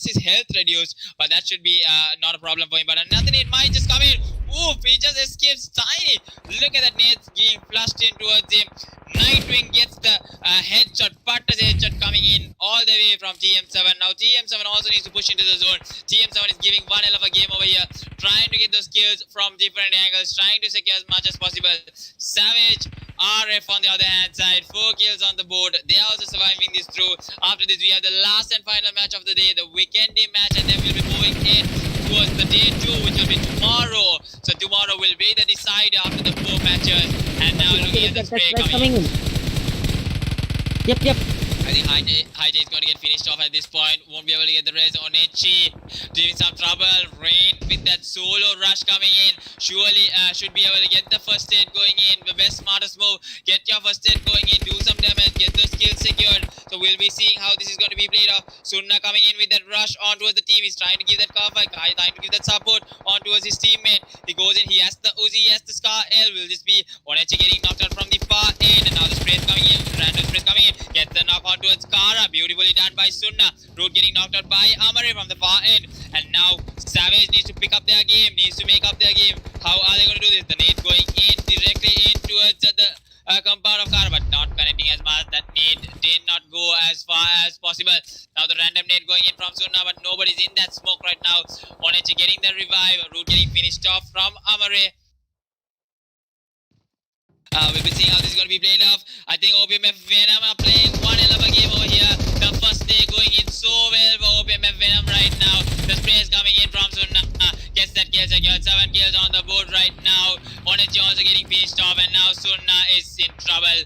his health reduced, but that should be not a problem for him. But another nade might just come in. Oof, he just escapes tiny. Look at that nade being flushed in towards him. Nightwing gets the headshot, Patter's headshot coming in all the way from TM7. Now TM7 also needs to push into the zone. TM7 is giving one hell of a game over here, trying to get those kills from different angles, trying to secure as much as possible. Savage, RF on the other hand side, 4 kills on the board. They are also surviving this through. After this, we have the last and final match of the day, the weekendy match, and then we'll be moving in towards the day 2, which will be tomorrow. So tomorrow will be the decider after the 4 matches. And now looking at the spray coming in. Yep. I think High J is going to get finished off at this point. Won't be able to get the res on Echi. Doing some trouble. Rain with that solo rush coming in. Surely should be able to get the first aid going in. The best smartest move. Get your first aid going in. Do some damage. Get those kills secured. So we'll be seeing how this is going to be played off. Sunna coming in with that rush on towards the team. He's trying to give that cover. Trying to give that support on towards his teammate. He goes in. He has the Uzi. He has the Scar L. Will this be Onechi getting knocked out from the far end? And now the spray is coming in. Random spray coming in. Gets the knock on towards Kara. Beautifully done by Sunna. Root getting knocked out by Amare from the far end. And now Savage needs to pick up their game. Needs to make up their game. How are they going to do this? The nade going in directly in towards the compound of Kara, but not connecting as much. That nade did not go as far as possible. Now the random nade going in from Sunna, but nobody's in that smoke right now. Onechi getting the revive. Root getting finished off from Amare. We'll be seeing how this is going to be played off. I think OPMF Venom are playing one hell of a game over here. The first day going in so well for OPMF Venom right now. The spray is coming in from Sunna. Gets that kill secured. 7 kills on the board right now. Onichi also getting pinched off, and now Sunna is in trouble.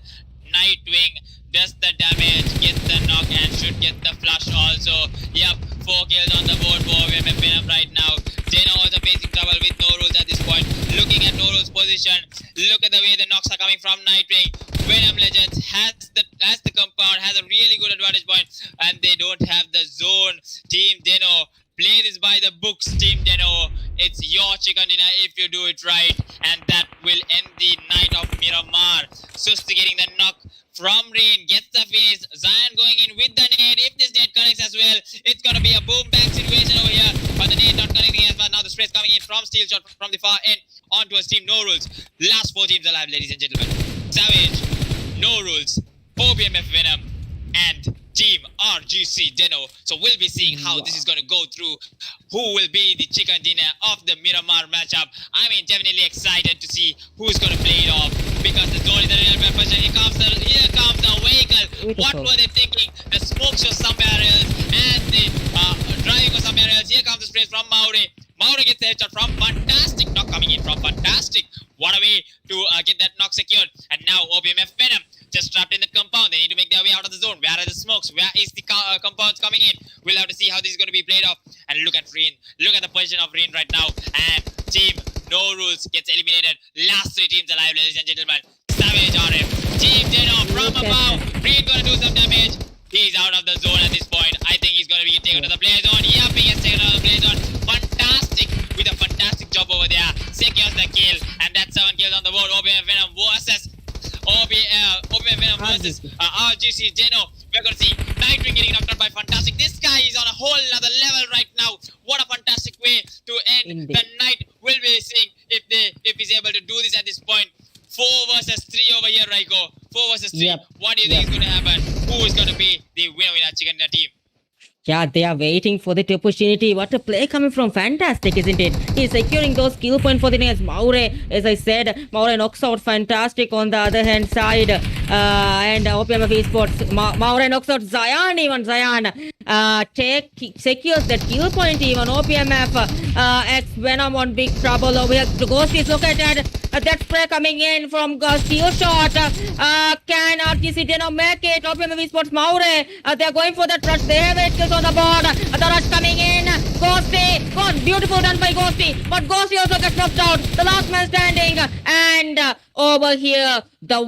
Nightwing does the damage, gets the knock, and should get the flush also. Yep, 4 kills on the board for OPMF Venom right now. Jeno also facing trouble with no rules at this point. Looking at no rules position, look at the way the knocks are coming from Nightwing. Venom Legends has the compound, has a really good advantage point, and they don't have the zone. Team Deno, play this by the books, Team Deno. It's your chicken dinner if you do it right, and that will end the night of Miramar. Susti getting the knock from Rain, gets the face. Zion going in with the nade. If this nade connects as well, it's gonna be a boom bang situation over here. But the nade not connecting as well. Now the sprays coming in from Steel Shot from the far end onto a team. No rules. Last 4 teams alive, ladies and gentlemen. Savage, No Rules, OPMF Venom, and Team RGC Deno. So we'll be seeing how this is going to go through. Who will be the chicken dinner of the Miramar matchup? I mean, definitely excited to see who's going to play it off, because the zone is a real weapon. Here comes the vehicle. What were they thinking? The smoke shows somewhere else, and the driving was somewhere else. Here comes the sprays from Maure. Maure gets the headshot from Fantastic. Knock coming in from Fantastic. What a way to get that knock secured. And now OPMF Venom just trapped in the compound. They need to make their way out of the zone. Where are the smokes? Where is the compounds coming in? We'll have to see how this is going to be played off. And look at Reen. Look at the position of Reen right now. And Team No Rules gets eliminated. Last 3 teams alive, ladies and gentlemen. Savage RF. Team Deno from above. Reen going to do some damage. He's out of the zone at this point. I think he's going to be taken to the play zone. Yep, he gets taken to the play zone. Fantastic. With a fantastic job over there. Secures the kill. And that's 7 kills on the board. OPMF Venom versus OPMF Venom versus RGC Deno. We're going to see Nightwing getting knocked out by Fantastic. This guy is on a whole other level right now. What a fantastic way to end the night. We'll be seeing if he's able to do this at this point. 4 versus 3 over here, Raiko. 4 versus 3. Yep. What do you think is going to happen? Who is going to be the winner in our chicken dinner team? Yeah, they are waiting for the opportunity. What a play coming from Fantastic, isn't it? He's securing those kill points for the next Maure. As I said, Maure knocks out Fantastic on the other hand side. And OPMF Esports, Maure knocks out Zion, even Zion. Secures that kill point even. OPMF X Venom on big trouble over here. The Ghost is located. That spray coming in from Steel Shot. Can RGC Deno make it? OPMF Esports Maure. They're going for that rush. They have 8 kills on the board. The rush coming in. Ghosty. Gone. Beautiful done by Ghosty. But Ghosty also gets knocked out. The last man standing. And over here, the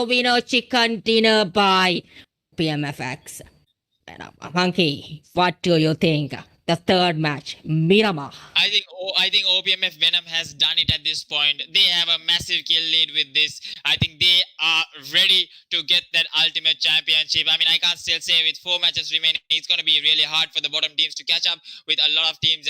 winner chicken dinner by PMFX. Monkey, what do you think? The third match, Miramar. I think OPMF Venom has done it at this point. They have a massive kill lead with this. I think they are ready to get that ultimate championship. I mean, I can't still say with 4 matches remaining, it's going to be really hard for the bottom teams to catch up with a lot of teams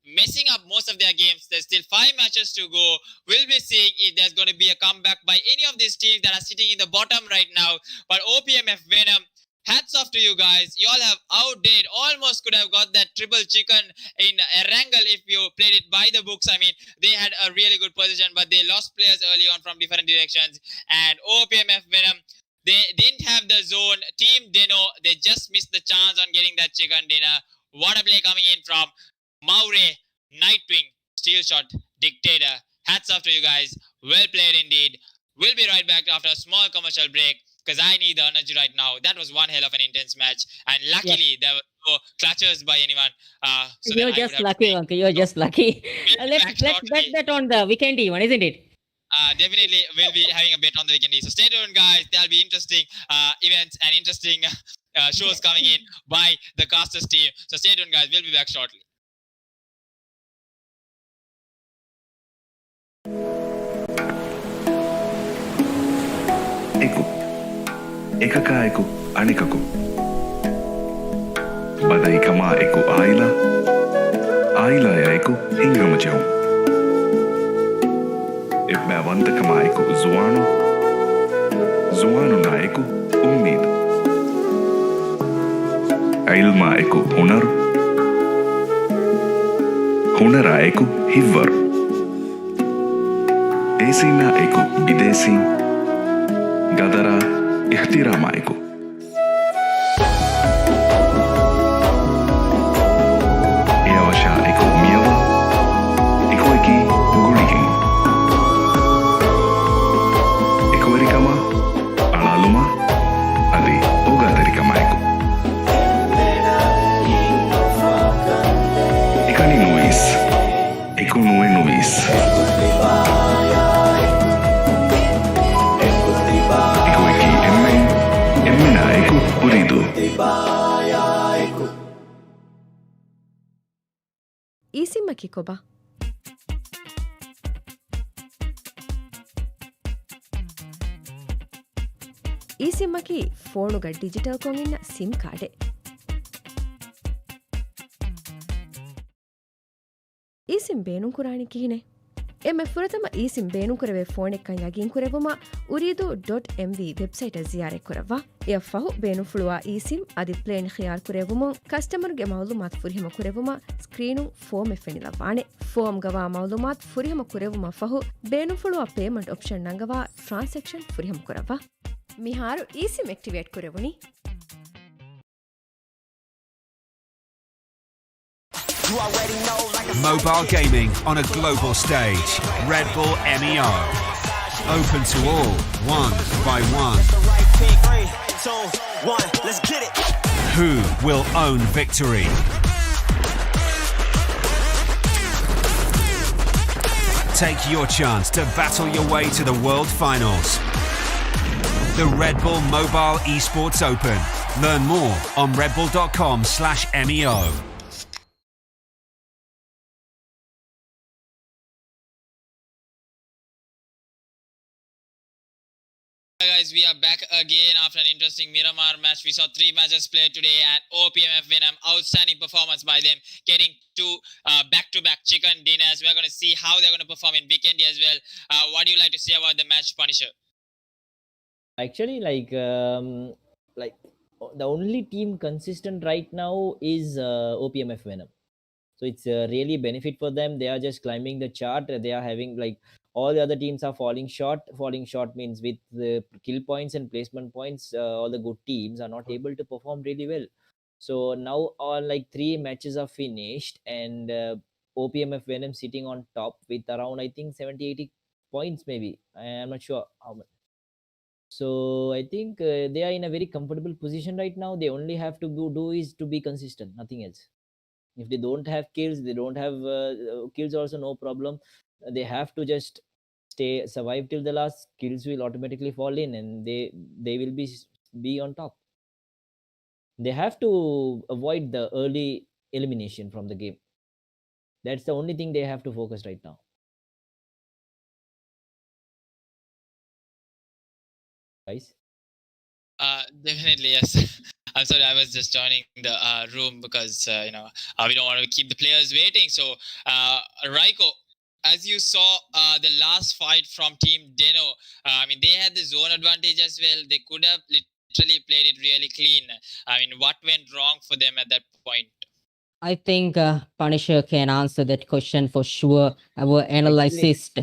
messing up most of their games. There's still 5 matches to go. We'll be seeing if there's going to be a comeback by any of these teams that are sitting in the bottom right now. But OPMF Venom, hats off to you guys. You all have outdid. Almost could have got that triple chicken in Erangel if you played it by the books. I mean, they had a really good position, but they lost players early on from different directions. And OPMF Venom, they didn't have the zone. Team Deno, they just missed the chance on getting that chicken dinner. What a play coming in from Maure, Nightwing, Steel Shot, Dictator. Hats off to you guys. Well played indeed. We'll be right back after a small commercial break, because I need the energy right now. That was one hell of an intense match. And luckily, there were no clutches by anyone. So You're just lucky, Uncle. You're just lucky. Let's bet that on the weekend one, isn't it? Definitely, we'll be having a bet on the weekend. So stay tuned, guys. There'll be interesting events and interesting shows coming in by the Casters team. So stay tuned, guys. We'll be back shortly. එකකා අනිකකු බදයි කමා එකු ආයිලා එකු හිංගමජවුම් එබ්බැවන්ත කමා එකු zuwanu na eku ummid ilma eku hunara eku hivvar ඒසින්න එකු ඉදේසින් ගදරා ඉහ්තිරාමයිකු එයවශා එකු මියව එකු එකි ගුලිකින් එකුවරිකම අලාලුම අදී ඕගාතරිකමයිකු එකනි නුවිස් එකු නුවේ නුවිස් ಈಸಿಮ್ಮಕಿ ಕೊಬ ಈ ಸಿಮ್ಮಕಿ ಫೋನುಗ digital ಕೊಂಗಿನ್ನ SIM ಕಾರ್ಡೆ ಈ sim ಬೇನು ಕುರಾಣಿಕಿ ಹಿನೆ ಎಮ್ಮೆ ಫುರತಮ eSIM ಬೇನು ಕುರವೆ ಫೋನೆಕ್ಕಂ ಯಗಿನ್ ಕುರೆವುಮ uridu.mv ವೆಬ್ಸೈಟ್ ಜಿಯಾರೆ ಕುರವ್ವ ಯಫಹು ಬೇನು ಫುಳುವ ಈ ಸಿಮ್ ಅದಿ ಪ್ಲೇನ್ ಖಿಯಾರ್ ಕುರೆವುಮ ಕಸ್ಟಮರ್ಗೆ ಮೌಲುಮಾತ್ ಫುರಿಹಮ ಕುರೆವುಮ ಸ್ಕ್ರೀನು ಫೋಮ್ ಎಫೆನಿಲವಾಣೆ ಫೋಮ್ ಗವಾ ಮೌಲುಮಾತ್ ಫುರಿಹಮ ಕುರೆವುಮ ಫಹು ಬೇನು ಫುಳುವ ಪೇಮೆಂಟ್ ಆಪ್ಷನ್ ನಂಗವಾ ಟ್ರಾನ್ಸಾಕ್ಷನ್ ಫುರಿಹಮ ಕುರವ್ವ ಮಿಹಾರು ಈ ಸಿಮ್ ಆಕ್ಟಿವೇಟ್ ಕುರೆವುನಿ Mobile gaming on a global stage. Redbull Meo. Open to all, one by one. Who will own victory? Take your chance to battle your way to the World Finals. The Redbull Mobile Esports Open. Learn more on redbull.com/MEO. Guys, we are back again after an interesting Miramar match. We saw 3 matches played today and OPMF win an outstanding performance by them, getting 2 back-to-back chicken dinners. We're going to see how they're going to perform in weekend as well. What do you like to say about the match, Punisher? Actually, like the only team consistent right now is OPMF Venom. So it's really benefit for them. They are just climbing the chart. They are having like all the other teams are falling short. Falling short means with the kill points and placement points, all the good teams are not able to perform really well. So now all like 3 matches are finished and OPMF Venom sitting on top with around I think 70-80 points maybe. I am not sure how much. So I think they are in a very comfortable position right now. They only have to do is to be consistent, nothing else. If they don't have kills, they don't have kills also, no problem. They have to just survive till the last. Kills will automatically fall in and they will be on top. They have to avoid the early elimination from the game. That's the only thing they have to focus right now, guys. Definitely, yes. I'm sorry, I was just joining the room because we don't want to keep the players waiting. So, Raiko, as you saw the last fight from Team Deno, I mean they had the zone advantage as well. They could have literally played it really clean. I mean, what went wrong for them at that point? I think Punisher can answer that question for sure. Our analyst.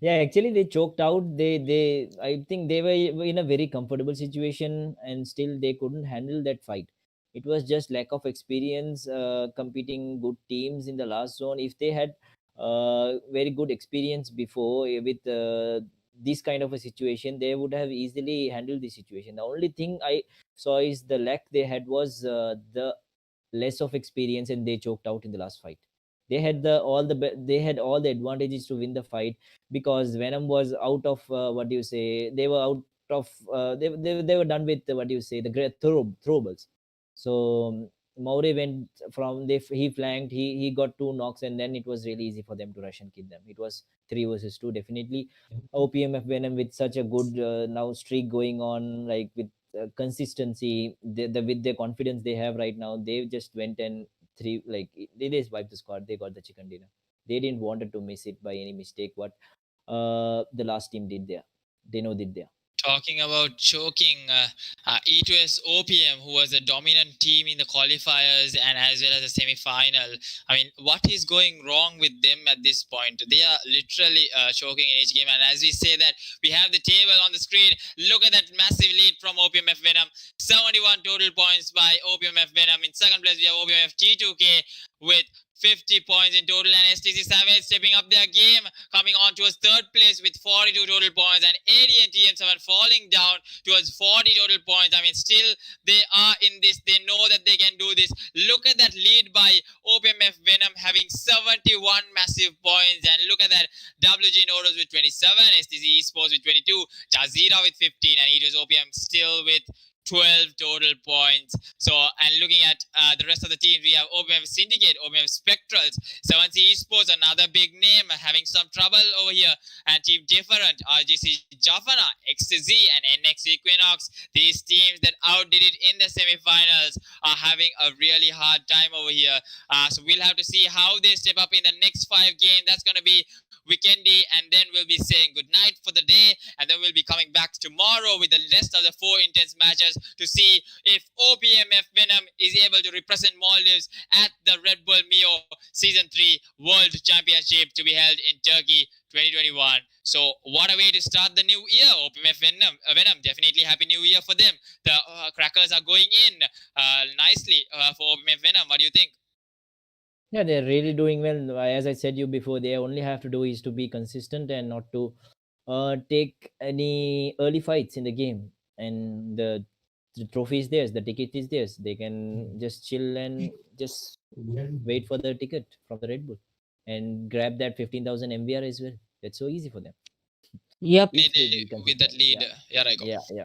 Yeah, actually they choked out. They I think they were in a very comfortable situation and still they couldn't handle that fight. It was just lack of experience competing good teams in the last zone. If they had very good experience before with this kind of a situation, they would have easily handled the situation. The only thing I saw is the lack they had was the less of experience and they choked out in the last fight. They had they had all the advantages to win the fight because Venom was out of what do you say? They were out of they were done with what do you say? The great throwables. So Maure went from he flanked, he got 2 knocks and then it was really easy for them to rush and kill them. It was 3 versus 2 definitely. OPMF Venom with such a good now streak going on, like with consistency, with the confidence they have right now, they just went and they just wiped the squad. They got the chicken dinner. They didn't wanted to miss it by any mistake. What the last team did there, Deno did there. Talking about choking, E2S OPM, who was a dominant team in the qualifiers and as well as the semi-final. I mean, what is going wrong with them at this point? They are literally choking in each game. And as we say that, we have the table on the screen. Look at that massive lead from OPMF Venom. 71 total points by OPMF Venom. In second place, we have OPMF T2K with 50 points in total, and STC Savage stepping up their game, coming on towards third place with 42 total points, and AD and TM7 falling down towards 40 total points. I mean, still they are in this. They know that they can do this. Look at that lead by OPMF Venom having 71 massive points, and look at that WG Nodos with 27, STC Esports with 22, Jazira with 15, and it was OPM still with 12 total points. So, and looking at the rest of the teams, we have OPM Syndicate, OPM Spectrals, 7C Esports, another big name, having some trouble over here, and Team Different, RGC Jafana, XZ, and NX Equinox. These teams that outdid it in the semi-finals are having a really hard time over here. So we'll have to see how they step up in the next 5 games. That's going to be weekendy, and then we'll be saying good night for the day, and then we'll be coming back tomorrow with the rest of the 4 intense matches to see if OPMF Venom is able to represent Maldives at the Red Bull Meo Season 3 World Championship to be held in Turkey 2021. So what a way to start the new year. OPMF Venom, definitely happy new year for them. The crackers are going in nicely for OPMF Venom. What do you think? Yeah, they're really doing well. As I said you before, they only have to do is to be consistent and not to take any early fights in the game. And the trophy is theirs, the ticket is theirs. They can just chill and just wait for the ticket from the Red Bull and grab that 15,000 MVR as well. That's so easy for them. Yep. If they be With that consistent. lead, yeah, right. Yeah.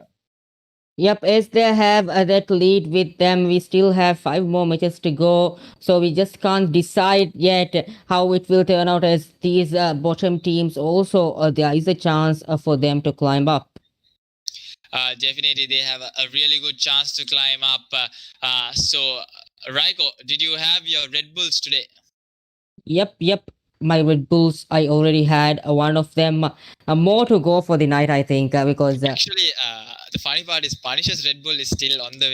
Yep, as they have that lead with them, we still have 5 more matches to go. So we just can't decide yet how it will turn out, as these bottom teams also, there is a chance for them to climb up. Definitely, they have a really good chance to climb up. So, Raiko, did you have your Red Bulls today? Yep. My Red Bulls, I already had one of them. More to go for the night, I think, because Actually, the funny part is Punish's Red Bull is still on the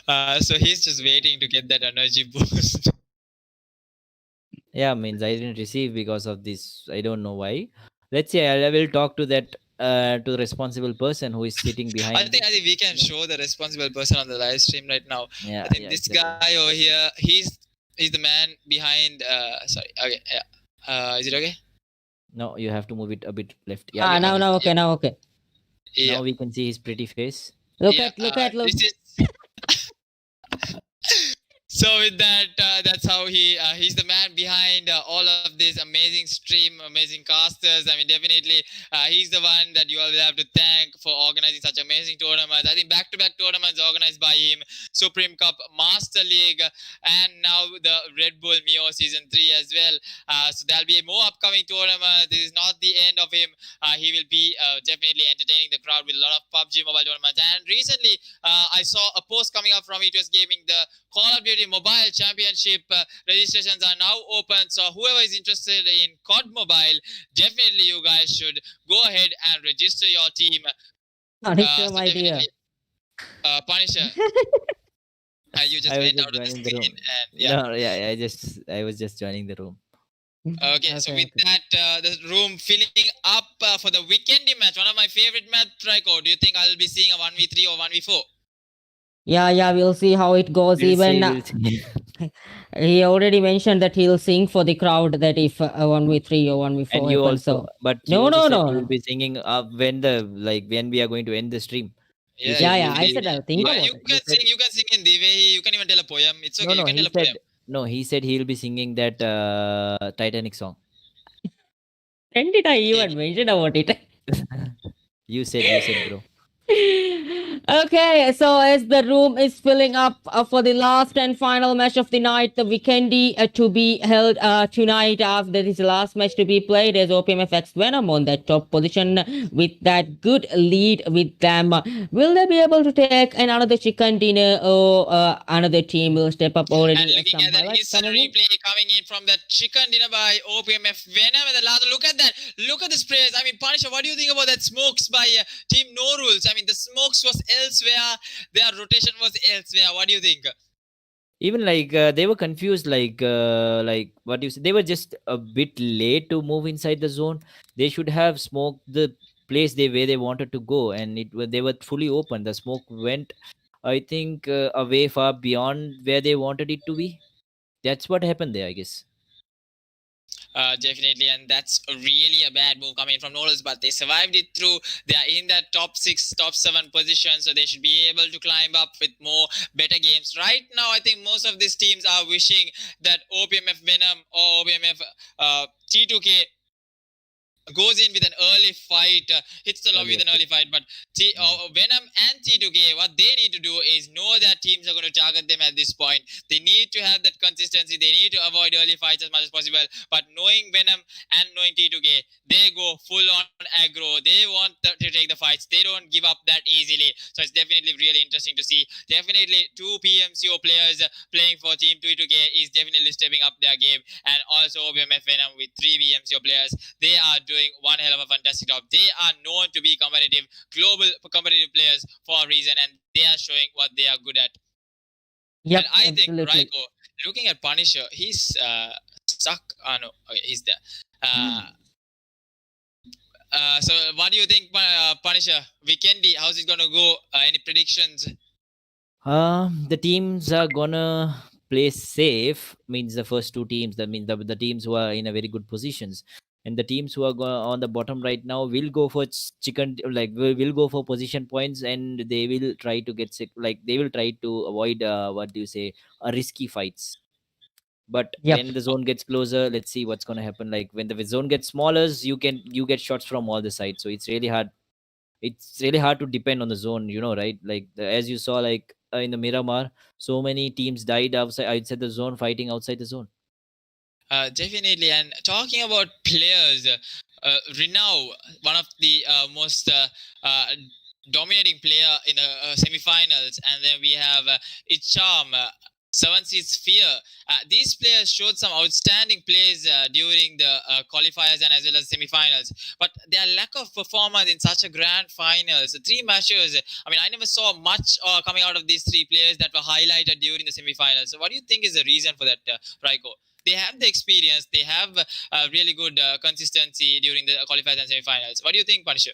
way. So he's just waiting to get that energy boost. Yeah, means I didn't receive because of this. I don't know why. Let's see. I will talk to that to the responsible person who is sitting behind. I think we can show the responsible person on the live stream right now. Yeah, I think yeah, this exactly. guy over here, he's the man behind. Sorry. Okay. Yeah. Is it okay? No, you have to move it a bit left. Yeah. now okay. Yeah. Now we can see his pretty face. Look Yeah, at. This is so with that, that's how he's the man behind all of this amazing stream, amazing casters. I mean, definitely he's the one that you all have to thank for organizing such amazing tournaments. I think back-to-back tournaments organized by him, Supreme Cup, Master League, and now the Red Bull Meo Season 3 as well. So there'll be more upcoming tournaments. This is not the end of him. He will be definitely entertaining the crowd with a lot of PUBG Mobile tournaments. And recently, I saw a post coming up from E2S Gaming, the Call of Duty Mobile Championship registrations are now open. So whoever is interested in COD Mobile, definitely you guys should go ahead and register your team. Punisher, my dear. Punisher. You just I was went just out of the joining the screen. room. And, yeah. No, yeah. I was just joining the room. Okay, so with that, the room filling up for the weekendy match, one of my favorite match, Trico. Do you think I'll be seeing a 1v3 or 1v4? Yeah, we'll see how it goes. We'll Even see. he already mentioned that he'll sing for the crowd that if 1v3 or 1v4 And you happens. also, So but No, you also no, said no. you'll be singing when we are going to end the stream. You Yeah, said Yeah, I you'll said be- I'll think Yeah, about you it. can sing. You can sing in the way. You can even tell a poem. It's okay. No, You can he tell a poem. said no. He said he'll be singing that Titanic song. When did I even mention about it? You said, bro. Okay, so as the room is filling up for the last and final match of the night, the weekendy to be held tonight after this last match to be played as OPMFX Venom on that top position with that good lead with them. Will they be able to take another chicken dinner or another team will step up And already? looking Some at that highlights history coming in. replay coming in from that chicken dinner by OPMF Venom and the last look at that. Look at the sprays. I mean, Punisher, what do you think about that smokes by Team No Rules? I mean, the smokes was elsewhere, their rotation was elsewhere. What do you think? Even like they were confused, like what you say, they were just a bit late to move inside the zone. They should have smoked the place they where they wanted to go, and they were fully open. The smoke went, I think, away far beyond where they wanted it to be. That's what happened there, I guess. Definitely, and that's really a bad move coming from Nobles, but they survived it through. They are in that top 6, top 7 position, so they should be able to climb up with more better games. Right now, I think most of these teams are wishing that OPMF Venom or OPMF T2K goes in with an early fight, hits the lobby Earlier with an early fight. But Venom and T2K, what they need to do is know that teams are going to target them at this point. They need to have that consistency. They need to avoid early fights as much as possible. But knowing Venom and knowing T2K, they go full on aggro. They want to take the fights. They don't give up that easily. So it's definitely really interesting to see. Definitely two PMCO players playing for Team T2K is definitely stepping up their game. And also OBMF Venom with three PMCO players. They are doing one hell of a fantastic job. They are known to be competitive, global competitive players for a reason, and they are showing what they are good at. And Yep, I think absolutely. Raiko, looking at Punisher, he's stuck. No, okay, he's there. So what do you think, Punisher? Weekendy, how's it gonna go? Any predictions? The teams are gonna play safe. Means the first two teams. That means the teams who are in a very good positions, and the teams who are on the bottom right now will go for chicken. Like will go for position points, and they will try to get sick. Like they will try to avoid what do you say, risky fights. But Yep. when the zone gets closer, let's see what's gonna happen. Like when the zone gets smaller, you get shots from all the sides. So it's really hard to depend on the zone, right? Like as you saw, like in the Miramar, so many teams died outside the zone, fighting outside the zone. Definitely. And talking about players, Renault, one of the most dominating player in the semifinals, and then we have Icham, Seven Seas Sphere. These players showed some outstanding plays during the qualifiers and as well as semifinals. But their lack of performance in such a grand finals, three matches. I mean, I never saw much coming out of these three players that were highlighted during the semifinals. So, what do you think is the reason for that, Raiko? They have the experience, they have really good consistency during the qualifiers and semifinals. What do you think, Punisher?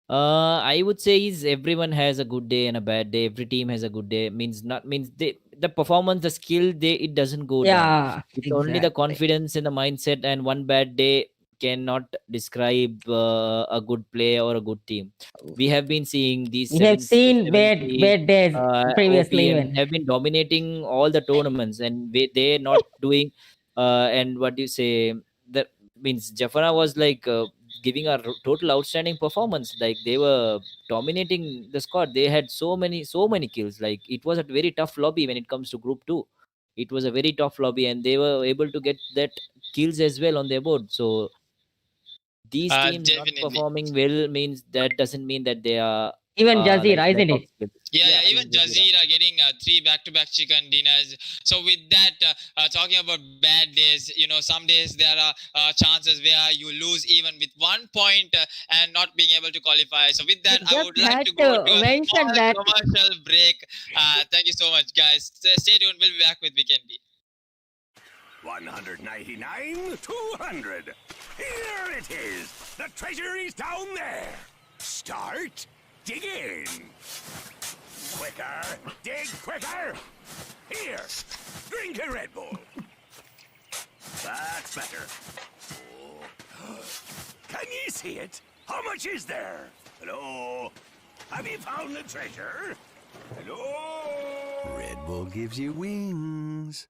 I would say is everyone has a good day and a bad day. Every team has a good day. Means the performance, the skill, it doesn't go down. Yeah, It's only the exactly. confidence and the mindset. And one bad day cannot describe a good play or a good team. We have been seeing these We have seen seven bad C bad days previously OPM even. have been dominating all the tournaments, and they're not doing. And what do you say? That means Jafara was like. Giving a total outstanding performance. Like they were dominating the squad. They had so many kills. Like it was a very tough lobby when it comes to group 2. It was a very tough lobby, and they were able to get that kills as well on their board. So these teams not Definitely. performing well means that doesn't mean that they are Even like Jazeera, lack isn't of it? skills. Yeah, Yeah, yeah, even even Jazeera. Jazeera getting three back-to-back chicken dinners. So with that, talking about bad days, some days there are chances where you lose even with 1 point and not being able to qualify. So with We that, I just would like had to go to to a mention small that. commercial break. Thank you so much, guys. Stay tuned. We'll be back with Weekendy. 199, 200. Here it is. The treasure is down there. Start digging. Quicker, dig quicker. Here, drink a Red Bull. That's better. Oh. Can you see it? How much is there? Hello? Have you found the treasure? Hello? Red Bull gives you wings.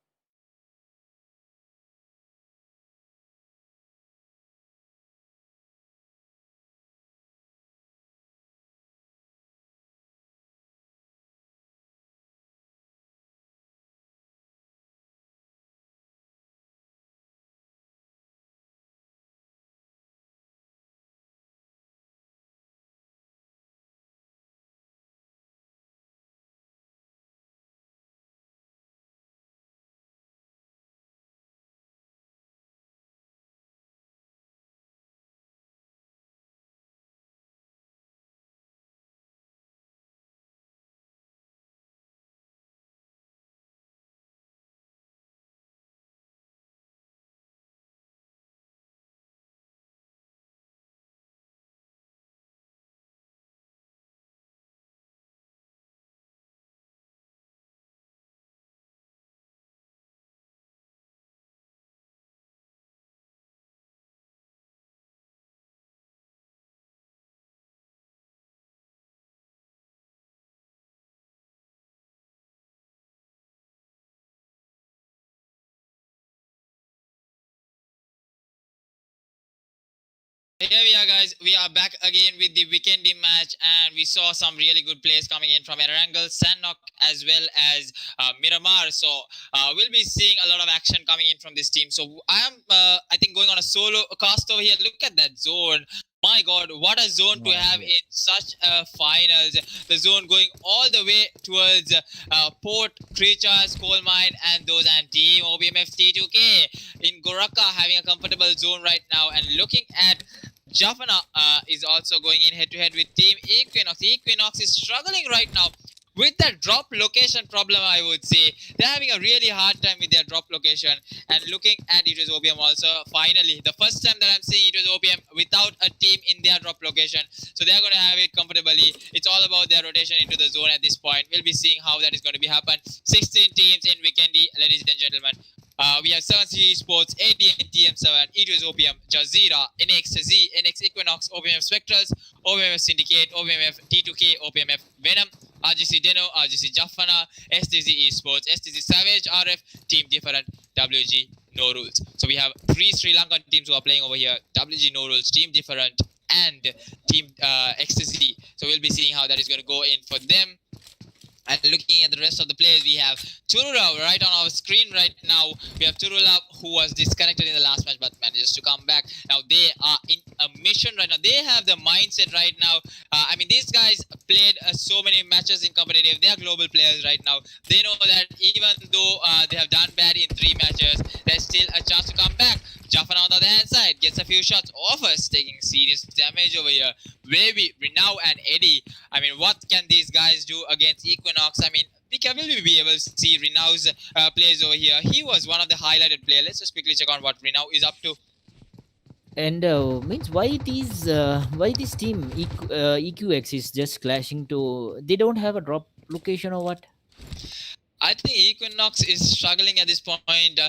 Here we are, guys. We are back again with the weekendy match, and we saw some really good players coming in from Erangel, Sandnock, as well as Miramar. So we'll be seeing a lot of action coming in from this team. So I think, going on a solo cast over here. Look at that zone. My God, what a zone to have in such a finals. The zone going all the way towards Port, Creatures, Coal Mine, and those, and Team OBMF T2K in Goraka having a comfortable zone right now. And looking at Jaffna is also going in head to head with Team Equinox. Equinox is struggling right now with that drop location problem, I would say. They're having a really hard time with their drop location. And looking at it was OPM also, finally, the first time that I'm seeing it was OPM without a team in their drop location. So they're going to have it comfortably. It's all about their rotation into the zone at this point. We'll be seeing how that is going to be happen. 16 teams in Weekendy, ladies and gentlemen. We have 7C Sports, ATN, TM7, Etos OPM, Jazeera, NXZ, NX Equinox, OPMF Spectrals, OPMF Syndicate, OPMF T2K, OPMF Venom, RGC Deno, RGC Jaffana, STZ Esports, STZ Savage, RF, Team Different, WG No Rules. So we have three Sri Lankan teams who are playing over here: WG No Rules, Team Different, and Team XTZ. So we'll be seeing how that is going to go in for them. And looking at the rest of the players, we have Turula right on our screen right now. We have Turula, who was disconnected in the last match but manages to come back. Now they are in a mission right now. They have the mindset right now. I mean, these guys played so many matches in competitive. They are global players right now. They know that even though they have done bad in 3 matches, there's still a chance to come back. Jaffan on the other hand side gets a few shots off us, taking serious damage over here. Wavy, Renault, and Eddie. I mean, what can these guys do against Equinox? I mean, we can really be able to see Renault's plays over here. He was one of the highlighted players. Let's just quickly check on what Renault is up to. And means why this team EQX is just clashing to, they don't have a drop location or what? I think Equinox is struggling at this point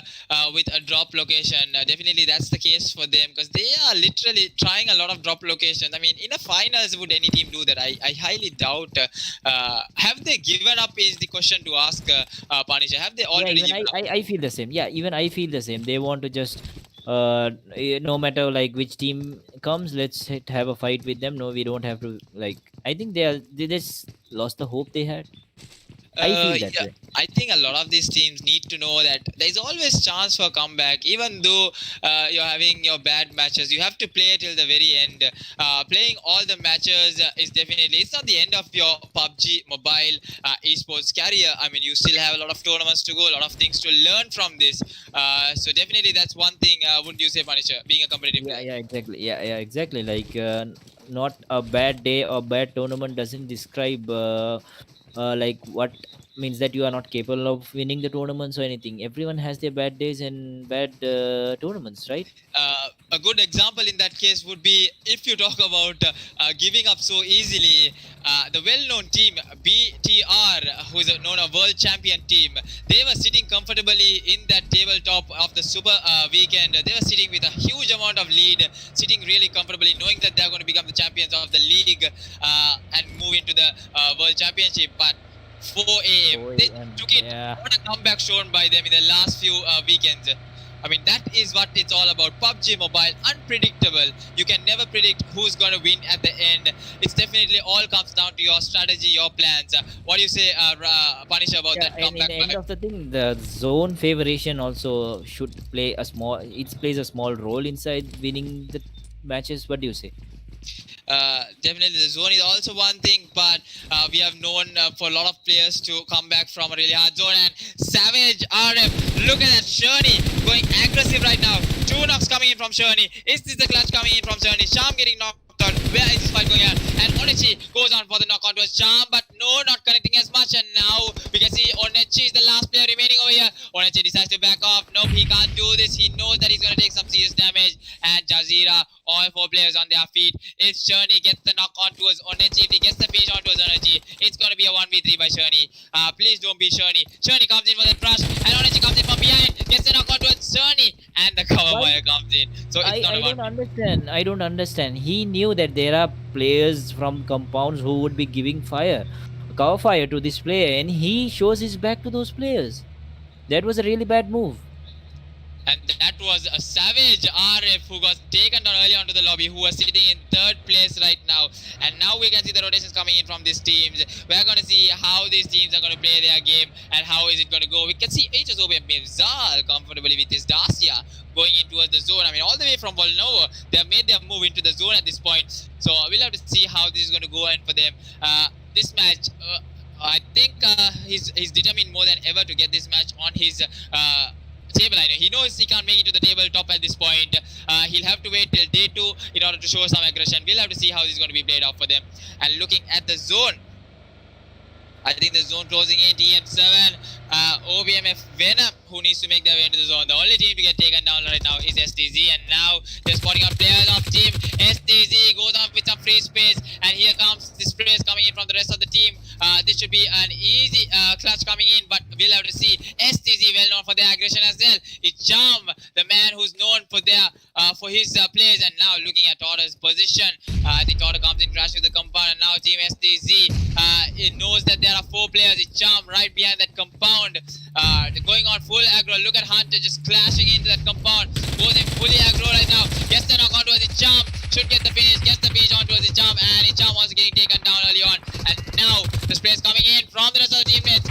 with a drop location. Definitely that's the case for them, because they are literally trying a lot of drop locations. I mean, in a finals, would any team do that? I highly doubt. Have they given up is the question to ask, Panisha. Have they already given up? I feel the same. Yeah, even I feel the same. They want to just no matter like which team comes, let's have a fight with them. No, we don't have to, like, I think they just lost the hope they had. I feel that way. I think a lot of these teams need to know that there's always chance for comeback. Even though you're having your bad matches, you have to play till the very end. Playing all the matches is definitely, it's not the end of your PUBG mobile esports career. I mean, you still have a lot of tournaments to go, a lot of things to learn from this. So definitely that's one thing, wouldn't you say, Panisha, being a competitive player? Yeah, exactly. Yeah, exactly. Like not a bad day or bad tournament doesn't describe like what means that you are not capable of winning the tournaments or anything. Everyone has their bad days and bad tournaments, right? A good example in that case would be, if you talk about giving up so easily, the well-known team BTR, who is known a world champion team, they were sitting comfortably in that tabletop of the super weekend. They were sitting with a huge amount of lead, sitting really comfortably, knowing that they're going to become the champions of the league and move into the world championship. But 4 a.m. They took it. Yeah. What a comeback shown by them in the last few weekends. I mean, that is what it's all about. PUBG Mobile, unpredictable. You can never predict who's going to win at the end. It's definitely all comes down to your strategy, your plans. What do you say, Panisha, about that And comeback? in the end of the thing, the zone favoration also should play a small. It plays a small role inside winning the matches. What do you say? Definitely the zone is also one thing, but we have known for a lot of players to come back from a really hard zone. And Savage RF, look at that, Sherney going aggressive right now. 2 knocks coming in from Sherney. Is this the clutch coming in from Sherney? Sham getting knocked out. Where is this fight going on? And Onechi goes on for the knock onto Sham, but no, not connecting as much. And now we can see Onechi is the last player remaining over here. Onechi decides to back off. Nope, he can't do this. He knows that he's going to take some serious damage. And Jazeera, all 4 players on their feet. If Sherney gets the knock on towards Onechi, if he gets the finish on towards Onechi, it's going to be a 1v3 by Sherney. Please don't be Sherney. Sherney comes in for the crush, and Onechi comes in from behind, gets the knock on towards Sherney, and the cover fire comes in. So it's not I a don't 1v3. understand. I don't understand. He knew that there are players from compounds who would be giving cover fire to this player, and he shows his back to those players. That was a really bad move. And that was a savage RF who got taken down early onto the lobby, who was sitting in third place right now. And now we can see the rotations coming in from these teams. We're going to see how these teams are going to play their game and how is it going to go. We can see HSOB and Mivzal comfortably with his Dacia going in towards the zone. I mean, all the way from Volnova, they have made their move into the zone at this point. So we'll have to see how this is going to go in for them. This match, I think he's determined more than ever to get this match on his table. I know he knows he can't make it to the tabletop at this point. He'll have to wait till day 2 in order to show some aggression. We'll have to see how this is going to be played out for them. And looking at the zone, I think the zone closing in TM7, OBMF Venom, who needs to make their way into the zone. The only team to get taken down right now is STZ, and now they're spotting out players of team STZ. Goes on with some free space, and here comes this space coming in from the rest of the team. This should be an easy clutch coming in, but we'll have to see. STZ, well known for their aggression as well. It's Charm, the man who's known for their for his plays, and now looking at Torre's position. I think Torre comes in, crashes the compound, and now team STZ it knows that there are 4 players. It's Charm right behind that compound. Going on full aggro. Look at Hunter just clashing into that compound. Goes in fully aggro right now. Gets the knock onto his Charm. Should get the finish. Gets the finish onto his Charm. And his Charm also getting taken down early on. And now the spray is coming in from the rest of the teammates.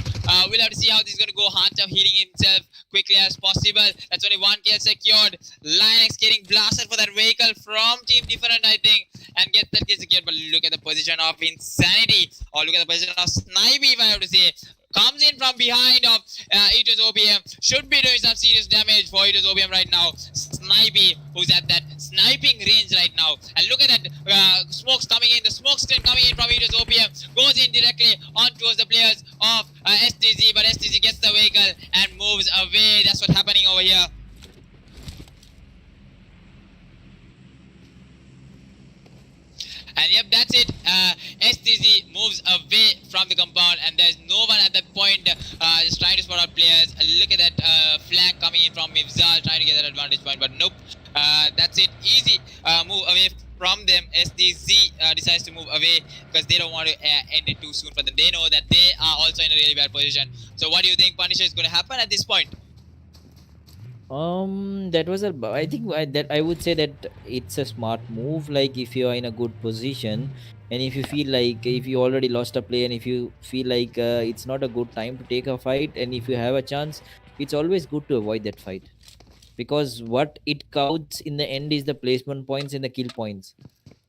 We'll have to see how this is going to go. Hunter healing himself quickly as possible. That's only 1 kill secured. Linux getting blasted for that vehicle from Team Different, I think, and get that kill secured. But look at the position of Insanity, or look at the position of Snipey, if I have to say. Comes in from behind of Eaters OBM. Should be doing some serious damage for Eaters OBM right now. Snipey, who's at that sniping range right now. And look at that smokes coming in. The smoke screen coming in from Eaters OBM. Goes in directly on towards the players of STZ. But STZ gets the vehicle and moves away. That's what's happening over here. And yep, that's it. STZ moves away from the compound, and there's no one at that point just trying to spot out players. Look at that flag coming in from Mivzal, trying to get that advantage point, but nope. That's it. Easy move away from them. STZ decides to move away because they don't want to end it too soon for them. They know that they are also in a really bad position. So what do you think, Punisher, is going to happen at this point? That was I think I would say that it's a smart move. Like, if you are in a good position, and if you feel like if you already lost a play, and if you feel like it's not a good time to take a fight, and if you have a chance, it's always good to avoid that fight, because what it counts in the end is the placement points and the kill points.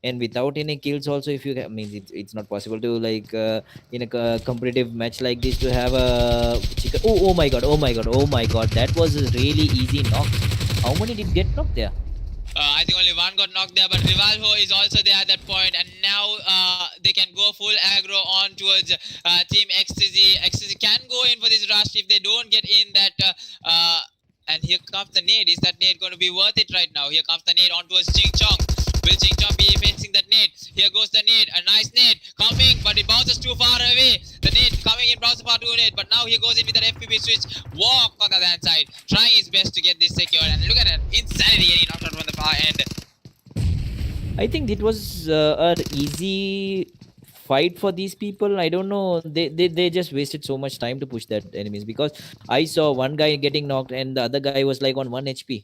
And without any kills also, if you means it's not possible to, like, in a competitive match like this, to have a chicken. Oh my god, that was a really easy knock. How many did get knocked there? I think only 1 got knocked there, but Rivalho is also there at that point, and now they can go full aggro on towards Team XTZ. XTZ can go in for this rush if they don't get in that. And here comes the nade. Is that nade going to be worth it right now? Here comes the nade on towards Ching Chong. Will Ching Chong be facing that nade? Here goes the nade. A nice nade coming, but it bounces too far away. The nade coming in, bounces far too nade, but now he goes in with an FPV switch. Walk on the other side, trying his best to get this secured. And look at that. Insanity getting knocked out from the far end. I think it was an easy fight for these people. I don't know, they just wasted so much time to push that enemies, because I saw one guy getting knocked and the other guy was like on 1 HP.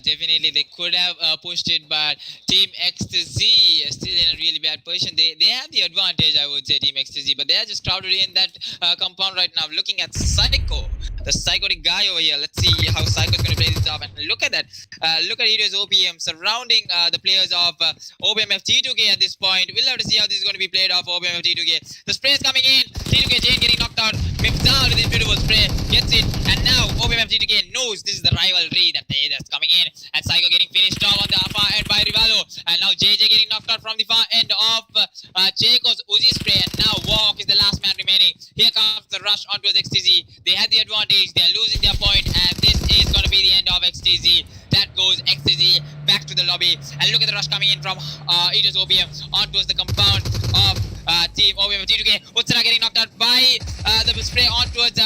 Definitely they could have pushed it, but Team XTZ is still in a really bad position. They have the advantage, I would say, Team XTZ, but they are just crowded in that compound right now. Looking at Psycho, the psychotic guy over here. Let's see how Psycho is going to play this off. And look at that. Look at Helios OPM surrounding the players of OBMF T2K at this point. We'll have to see how this is going to be played off for OBMF T2K. The spray is coming in. T2K Jane getting knocked out. Miftal with a beautiful spray. Gets it. And now OBMF T2K knows this is the rivalry that's coming in. And Psycho getting finished off on the far end by Rivalo. And now JJ getting knocked out from the far end of Checo's Uzi spray. And now Walk is the last man remaining. Here comes the rush onto XTZ. They had the advantage. They are losing their point. And this is going to be the end of XTZ. That goes XTZ back to the lobby. And look at the rush coming in from Aegis OBM onto the compound of Team OBM T2K. Utsara getting knocked out by the spray on towards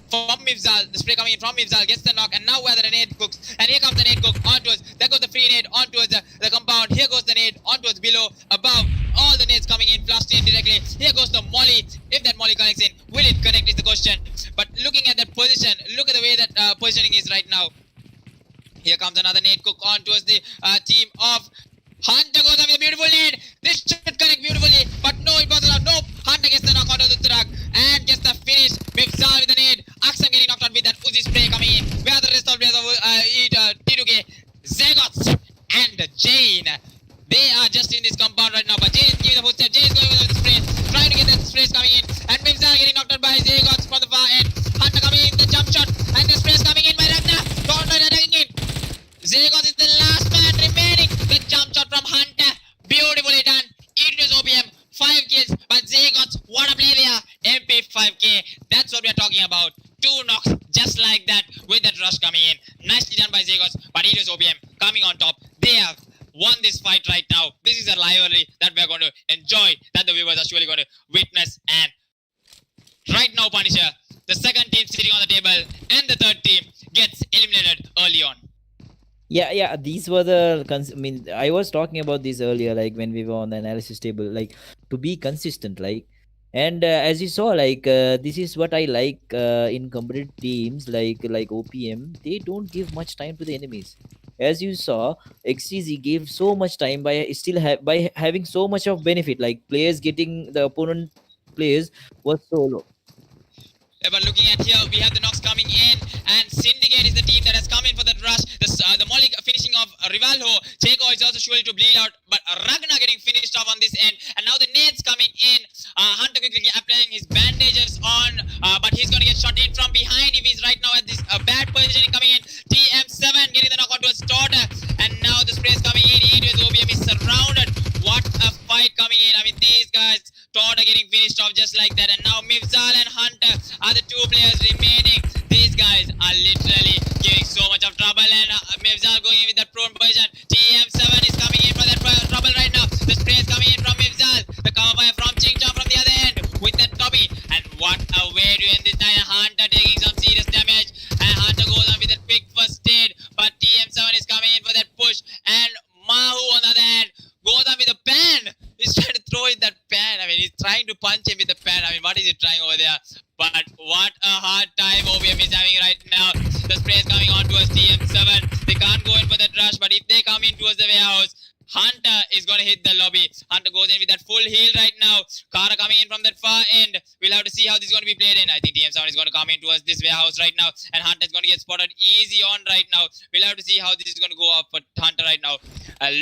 from Mivzal. The spray coming in from Mivzal gets the knock, and now where the nade cooks. And here comes the nade cook on towards. There goes the free nade on towards the compound. Here goes the nade on towards below, above. All the nades coming in, flushed in directly. Here goes the molly. If that molly connects in, will it connect is the question. But looking at that position, look at the way that positioning is right now. Here comes another nade cook on towards the team of Hunter. Goes on with a beautiful nade. This should connect beautifully, but no, it wasn't. Nope. Hunter gets the knock out of the truck and gets the finish. Mivzal with the nade. Aksam getting knocked out with that Uzi spray coming in. Where the rest of the players of T2K, Zagots and Jane. They are just in this compound right now, but Jane is giving the footstep. Jane is going with the spray, trying to get the sprays coming in, and Mivzal getting knocked out by Zagots from the far end. Hunter coming in, the jump shot, and the sprays coming in by Ragnar. Gauntlet attacking in. Zagots is the last man remaining. The jump shot from Hunter, beautifully done. It is OPM, 5 kills, but Zagots, what a play there. MP 5k, that's what we are talking about. 2 knocks, just like that, with that rush coming in. Nicely done by Zagots, but it is OPM coming on top. They have won this fight right now. This is a rivalry that we are going to enjoy, that the viewers are surely going to witness. And right now, Punisher, the second team sitting on the table and the third team gets eliminated early on. Yeah, these were the I mean, I was talking about this earlier, like when we were on the analysis table, like to be consistent, like. And as you saw, like this is what I like in competitive teams like OPM. They don't give much time to the enemies. As you saw, XTZ gave so much time by by having so much of benefit, like players getting the opponent players was so low. Yeah, but looking at here, we have the knocks coming in, and Syndicate is the team that has come in for that rush. The Molly finishing off Rivalho. Checo is also surely to bleed out, but Ragnar getting finished off on this end, and now the nades coming in. Hunter quickly applying his bandages on, but he's going to get shot in from behind if he's right now at this bad positioning coming in. TM7 getting the knock onto his daughter, and now the sprays coming in. E2's OBM is surrounded. What a fight coming in. I mean, these guys, Todd are getting finished off just like that, and now Mivzal and Hunter are the 2 players remaining. These guys are literally giving so much of trouble, and Mivzal going in with that prone position. TM7 is coming in for that trouble right now. The spray is coming in from Mivzal. The cover fire from Chingchong from the other end with that Toby. And what a way to end this night. Hunter taking some serious damage, and Hunter goes on with that quick first aid, but TM7 is coming in for that push, and Mahu on the other hand goes on with a pan. He's trying to throw in that pan. I mean, he's trying to punch him with the pan. I mean, what is he trying over there? But what a hard time OBM is having right now. The spray is coming on towards TM7. They can't go in for that rush, but if they come in towards the warehouse, Hunter is going to hit the lobby. Hunter goes in with that full heal right now. Kara coming in from that far end. We'll have to see how this is going to be played in. I think TM7 is going to come in towards this warehouse right now, and Hunter is going to get spotted easy on right now. We'll have to see how this is going to go up for Hunter right now.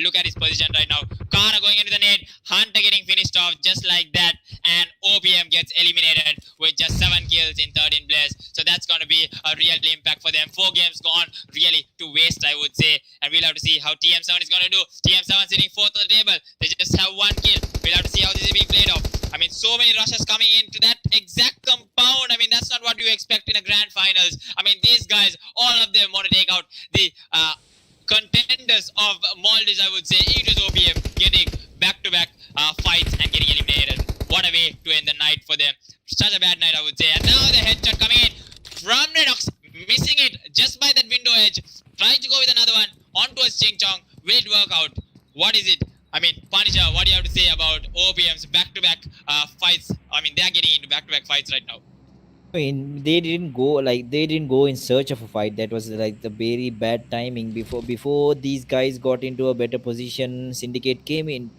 Look at his position right now. Kara going into the net. Hunter getting finished off just like that, and OPM gets eliminated with just 7 kills in 13 plays. So that's going to be a real impact for them. 4 games gone really to waste, I would say. And we'll have to see how TM7 is going to do. TM7 sitting 4th on the table. They just have 1 kill. We'll have to see how this is being played off. I mean, so many rushes coming into that exact compound. I mean, that's not what you expect in a grand finals. I mean, these guys, all of them want to take out the contenders of Maldives, I would say. It is OPM getting back-to-back fights and getting eliminated. What a way to end the night for them. Such a bad night, I would say. And now the headshot coming in from Redox, missing it just by that window edge. Trying to go with another one onto a Ching Chong. Will it work out? What is it? I mean, Punisher, what do you have to say about OPM's back-to-back fights? I mean, they are getting into back-to-back fights right now. I mean, they didn't go in search of a fight. That was like the very bad timing. Before these guys got into a better position, Syndicate came in.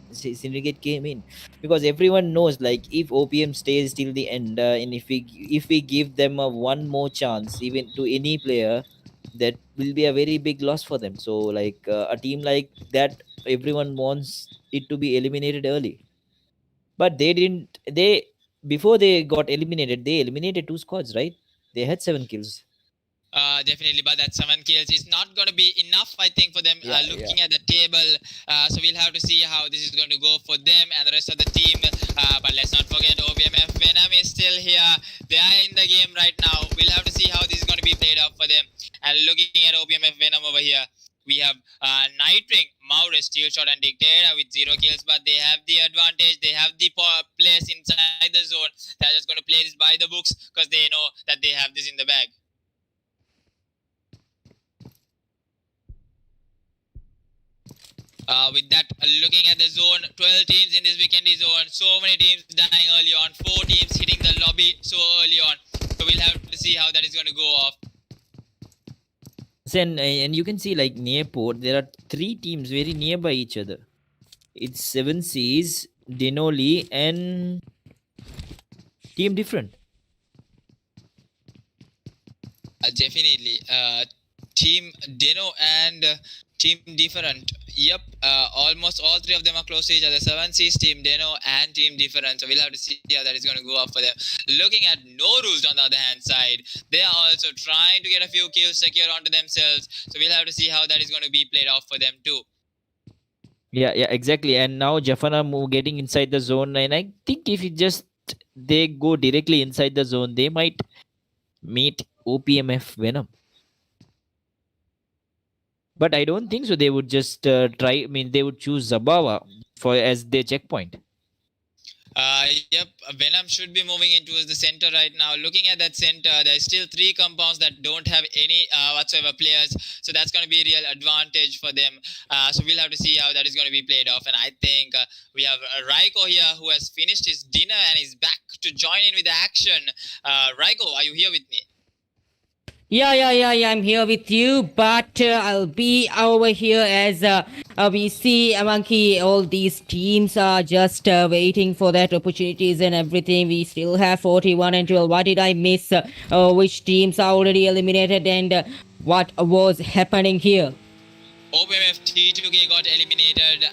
Because everyone knows, like, if OPM stays till the end, and if we give them a one more chance, even to any player, that will be a very big loss for them. So, like a team like that, everyone wants it to be eliminated early. But they didn't. Before they got eliminated, they eliminated 2 squads, right? They had 7 kills. Definitely, but that 7 kills is not going to be enough, I think, for them. Looking at the table, so we'll have to see how this is going to go for them and the rest of the team. But let's not forget, OBMF Venom is still here. They are in the game right now. We'll have to see how this is going to be played out for them. And looking at OBMF Venom over here, we have Nightwing, Maurice, Steel Shot, and Dictator with 0 kills, but they have the advantage. They have the place inside the zone. They're just going to play this by the books because they know that they have this in the bag. With that, looking at the zone, 12 teams in this weekend zone. So many teams dying early on. 4 teams hitting the lobby so early on. So we'll have to see how that is going to go off. So, and you can see like near port, there are 3 teams very nearby each other. It's Seven Seas, Denoli, and Team Different. Definitely. Team Deno and Team Different. Yep. Almost all 3 of them are close to each other. 7 Seas, Team Deno, and Team Different. So we'll have to see how that is going to go off for them. Looking at No Rules on the other hand side, they are also trying to get a few kills secure onto themselves. So we'll have to see how that is going to be played off for them too. Yeah, exactly. And now Jafana getting inside the zone, and I think if they go directly inside the zone, they might meet OPMF Venom. But I don't think so. They would just try. I mean, they would choose Zabawa as their checkpoint. Yep, Venom should be moving into the center right now. Looking at that center, there's still 3 compounds that don't have any whatsoever players. So that's going to be a real advantage for them. So we'll have to see how that is going to be played off. And I think we have Raiko here who has finished his dinner and is back to join in with the action. Raiko, are you here with me? Yeah, I'm here with you, but I'll be over here as we see Monkey, all these teams are just waiting for that opportunities and everything. We still have 41 and 12. What did I miss? Which teams are already eliminated and what was happening here? OPMF T2K got eliminated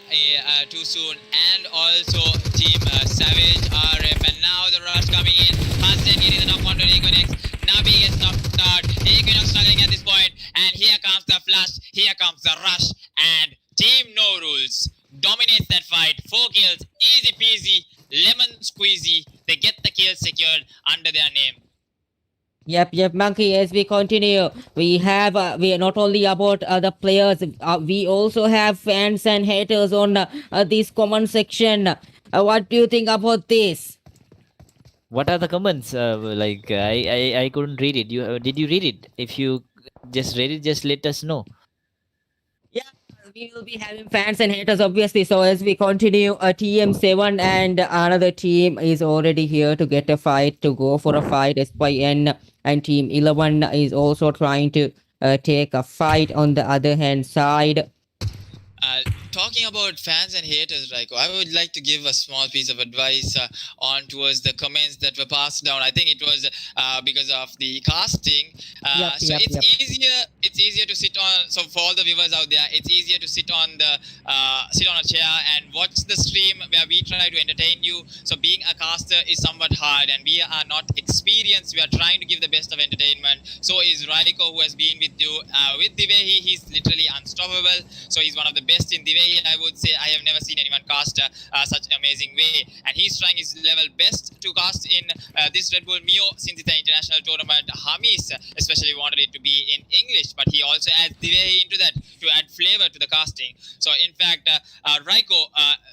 too soon, and also Team Savage RF, and now the rush coming in. Hansen getting the knock onto Equinox. Nabi gets knocked out. Equinox struggling at this point, and here comes the flush, here comes the rush, and Team No Rules dominates that fight. 4 kills, easy peasy, lemon squeezy. They get the kill secured under their name. Yep, Monkey. As we continue, we are not only about the players, we also have fans and haters on this comment section. What do you think about this? What are the comments? I couldn't read it. Did you read it? If you just read it, just let us know. Yeah, we will be having fans and haters, obviously. So as we continue, TM7 and another team is already here to get a fight, to go for a fight. SYN and Team 11 is also trying to take a fight on the other hand side. Talking about fans and haters, Raiko, I would like to give a small piece of advice on towards the comments that were passed down. I think it was because of the casting. It's easier to sit on. So for all the viewers out there, it's easier to sit on a chair and watch the stream where we try to entertain you. So being a caster is somewhat hard, and we are not experienced. We are trying to give the best of entertainment. So is Raiko, who has been with you. With Divehi, he's literally unstoppable. So he's one of the best in Divehi. I would say I have never seen anyone cast such amazing way, and he's trying his level best to cast in this Redbull Meo since it's an international tournament. Hamis especially wanted it to be in English, but he also adds the way into that to add flavor to the casting. So in fact, Raiko,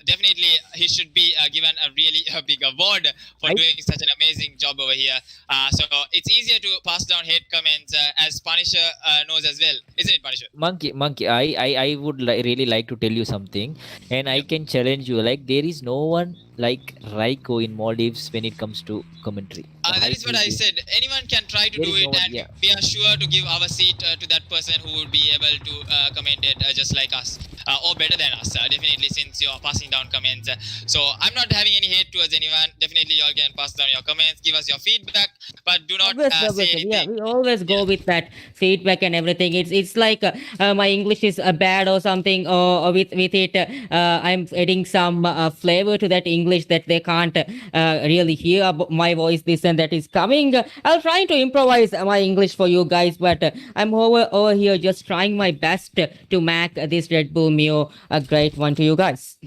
definitely he should be given a really big award for doing such an amazing job over here. So it's easier to pass down hate comments as Punisher knows as well, isn't it, Punisher? Monkey, I would really like to tell you something, and I can challenge you. Like, there is no one like Raiko in Maldives when it comes to commentary. That is what I said. Anyone can try to do it, and we are sure to give our seat to that person who would be able to comment it just like us, or better than us, definitely, since you're passing down comments. So I'm not having any hate towards anyone. Definitely, y'all can pass down your comments, give us your feedback, but do not say anything. Yeah, we always go with that feedback and everything. It's like my English is bad or something, or with it, I'm adding some flavor to that English that they can't really hear my voice. This and that is coming. I'll try to improvise my English for you guys, but I'm over here just trying my best to make this Redbull Meo a great one to you guys.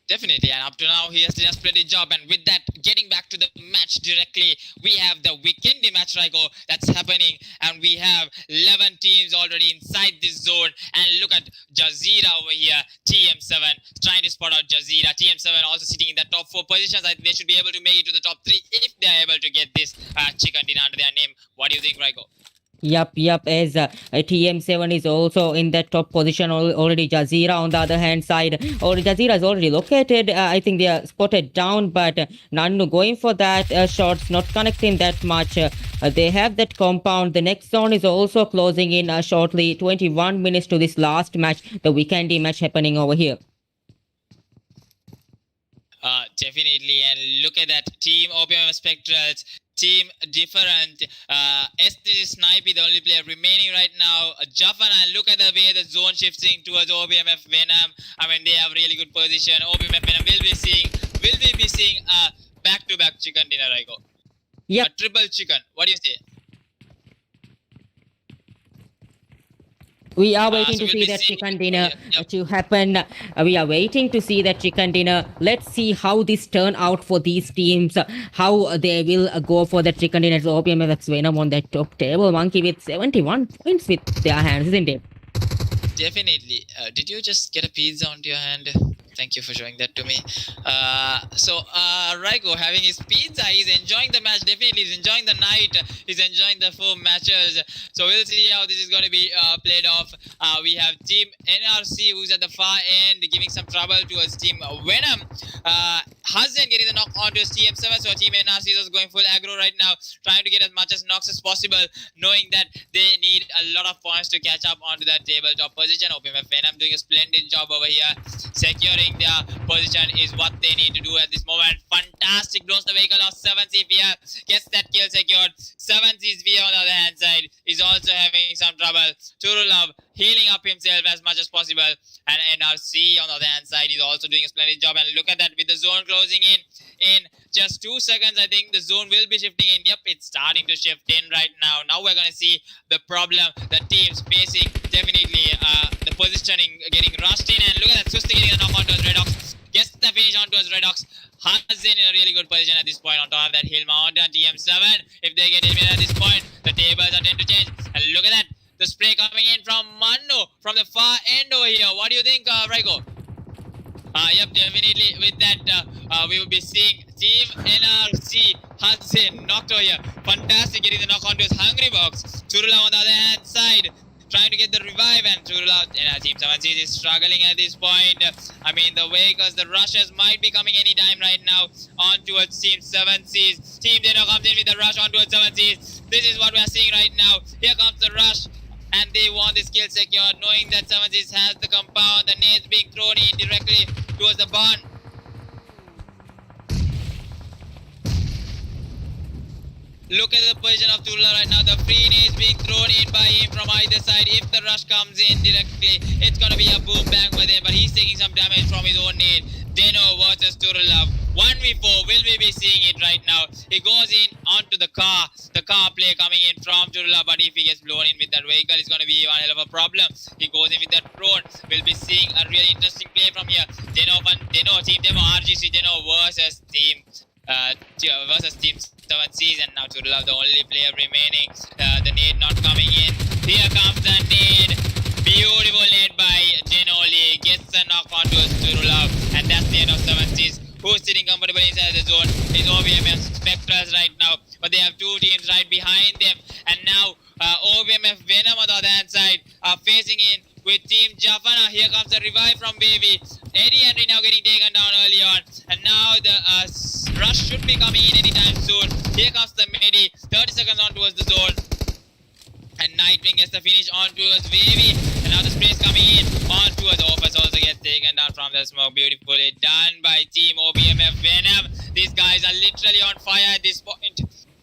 Definitely, and up to now he has done a splendid job. And with that, getting back to the match directly, we have the weekendy match, Raiko, that's happening, and we have 11 teams already inside this zone. And look at Jazeera over here, TM7 trying to spot out Jazeera. TM7 also sitting in the top 4 positions. I think they should be able to make it to the top 3 if they are able to get this chicken dinner under their name. What do you think, Raiko? Yup. As TM7 is also in that top position already. Jazeera on the other hand side, or Jazeera is already located. I think they are spotted down, but Nannu going for that shots, not connecting that much. They have that compound. The next zone is also closing in shortly. 21 minutes to this last match, the weekendy match happening over here. Definitely, and look at that team OPM Spectrals, team different. ST Snipey, the only player remaining right now. Jaffan, and look at the way the zone shifting towards OBMF Venom. I mean, they have really good position. OBMF Venom will be seeing a back-to-back chicken dinner, Raiko. Yep. A triple chicken. What do you say? We are waiting so to we'll see be that seeing- chicken dinner Yep. to happen. We are waiting to see that chicken dinner. Let's see how this turn out for these teams. How they will go for the chicken dinner. So OPMFX Venom on that top table. Monkey with 71 points with their hands, isn't it? Definitely. Did you just get a pizza onto your hand? Thank you for showing that to me. Raiko having his pizza, he's enjoying the match. Definitely, he's enjoying the night. He's enjoying the 4 matches. So we'll see how this is going to be played off. We have Team NRC who's at the far end, giving some trouble towards Team Venom. Hazen getting the knock onto his TM7. So Team NRC is going full aggro right now, trying to get as much as knocks as possible, knowing that they need a lot of points to catch up onto that tabletop position. OPMF Venom doing a splendid job over here, securing their position is what they need to do at this moment. Fantastic blows the vehicle of 7C here, gets that kill secured. 7C's V on the other hand side is also having some trouble. Turulov healing up himself as much as possible, and NRC on the other hand side is also doing a splendid job. And look at that, with the zone closing in just 2 seconds, I think the zone will be shifting in. Yep, it's starting to shift in right now. Now we're going to see the problem the team's facing. Definitely the positioning getting rushed in, and look at that, Susti getting a knock onto his Redox, gets the finish onto his Redox. Hazen in a really good position at this point on top of that hill mount and TM7. If they get eliminated at this point, the tables are tend to change. And look at that, the spray coming in from Manu from the far end over here. What do you think, Raiko? Yep, definitely with that, we will be seeing Team NRC Hazen knocked over here. Fantastic, getting the knock onto his Hungry Box. Turula on the other hand side, trying to get the revive, and Turula and Team 7C is struggling at this point. I mean, the vehicles, the rushes might be coming anytime right now on towards Team 7C's. Team Deno comes in with the rush on towards 7C's. This is what we are seeing right now. Here comes the rush, and they want this kill secured, knowing that 7C's has the compound. The nades being thrown in directly towards the barn. Look at the position of Turula right now. The free nades being thrown in by him from either side. If the rush comes in directly, it's going to be a boom bang for them. But he's taking some damage from his own nade. Deno versus Turula. 1v4. Will we be seeing it right now? He goes in onto the car. The car play coming in from Turula. But if he gets blown in with that vehicle, it's going to be one hell of a problem. He goes in with that drone. We'll be seeing a really interesting play from here. Deno, Team Demo, RGC Deno versus Team 7C's, and now Turula the only player remaining. The nade not coming in. Here comes the nade. Beautiful nade by Denoli. Gets a knock onto Turula, and that's the end of 7C's. Who's sitting comfortable inside the zone is OBMF Spectrals right now, but they have 2 teams right behind them. And now OBMF Venom on the other hand side are facing in with Team Jafana. Here comes the revive from Baby. Eddie Henry now getting taken down early on, and now the rush should be coming in anytime soon. Here comes the Medi, 30 seconds on towards the zone, and Nightwing gets the finish on towards Baby, and now the spray's coming in on towards Office, also gets taken down from the smoke. Beautifully done by Team OBMF Venom. These guys are literally on fire at this point.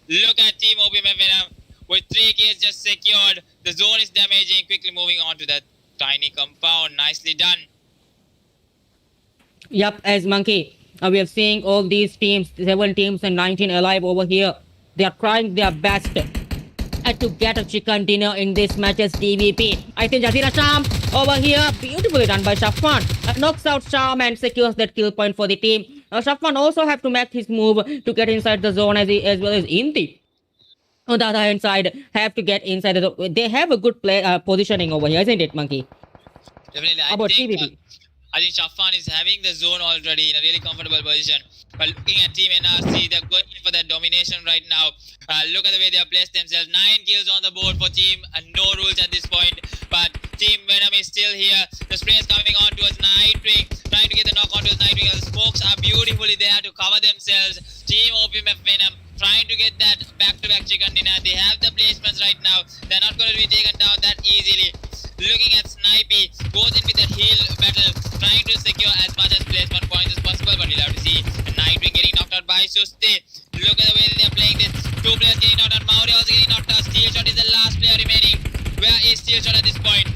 Look at Team OBMF Venom with 3 kills just secured. The zone is damaging, quickly moving on to that tiny compound. Nicely done. Yup, as Monkey, we are seeing all these teams, 7 teams and 19 alive over here. They are trying their best to get a chicken dinner in this match's DVP. I think Jazeera Charm over here, beautifully done by Shafwan. Knocks out Charm and secures that kill point for the team. Shafwan also have to make his move to get inside the zone as well as Inti. On the other hand side, have to get inside the zone. They have a good play positioning over here, isn't it, Monkey? Definitely. About TVP. I think Shafan is having the zone already in a really comfortable position. But looking at Team NRC, they're going in for that domination right now. Look at the way they have placed themselves. 9 kills on the board for Team No Rules at this point. But Team Venom is still here. The spray is coming on towards Nightwing, trying to get the knock on towards Nightwing. The smokes are beautifully there to cover themselves. Team OPMF Venom trying to get that back-to-back chicken dinner. They have the placements right now. They're not going to be taken down that easily. Looking at Snipey, goes in with a heal battle, trying to secure as much as placement points as possible, but we'll have to see Nightwing getting knocked out by Suste. Look at the way they're playing this. 2 players getting knocked out. Maori also getting knocked out. Steel Shot is the last player remaining. Where is Steel Shot at this point?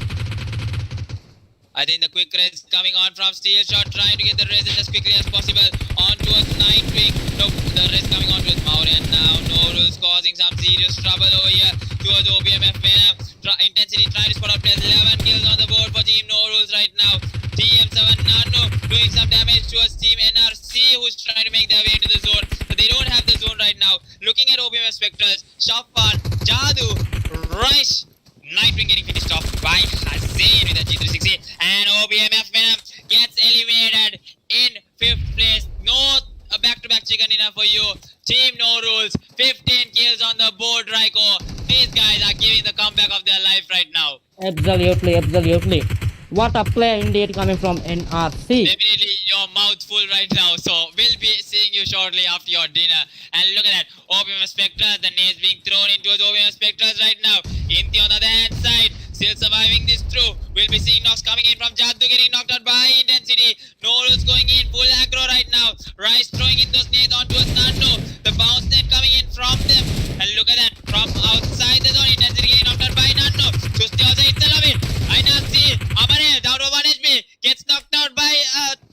I think the quick res coming on from Steel Shot, trying to get the res as quickly as possible on towards Nightwing. No, the res coming on towards Maori, and now No Rules causing some serious trouble over here towards OBMF Venom. Intensity trying to spot out players. 11 kills on the board for Team No Rules right now. TM7 Nano doing some damage towards Team NRC, who's trying to make their way into the zone, but they don't have the zone right now. Looking at OBMF Spectrals, Shafan, Jadu, Rice, Nightwing getting finished off by Hussein with a G360, and OBMF Venom gets eliminated in 5th place. No back-to-back chicken dinner for you. Team No Rules, 15 kills on the board, Raiko. These guys are giving the comeback of their life right now. Absolutely, absolutely. What a play indeed coming from NRC. Definitely your mouth full right now. So we'll be seeing you shortly after your dinner. And look at that. OBM Spectres, the nades being thrown into OBM Spectres right now. Inti on the other hand side, still surviving this through. We'll be seeing knocks coming in from Jaddu getting knocked out by Intensity. No Rules going in full aggro right now. Rice throwing in those nades onto a Nano. The bounce net coming in from them. And look at that. From outside the zone, Intensity getting knocked out by Nano. Susti also hits the love it. I not see. Amane down to 1 HP. Gets knocked out by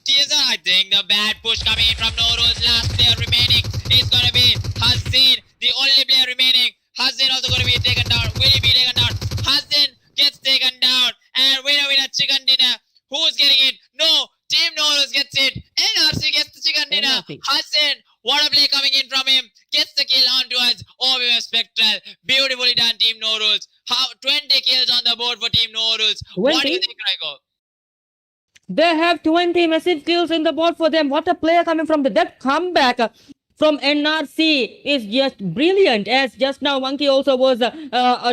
TSR. I think the bad push coming in from No Rules. Last player remaining is going to be Hazin. The only player remaining. Hazin also going to be taken down. Will he be taken down? Hazin gets taken down. And winner with a chicken dinner. Who's getting it? No. Team No Rules gets it. NRC gets the chicken dinner. NRC. Hazin. What a play coming in from him. Gets the kill on towards OBM Spectral. Beautifully done, Team No Rules. 20 kills on the board for Team No Rules. What do you 20? think, Raiko? They have 20 massive kills in the board for them. What a player coming from that comeback from NRC is just brilliant. As just now, Monkey also was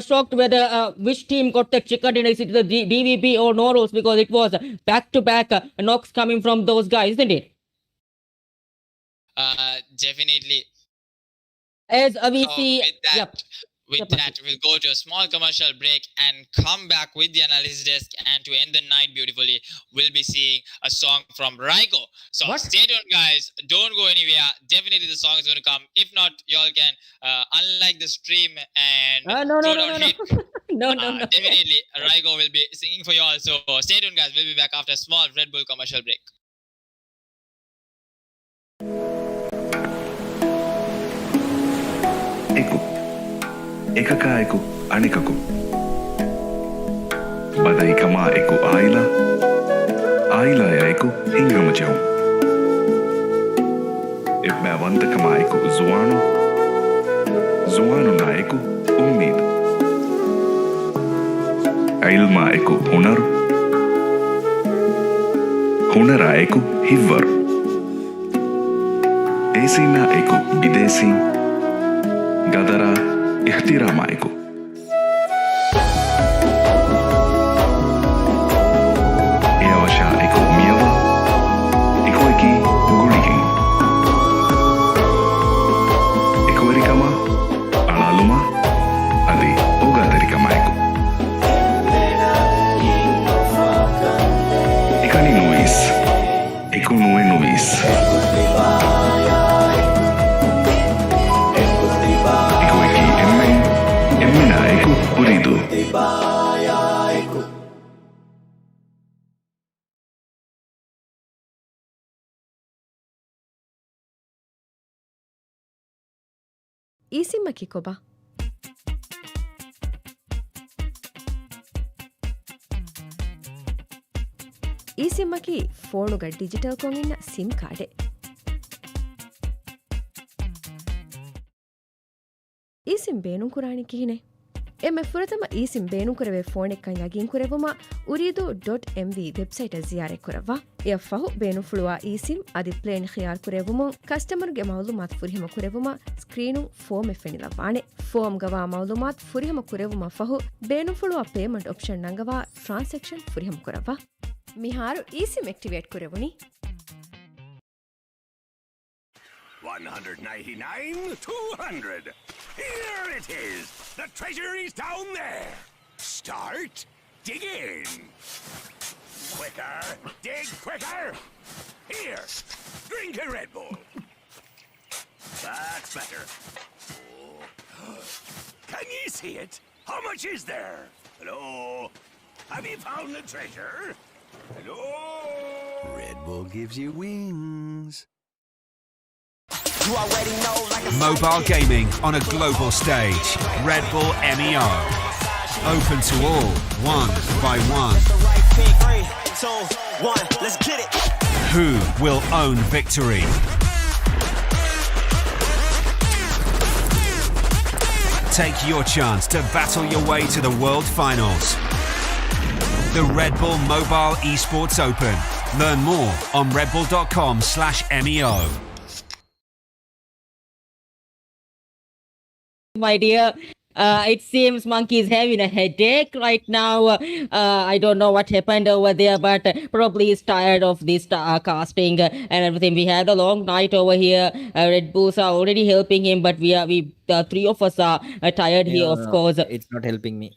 shocked whether which team got the chicken dinner, is it the DVP or No Rules, because it was back-to-back knocks coming from those guys, isn't it? Definitely. As we So see, with that, yep. Yep, we'll go to a small commercial break and come back with the analysis desk. And to end the night beautifully, we'll be seeing a song from Raiko. So What? stay tuned, guys. Don't go anywhere. Definitely the song is going to come. If not, y'all can unlike the stream and No, throw no, down no, hate. no, no, no. Definitely, Raiko will be singing for y'all. So stay tuned, guys. We'll be back after a small Red Bull commercial break. Eku. Ekaka eku anikaku. Badai kama eku aila. Aila ya eku hingama jao. Ibba wanta kama eku zuano. Zuano na eku ummid. Ilma eku hunaru. Hunara eku hivvaru. Esina eku bidesi. Gadara ihtirama eku. Eawasha eku miyawa. Eku eki guligen. Eku erikama. Alaluma. Adi ogadarikama eku. Ekani nuis. Eku nue nuis. Eku eki emmen. Emmena eku uridu. ಈಸಿಮ್ಮಕಿ ಕೊಬ ಈ ಸಿಮ್ಮಕಿ ಫೋನುಗ digital ಕೊಂಗಿನ್ನ SIM ಕಾರ್ಡೆ ಈ sim ಬೇನು ಕುರಾಣಿ ಕಿಹಿನೆ ಎಮ್ಮೆ ಫುರತಮ ಈಸಿಂ ಬೇನುಕುರವೆ ಫೋನೆಕ್ಕಂ ಯಗಿಂಕುರೆವುಮ uridu.mv website ಜಿಯಾರೆ ಕುರವ್ವ ಎ ಫಹು ಬೇನುಫುಳುವ ಈಸಿಂ ಅದಿ plan ಖಿಯಾರ್ ಕುರೆವುಮ ಕಸ್ಟಮರ್ಗೆ ಮೌಲುಮಾತ್ ಫುರಿಹಮ ಕುರೆವುಮ ಸ್ಕ್ರೀನು ಫೋಮ್ ಎಫೆನಿಲವಾಣೆ ಫೋಮ್ ಗವಾ ಮೌಲುಮಾತ್ ಫುರಿಹಮ ಕುರೆವುಮ ಫಹು ಬೇನುಫುಳುವ ಪೇಮೆಂಟ್ ಆಪ್ಷನ್ ನಂಗವಾ ಟ್ರಾನ್ಸಾಕ್ಷನ್ ಫುರಿಹಮ ಕುರವ್ವ ಮಿಹಾರು ಈಸಿಂ ಆಕ್ಟಿವೇಟ್ ಕುರೆವುನಿ 199, 200. Here it is. The treasure is down there. Start digging. Quicker. Dig quicker. Here. Drink a Red Bull. That's better. Can you see it? How much is there? Hello? Have you found the treasure? Hello? Red Bull gives you wings. Mobile gaming on a global stage. Redbull Meo. Open to all, one by one. 3, 2, 1, let's get it. Who will own victory? Take your chance to battle your way to the World Finals. The Redbull Mobile Esports Open. Learn more on redbull.com/MEO. My dear. It seems Monkey is having a headache right now. I don't know what happened over there, but probably he's tired of this casting and everything. We had a long night over here. Red Bulls are already helping him, but the three of us are tired here, of course. It's not helping me.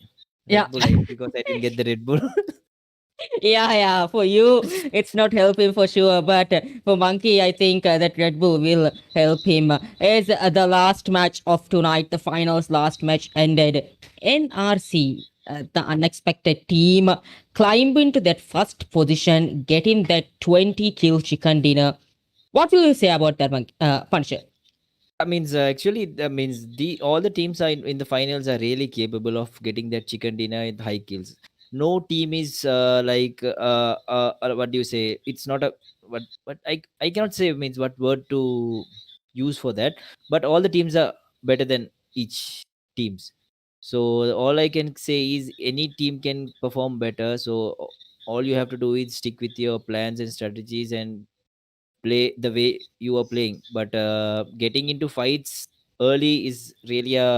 Yeah. Red Bull, because I didn't get the Red Bull. Yeah. For you, it's not helping for sure. But for Monkey, I think that Red Bull will help him. As the last match of tonight, the finals last match ended. NRC, the unexpected team, climbed into that first position, getting that 20-kill chicken dinner. What will you say about that, Punisher? That means actually that means all the teams are in the finals are really capable of getting that chicken dinner with high kills. No team is what do you say? It's not a what I cannot say means what word to use for that. But all the teams are better than each teams. So all I can say is any team can perform better. So all you have to do is stick with your plans and strategies and play the way you are playing. But getting into fights early is really a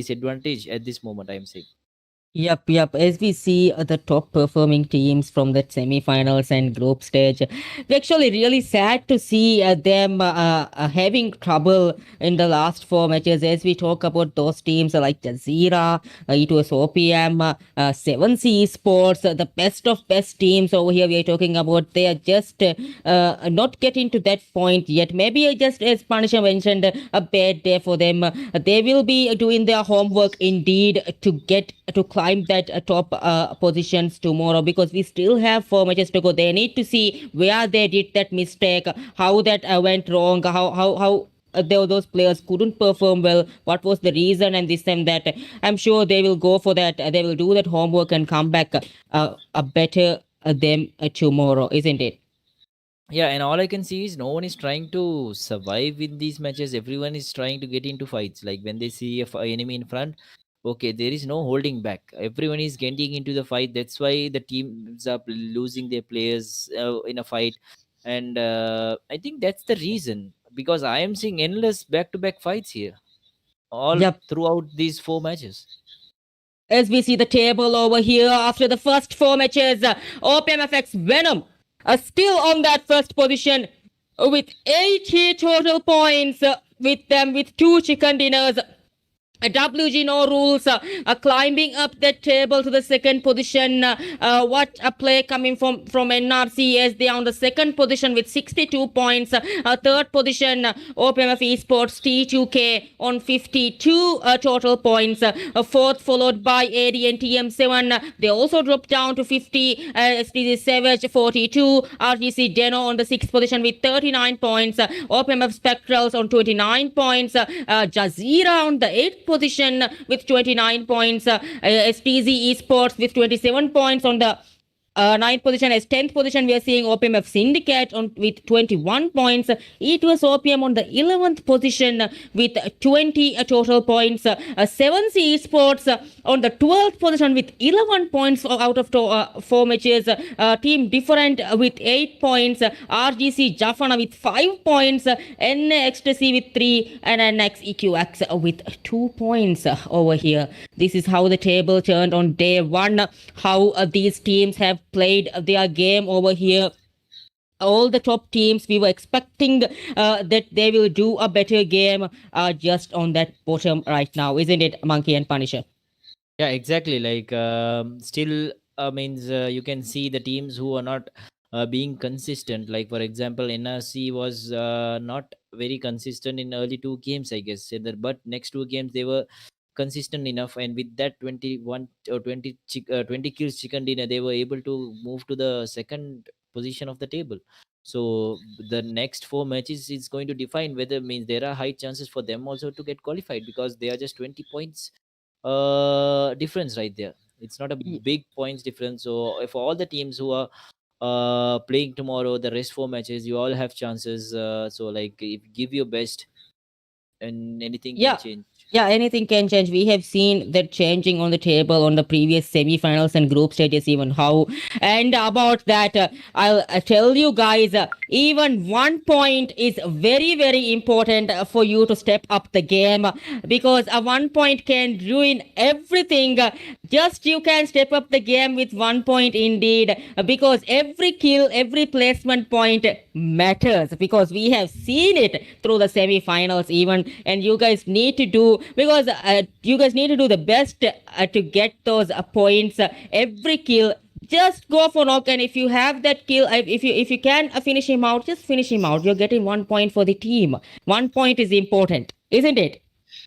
disadvantage at this moment, I'm saying. Yep. As we see the top performing teams from that semi-finals and group stage, we're actually really sad to see them having trouble in the last 4 matches. As we talk about those teams like Jazeera, it was OPM, 7C Sports, the best of best teams over here we are talking about. They are just not getting to that point yet. Maybe just as Punisher mentioned, a bad day for them. They will be doing their homework indeed to get to climb that top positions tomorrow, because we still have 4 matches to go. They need to see where they did that mistake, how that went wrong, how those players couldn't perform well, what was the reason, and this and that. I'm sure they will go for that. They will do that homework and come back a better them tomorrow, isn't it? Yeah, and all I can see is no one is trying to survive in these matches. Everyone is trying to get into fights. Like when they see a enemy in front, okay, there is no holding back. Everyone is getting into the fight. That's why the teams are losing their players in a fight. And I think that's the reason, because I am seeing endless back-to-back fights here, all Yep. throughout these 4 matches. As we see the table over here, after the first 4 matches, OPMFX Venom are still on that first position with 80 total points, with them with 2 chicken dinners. WG No Rules are climbing up the table to the second position. What a play coming from NRC, as they are on the second position with 62 points. Third position, OPMF Esports T2K on 52 total points. Fourth followed by AD and TM7. They also dropped down to 50. STC Savage 42. RGC Deno on the sixth position with 39 points. OPMF Spectrals on 29 points. Jazeera on the eighth position with 29 points. STZ Esports with 27 points on the ninth position. As 10th position, we are seeing OPMF Syndicate with 21 points. E2S OPM on the 11th position with 20 total points. 7C Esports on the 12th position with 11 points out of 4 matches. Team Different with 8 points. RGC Jafana with 5 points. NXTC with 3 and NXEQX with 2 points over here. This is how the table turned on day 1. How these teams have played their game over here. All the top teams, we were expecting that they will do a better game, just on that bottom right now, isn't it, Monkey and Punisher? Yeah, exactly. Like, still means you can see the teams who are not being consistent. Like, for example, NRC was not very consistent in early 2 games, I guess. But next 2 games they were consistent enough, and with that 21 or 20 kills chicken dinner, they were able to move to the second position of the table. So the next 4 matches is going to define whether, means there are high chances for them also to get qualified, because they are just 20 points difference right there. It's not a big points difference. So if all the teams who are playing tomorrow, the rest 4 matches, you all have chances. So like, if give your best, and anything Yeah. can change. Yeah, anything can change. We have seen that changing on the table on the previous semi-finals and group stages, even how. And about that, I'll tell you guys, even 1 point is very, very important for you to step up the game, because a 1 point can ruin everything. Just you can step up the game with 1 point indeed, because every kill, every placement point matters, because we have seen it through the semi-finals even, and you guys need to do, because you guys need to do the best to get those points. Every kill, just go for knock, and if you have that kill, if you can finish him out, just finish him out. You're getting 1 point for the team. 1 point is important, isn't it,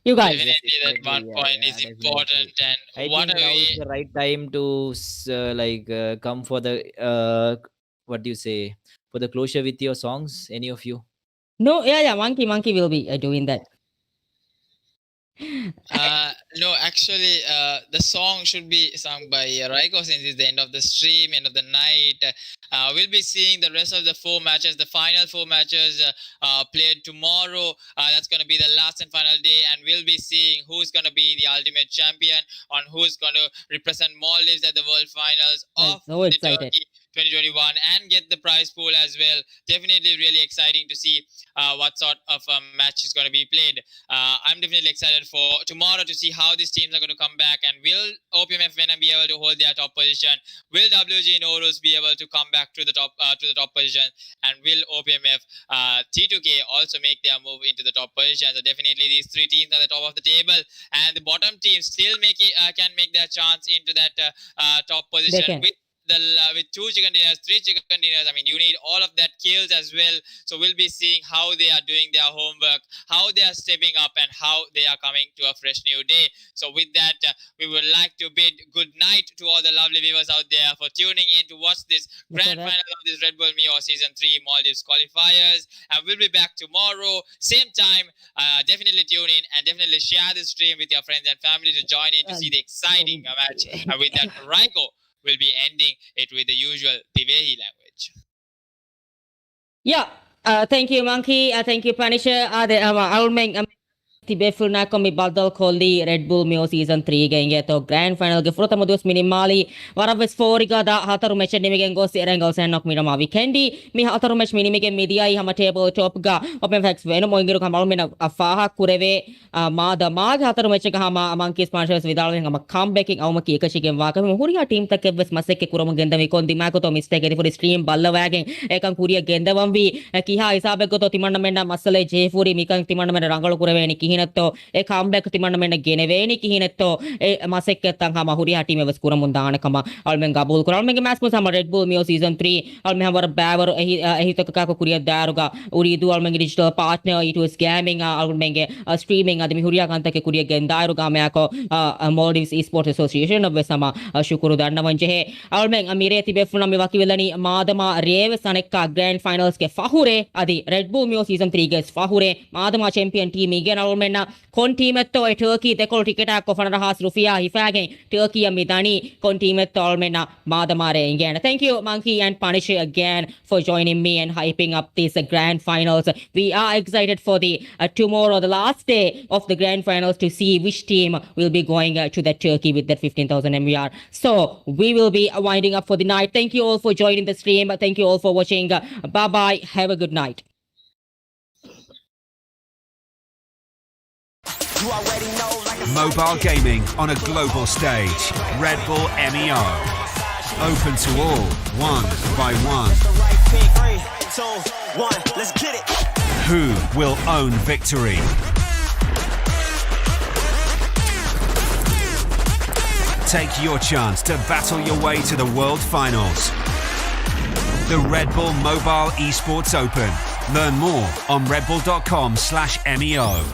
you guys? Definitely, that Exactly, 1 point is definitely. important. And I what think are now is we? the right time to come for the what do you say, for the closure with your songs, any of you? No, yeah, monkey will be doing that. No, actually, the song should be sung by Raiko, since it's the end of the stream, end of the night. We'll be seeing the rest of the 4 matches, the final 4 matches played tomorrow. That's going to be the last and final day, and we'll be seeing who's going to be the ultimate champion, on who's going to represent Maldives at the World Finals I'm of so the excited. Turkey 2021 and get the prize pool as well. Definitely really exciting to see what sort of a match is going to be played. I'm definitely excited for tomorrow to see how these teams are going to come back, and will OPMF Venom be able to hold their top position? Will WG Norus be able to come back to the top position? And will OPMF T2K also make their move into the top position? So definitely these 3 teams are the top of the table, and the bottom team still can make their chance into that top position can. with 2 chicken dinners, 3 chicken dinners. I mean, you need all of that kills as well. So we'll be seeing how they are doing their homework, how they are stepping up, and how they are coming to a fresh new day. So with that, we would like to bid good night to all the lovely viewers out there for tuning in to watch this grand that. final of this Redbull Meo Season 3 Maldives qualifiers. And we'll be back tomorrow, same time. Definitely tune in and definitely share this stream with your friends and family to join in to see the exciting match. And with that, Raiko will be ending it with the usual Tivehi language. Yeah, thank you, Monkey. Thank you, Punisher. I'll make තිබෙෆුල්නා කොමි බදල් කොල්ලි Redbull Meo season 3 ගෙන්ගේ තෝ grand final ಗೆ ಪ್ರಥಮ ದಿವಸ ಮಿನಿಮಾಲಿ ವರವೆಸ್ ಫೋರಿಗದ ಹತರು much ನಿಮಿಗೆ goes ಎರಂಗಲ್ ಸೆನ್ನಕ್ ಮಿರಮ ವೀಕೆಂಡಿ ಮಿ ಹತರು much ಮಿನಿಮಿಗೆ ಮಿದಿಯಾಯಿ ಹಮ table top ಗ open fax venue ಮೊಂಗಿರು Kamal ಮಿನ ಅಫಾಹ ಕುರೆವೆ ಮಾದ ಮಾಗ ಹತರು much ಗ ಹಮ monkey sponsors ವಿದಾಳ ಹಮ come backing ಅವಮ ಕಿ ಏಕಶಿಗೆ ವಾಕ ಹುರಿಯಾ team ತಕ್ಕೆ ವೆಸ್ ಮಸೆಕ್ಕೆ ಕುರಮ ಗೆಂದ ವಿಕೊನ್ ದಿಮಾಕು ತೋ mistake ಎದಿ for stream ಬಲ್ಲವಾಗೆ ಏಕಂ ಕುರಿಯ ಗೆಂದವಂ ವಿ ಕಿಹಾ ಹಿಸಾಬೆಗ್ ತೋ ತಿಮಣ್ಣ ಮೆಂಡ ಮಸಲೆ ಜೇಫುರಿ ಮಿಕಂ ತಿಮಣ್ಣ ಮೆಂಡ ರಂಗಳು ಕುರೆವೆನಿ කිහිනත්තෝ ඒ කම්බැක් තිමන්න මෙන්න ගෙනවේනි කිහිනත්තෝ ඒ මසෙක්කත්තන් හම හුරි හටි මෙවස් කුරමුන් දානකම අල්මෙන් ගබුල් කරල් මෙගේ මැස් මුසම Redbull Meo season 3 අල්මෙ හවර බෑවර එහි තකක කුරිය දාරුගා උරිදු අල්මෙගේ digital partner it was scamming අල්මෙගේ streaming අදමි හුරියා Kanthaka කුරිය ගෙන්දාරුගා මෙයකෝ Maldives Esports Association of සම ಶುಕ್ರು ದಂಡವಂಜೆ ಅಲ್ಮೆನ್ ಅಮಿರೆ ತಿಬೆಫುನ ಮಿ ವಕಿವೆಲನಿ ಮಾದಮ ರೇವೆ ಸನೆಕ್ಕ grand finals ಗೆ ಫಹುರೆ ಅದಿ Redbull Meo season 3 ಗೆ ಫಹುರೆ ಮಾದಮ ಚಾಂಪಿಯನ್ ಟೀಮ್ ಗೆ ಅಲ್ಮೆನ್ මෙන්න කොන් ටීමෙත්තෝ ඒ ටර්කි දෙකොල් ටිකටක් කොෆනරහස් රුෆියා හිෆාගෙන් ටර්කිය මිදනි කොන් ටීමෙත්තෝ මෙන්න මාදමාරේ again. Thank you Monkey and Punisher again for joining me and hyping up these grand finals. We are excited for the tomorrow, the last day of the grand finals, to see which team will be going to that Turkey with that 15,000 MVR. So we will be winding up for the night. Thank you all for joining the stream. Thank you all for watching. Bye bye. Have a good night. You already know, like a Mobile gaming on a global stage. Redbull Meo. Open to all, one by one. the right pick. 3, 2, 1, let's get it. Who will own victory? Take your chance to battle your way to the World Finals. The Redbull Mobile Esports Open. Learn more on redbull.com/MEO.